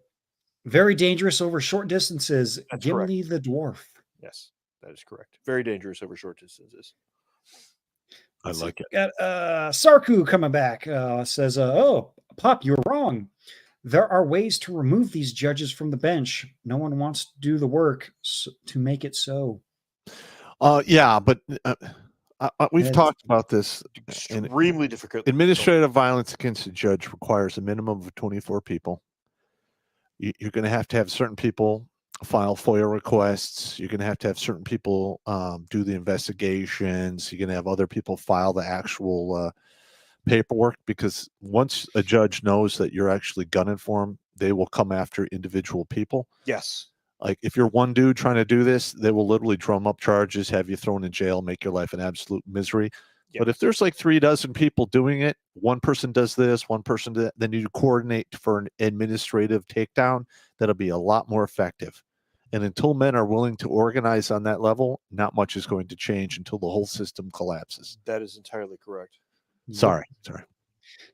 Very dangerous over short distances. That's Gimli the dwarf. Yes, that is correct. Very dangerous over short distances. I like it. Got Sarku coming back. Says, "Oh, Pop, you're wrong. There are ways to remove these judges from the bench. No one wants to do the work to make it so." Yeah, but we've talked about this. Extremely difficult. Administrative violence against a judge requires a minimum of 24 people. You're going to have certain people file FOIA requests. You're going to have certain people do the investigations. You're going to have other people file the actual paperwork, because once a judge knows that you're actually gunning for them, they will come after individual people. Yes. Like if you're one dude trying to do this, they will literally drum up charges, have you thrown in jail, make your life an absolute misery. Yep. But if there's like 36 people doing it, one person does this, one person does that, then you coordinate for an administrative takedown. That'll be a lot more effective. And until men are willing to organize on that level, not much is going to change until the whole system collapses. That is entirely correct. Sorry.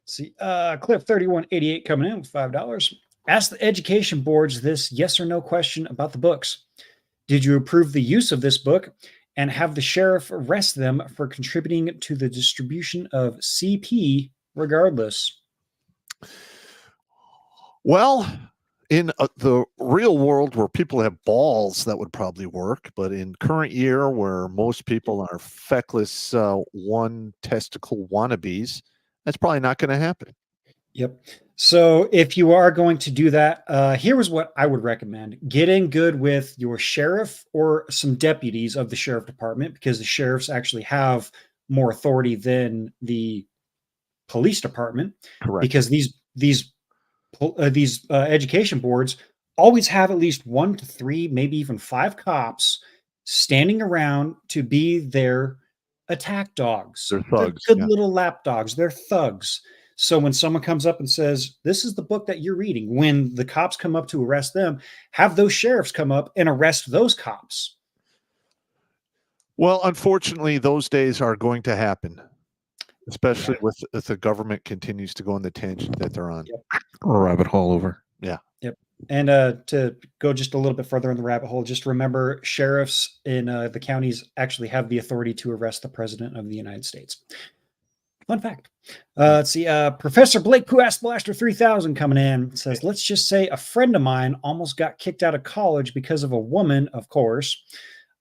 See, Cliff 3188 coming in with $5. Ask the education boards this yes or no question about the books. Did you approve the use of this book and have the sheriff arrest them for contributing to the distribution of CP regardless? Well, in the real world where people have balls, that would probably work. But in current year where most people are feckless one testicle wannabes, that's probably not going to happen. Yep. So if you are going to do that, here was what I would recommend. Get in good with your sheriff or some deputies of the sheriff department, because the sheriffs actually have more authority than the police department. Correct. Because these education boards always have at least 1 to 3, maybe even 5 cops standing around to be their attack dogs. They're thugs. They're good little lap dogs. They're thugs. So when someone comes up and says, this is the book that you're reading, when the cops come up to arrest them, have those sheriffs come up and arrest those cops. Well, unfortunately, those days are going to happen, especially if the government continues to go on the tangent that they're on. Yep. Or rabbit hole over. Yeah. Yep. And to go just a little bit further in the rabbit hole, just remember sheriffs in the counties actually have the authority to arrest the president of the United States. Fun fact. Let's see. Professor Blake, who asked Blaster 3000 coming in, says, let's just say a friend of mine almost got kicked out of college because of a woman, of course.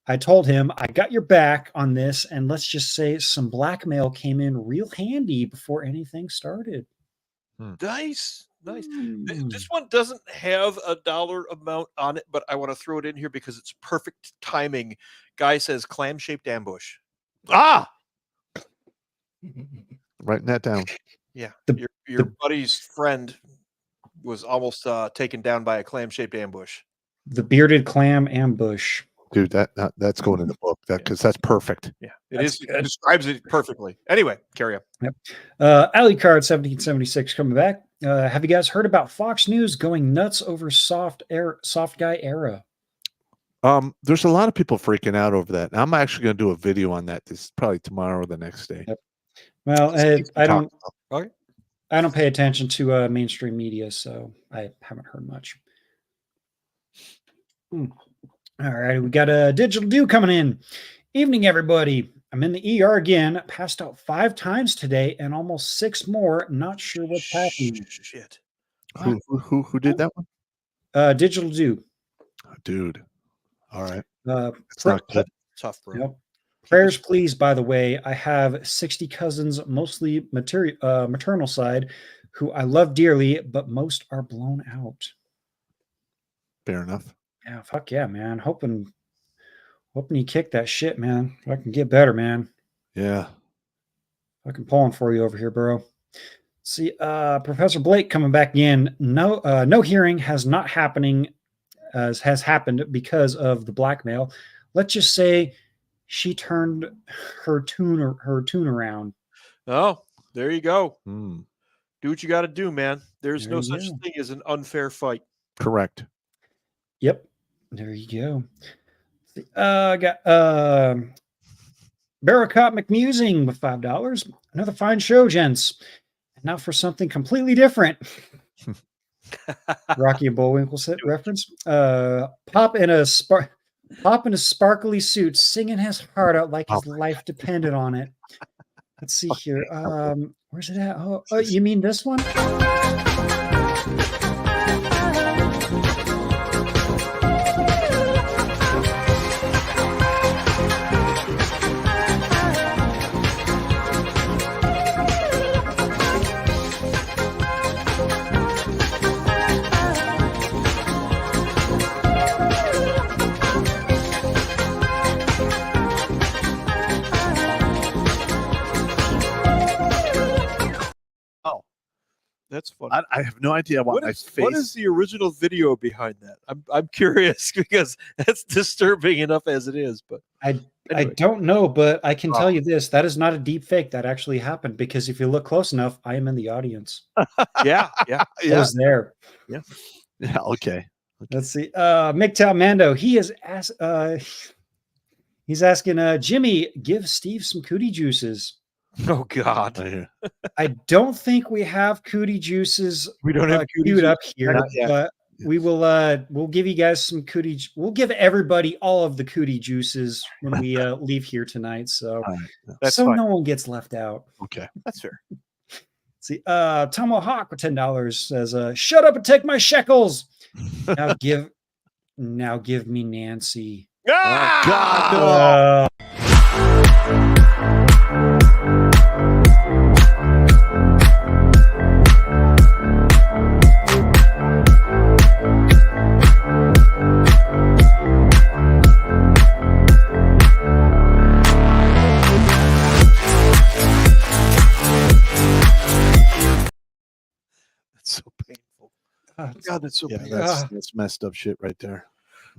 I told him, I got your back on this, and let's just say some blackmail came in real handy before anything started. Nice. This one doesn't have a dollar amount on it, but I want to throw it in here because it's perfect timing. Guy says clam-shaped ambush. Ah! Writing that down. Yeah. Your buddy's friend was almost taken down by a clam-shaped ambush. The bearded clam ambush. Dude, that's going in the book, because that's perfect. Yeah, it describes it perfectly. Anyway, carry on. Yep. Alucard 1776 coming back. Have you guys heard about Fox News going nuts over soft guy era? There's a lot of people freaking out over that. I'm actually going to do a video on that. This is probably tomorrow or the next day. Yep. Well, I don't pay attention to mainstream media, so I haven't heard much. All right, we got a Digital Do coming in. Evening, everybody. I'm in the ER again. Passed out 5 times today and almost 6 more. Not sure what's happening. Shit. Who did that one? Digital Do. Dude. All right. It's not good. Tough, bro. Yep. Prayers, please. By the way, I have 60 cousins, mostly maternal side, who I love dearly, but most are blown out. Fair enough. Yeah, fuck yeah, man. Hoping you kick that shit, man. I can get better, man. Yeah. Fucking pulling for you over here, bro. See, Professor Blake coming back in. No hearing has not happening has happened because of the blackmail. Let's just say she turned her tune around. Oh, there you go. Hmm. Do what you got to do, man. There's There no you such go. thing as an unfair fight. Correct. Yep. There you go. Got Barracott McMusing with $5. Another fine show, gents. And now for something completely different. Rocky and Bullwinkle set reference. Pop in a sparkly suit, singing his heart out like his life depended on it. Let's see here. Where's it at? Oh, you mean this one? That's funny. I have no idea why my face. What is the original video behind that? I'm curious because that's disturbing enough as it is. But I anyway. don't know, but I can tell you this: that is not a deep fake. That actually happened because if you look close enough, I am in the audience. yeah. I was there. Yeah. Okay. Let's see. MGTOW Mando. He's asking Jimmy, give Steve some cootie juices. Oh God. I don't think we have cootie juices. We don't have queued up here, Not yet. but we will. We'll give you guys some cootie. We'll give everybody all of the cootie juices when we leave here tonight. So, That's so fine. no one gets left out. Okay. That's fair. See, Tomahawk with $10 says, "Shut up and take my shekels." Now give me Nancy. Ah! God. That's so painful. God, that's so Yeah, painful. that's messed up shit right there.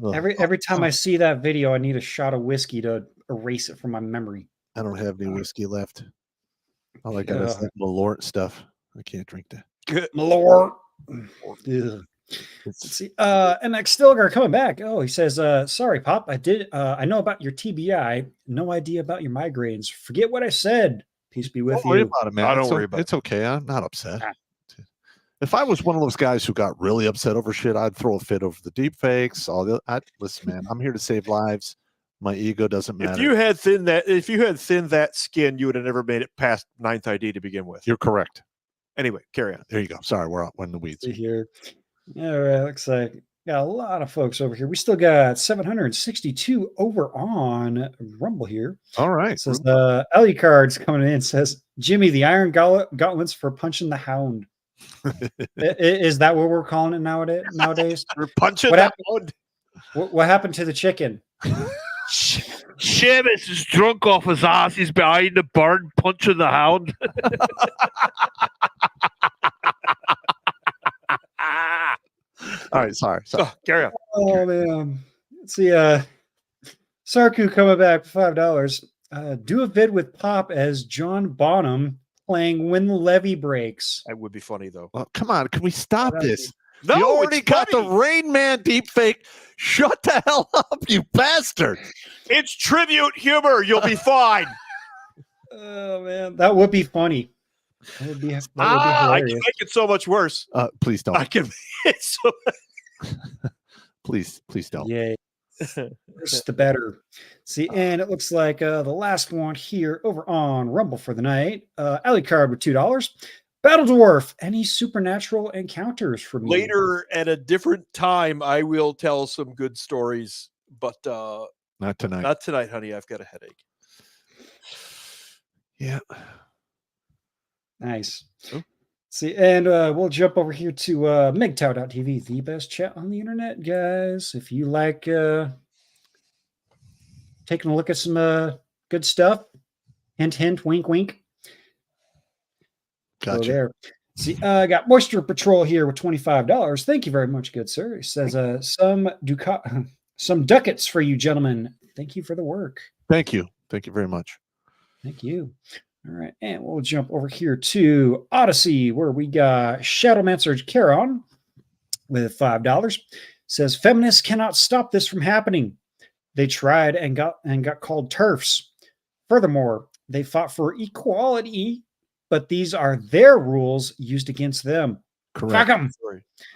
Ugh. Every time I see that video, I need a shot of whiskey to erase it from my memory. I don't have any whiskey left. All I got is that Malort stuff. I can't drink that. Good. Malort. Let's see. MX Stilgar coming back. Oh, he says, sorry, Pop. I know about your TBI. No idea about your migraines. Forget what I said. Peace be with Don't worry you. about it, man. Don't worry about it. It's okay. I'm not upset. If I was one of those guys who got really upset over shit, I'd throw a fit over the deep fakes. Listen, man, I'm here to save lives. My ego doesn't matter. If you had thinned that skin, you would have never made it past 9th ID to begin with. You're correct. Anyway, carry on. There you go. Sorry, we're in the weeds. See here. All right, looks like got a lot of folks over here. We still got 762 over on Rumble here. All right. It says Ellie Cards coming in says, Jimmy, the iron gauntlets for punching the hound. Is that what we're calling it nowadays? We're punching What that happened? What happened to the chicken? Seamus is drunk off his ass. He's behind the barn punching the hound. All right. Sorry. Oh, carry on. Oh man. Let's see. Sarku coming back for $5. Do a vid with Pop as John Bonham playing When the Levee Breaks. That would be funny though. Well, come on. Can we stop this? No, you already it's got funny. the Rain Man deep fake. Shut the hell up, you bastard. It's tribute humor. You'll be fine. Oh man, that would be funny. That would be I can hilarious. make it so much worse. Please don't. I can make it so Please don't. Yay. Worse the better. See, and it looks like the last one here over on Rumble for the night. Alley Card with $2. Battle Dwarf, any supernatural encounters from you? later at a different time. I will tell some good stories, but Not tonight. not tonight, honey. I've got a headache. Yeah. Nice. Oh. See, and we'll jump over here to MGTOW.tv, the best chat on the internet, guys. If you like taking a look at some good stuff, hint, hint, wink, wink, Gotcha. Go there. See, I got Moisture Patrol here with $25. Thank you very much, good sir. He says some ducats for you, gentlemen. Thank you for the work. Thank you. Thank you very much. Thank you. All right, and we'll jump over here to Odyssey, where we got Shadowmancer Charon with $5. Says feminists cannot stop this from happening. They tried and got called TERFs. Furthermore, they fought for equality, but these are their rules used against them. Correct. Fuck 'em.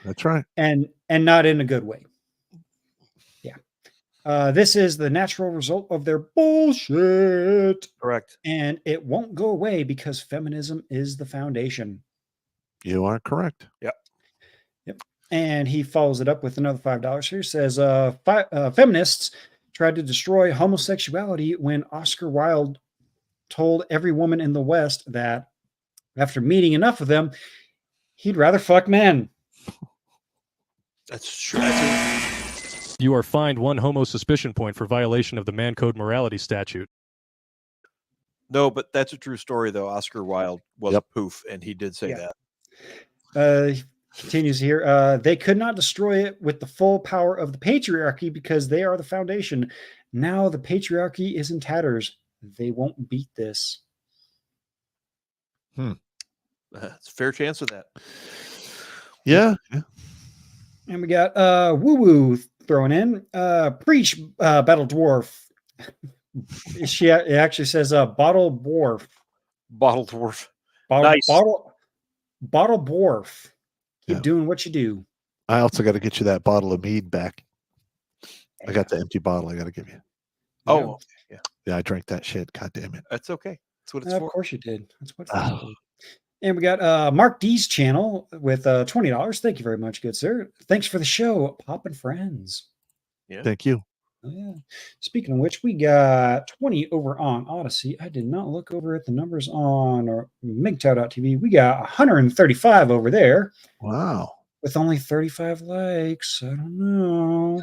That's right. And not in a good way. Yeah. This is the natural result of their bullshit. Correct. And it won't go away because feminism is the foundation. You are correct. Yep. And he follows it up with another $5 here. Says feminists tried to destroy homosexuality when Oscar Wilde told every woman in the West that after meeting enough of them, he'd rather fuck men. That's true. You are fined 1 homo suspicion point for violation of the Man Code Morality Statute. No, but that's a true story, though. Oscar Wilde was a poof, and he did say that. Continues here. They could not destroy it with the full power of the patriarchy because they are the foundation. Now the patriarchy is in tatters. They won't beat this. It's a fair chance of that. Yeah. And we got Woo Woo thrown in. Preach, Battle Dwarf. It actually says Bottle Dwarf. Bottle Dwarf. Nice. Bottle Dwarf. Keep doing what you do. I also got to get you that bottle of mead back. I got the empty bottle I got to give you. Oh, yeah. Yeah, I drank that shit. God damn it. That's okay. That's what it's for. Of course you did. That's what it's for. And we got Mark D's channel with $20. Thank you very much, good sir. Thanks for the show, Pop and Friends. Yeah. Thank you. Oh, yeah. Speaking of which, we got 20 over on Odyssey. I did not look over at the numbers on MGTOW.tv. We got 135 over there. Wow. With only 35 likes. I don't know.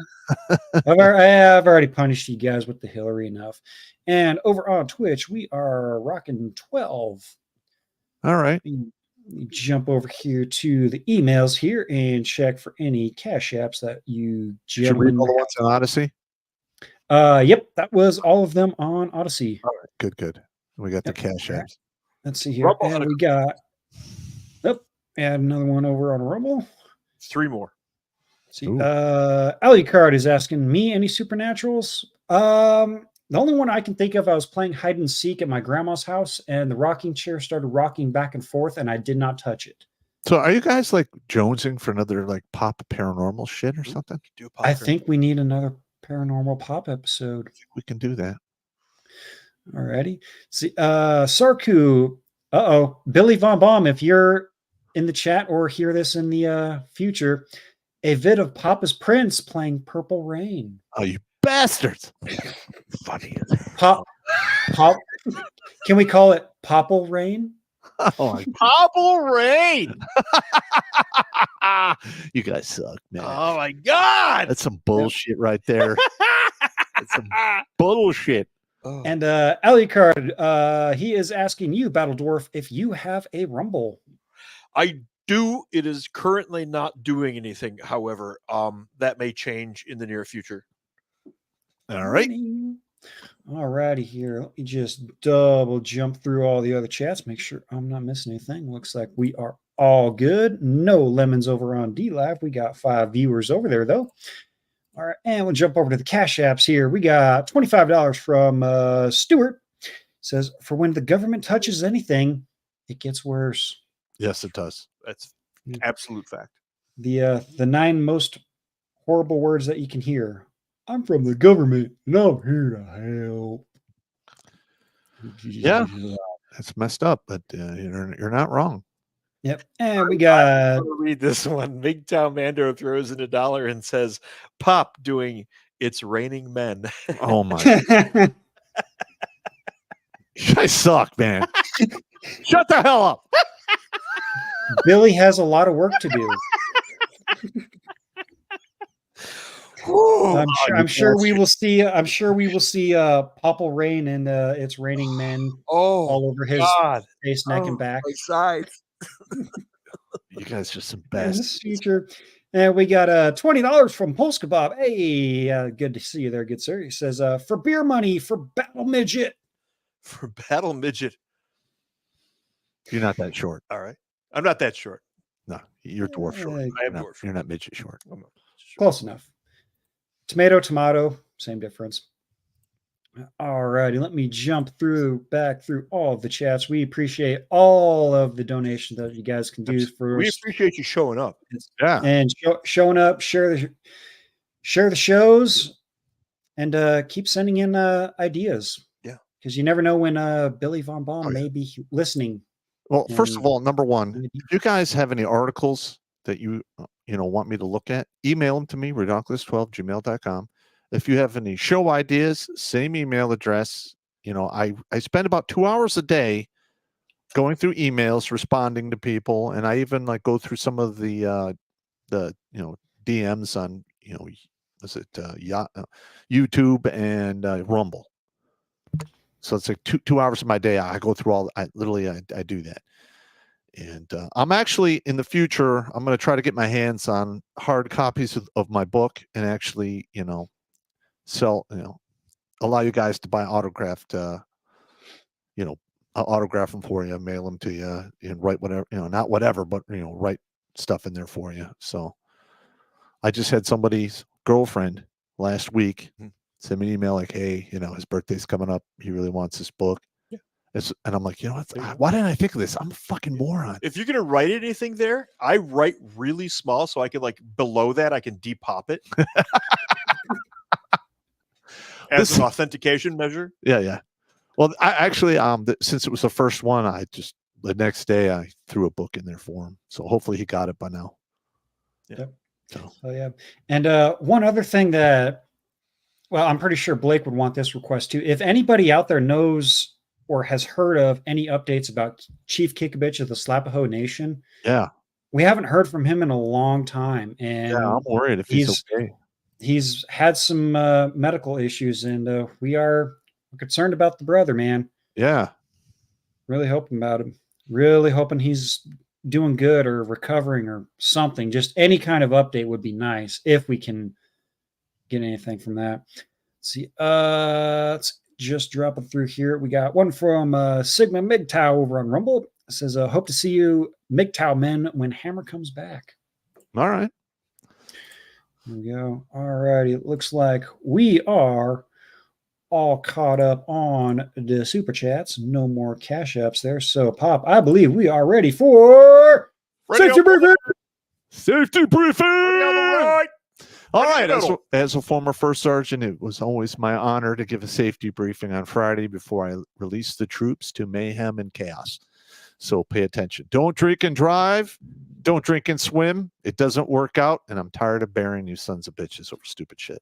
I've already punished you guys with the Hillary enough. And over on Twitch, we are rocking 12. All right. Jump over here to the emails here and check for any cash apps that you gentlemen. Should we read all the ones on Odyssey? Yep, that was all of them on Odyssey. All right, good. We got the cash apps. Let's see here. And we got and another one over on Rumble. 3 more. Let's see. Alucard is asking me any supernaturals. The only one I can think of, I was playing hide and seek at my grandma's house, and the rocking chair started rocking back and forth, and I did not touch it. So, are you guys like jonesing for another like pop paranormal shit or something? I think we need another paranormal pop episode. I think we can do that. Alrighty. See, Sarku. Billy Von Baum, if you're in the chat or hear this in the future, a vid of Papa's Prince playing Purple Rain. Oh, you bastards! Funny. Pop. Can we call it Popple Rain? Oh, Popple Rain. You guys suck, man. Oh my God. That's some bullshit right there. That's some bullshit. Oh. And Alucard, he is asking you, Battle Dwarf, if you have a Rumble. I do. It is currently not doing anything. However, that may change in the near future. All right. All righty here. Let me just double jump through all the other chats. Make sure I'm not missing anything. Looks like we are all good. No lemons over on DLive. We got 5 viewers over there, though. All right. And we'll jump over to the cash apps here. We got $25 from Stuart. Says, for when the government touches anything, it gets worse. Yes, it does. That's absolute fact. The 9 most horrible words that you can hear. I'm from the government, and I'm here to help. Yeah, that's messed up, but you're not wrong. Yep. And we got... I'm gonna read this one. Big Town Mando throws in $1 and says, Pop doing It's Raining Men. Oh, my. You guys suck, man. Shut the hell up. Billy has a lot of work to do. I'm sure we will see. I'm sure we will see Popple Rain and It's Raining Men all over his face, neck, and back. My sides. You guys are some This best. future. And we got $20 from Polska Bob. Hey, good to see you there, good sir. He says, for beer money for Battle Midget. For Battle Midget. You're not that short. All right. I'm not that short. No, you're dwarf short. I am dwarf short. You're not midget short. I'm not short. Close enough. Tomato, same difference. All righty, let me jump back through all of the chats. We appreciate all of the donations that you guys can do for We us. appreciate you showing up. Yeah. And showing up, share the shows, and keep sending in ideas. Yeah. Because you never know when Billy Von Baum may be listening. Well, first of And- all, number one, if you guys have any articles that you want me to look at, email them to me, redonkulas12@gmail.com. If you have any show ideas, same email address. I spend about 2 hours a day going through emails, responding to people, and I even go through some of the DMs on YouTube and Rumble. So it's like two hours of my day. I go through I do that. And I'm actually, in the future, I'm going to try to get my hands on hard copies of my book and actually, sell, allow you guys to buy autographed, I'll autograph them for you, mail them to you, and write whatever, not whatever, but, write stuff in there for you. So I just had somebody's girlfriend last week send me an email like, hey, his birthday's coming up. He really wants this book. Yeah. And I'm like, why didn't I think of this? I'm a fucking moron. If you're going to write anything there, I write really small so I can below that, I can depup it. As an authentication measure. Yeah. Well, I actually, since it was the first one, the next day I threw a book in there for him. So hopefully he got it by now. Yeah. Yep. Oh yeah. And one other thing that, well, I'm pretty sure Blake would want this request too. If anybody out there knows or has heard of any updates about Chief Kikabich of the Slapaho Nation, yeah, we haven't heard from him in a long time, and yeah, I'm worried if he's okay. He's had some medical issues, and we're concerned about the brother, man. Yeah. Really hoping about him. Really hoping he's doing good or recovering or something. Just any kind of update would be nice if we can get anything from that. Let's see. Let's just drop it through here. We got one from Sigma MGTOW over on Rumble. It says, hope to see you MGTOW men when Hammer comes back. All right. There we go. All righty. It looks like we are all caught up on the super chats. No more cash apps there. So, Pop, I believe we are ready for safety briefing. Safety briefing. Right. All right. As a former first sergeant, it was always my honor to give a safety briefing on Friday before I released the troops to mayhem and chaos. So pay attention. Don't drink and drive. Don't drink and swim. It doesn't work out. And I'm tired of burying you sons of bitches over stupid shit.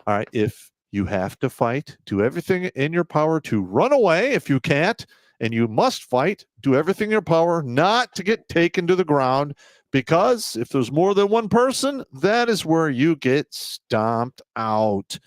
All right. If you have to fight, do everything in your power to run away if you can't. And you must fight, do everything in your power not to get taken to the ground. Because if there's more than one person, that is where you get stomped out.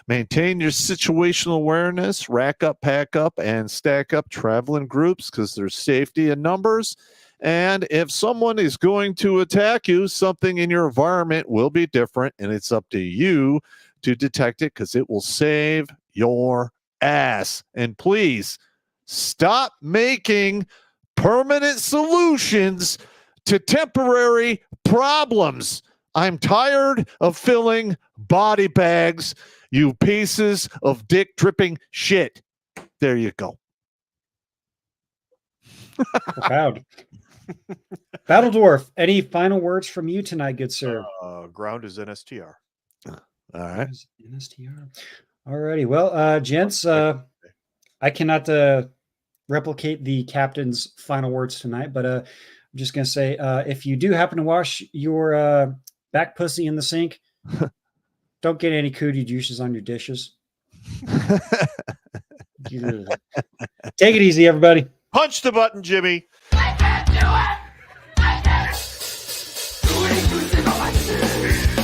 Maintain your situational awareness, rack up, pack up, and stack up travel in groups because there's safety in numbers. And if someone is going to attack you, something in your environment will be different, and it's up to you to detect it because it will save your ass. And please stop making permanent solutions to temporary problems. I'm tired of filling body bags, you pieces of dick dripping shit. There you go. Proud. Battle Dwarf, any final words from you tonight, good sir? Ground is NSTR. All right. NSTR. All righty. Well, gents, I cannot replicate the captain's final words tonight, but I'm just going to say, if you do happen to wash your back pussy in the sink, don't get any cootie juices on your dishes. Take it easy, everybody. Punch the button, Jimmy. I can't do it! I can't do it!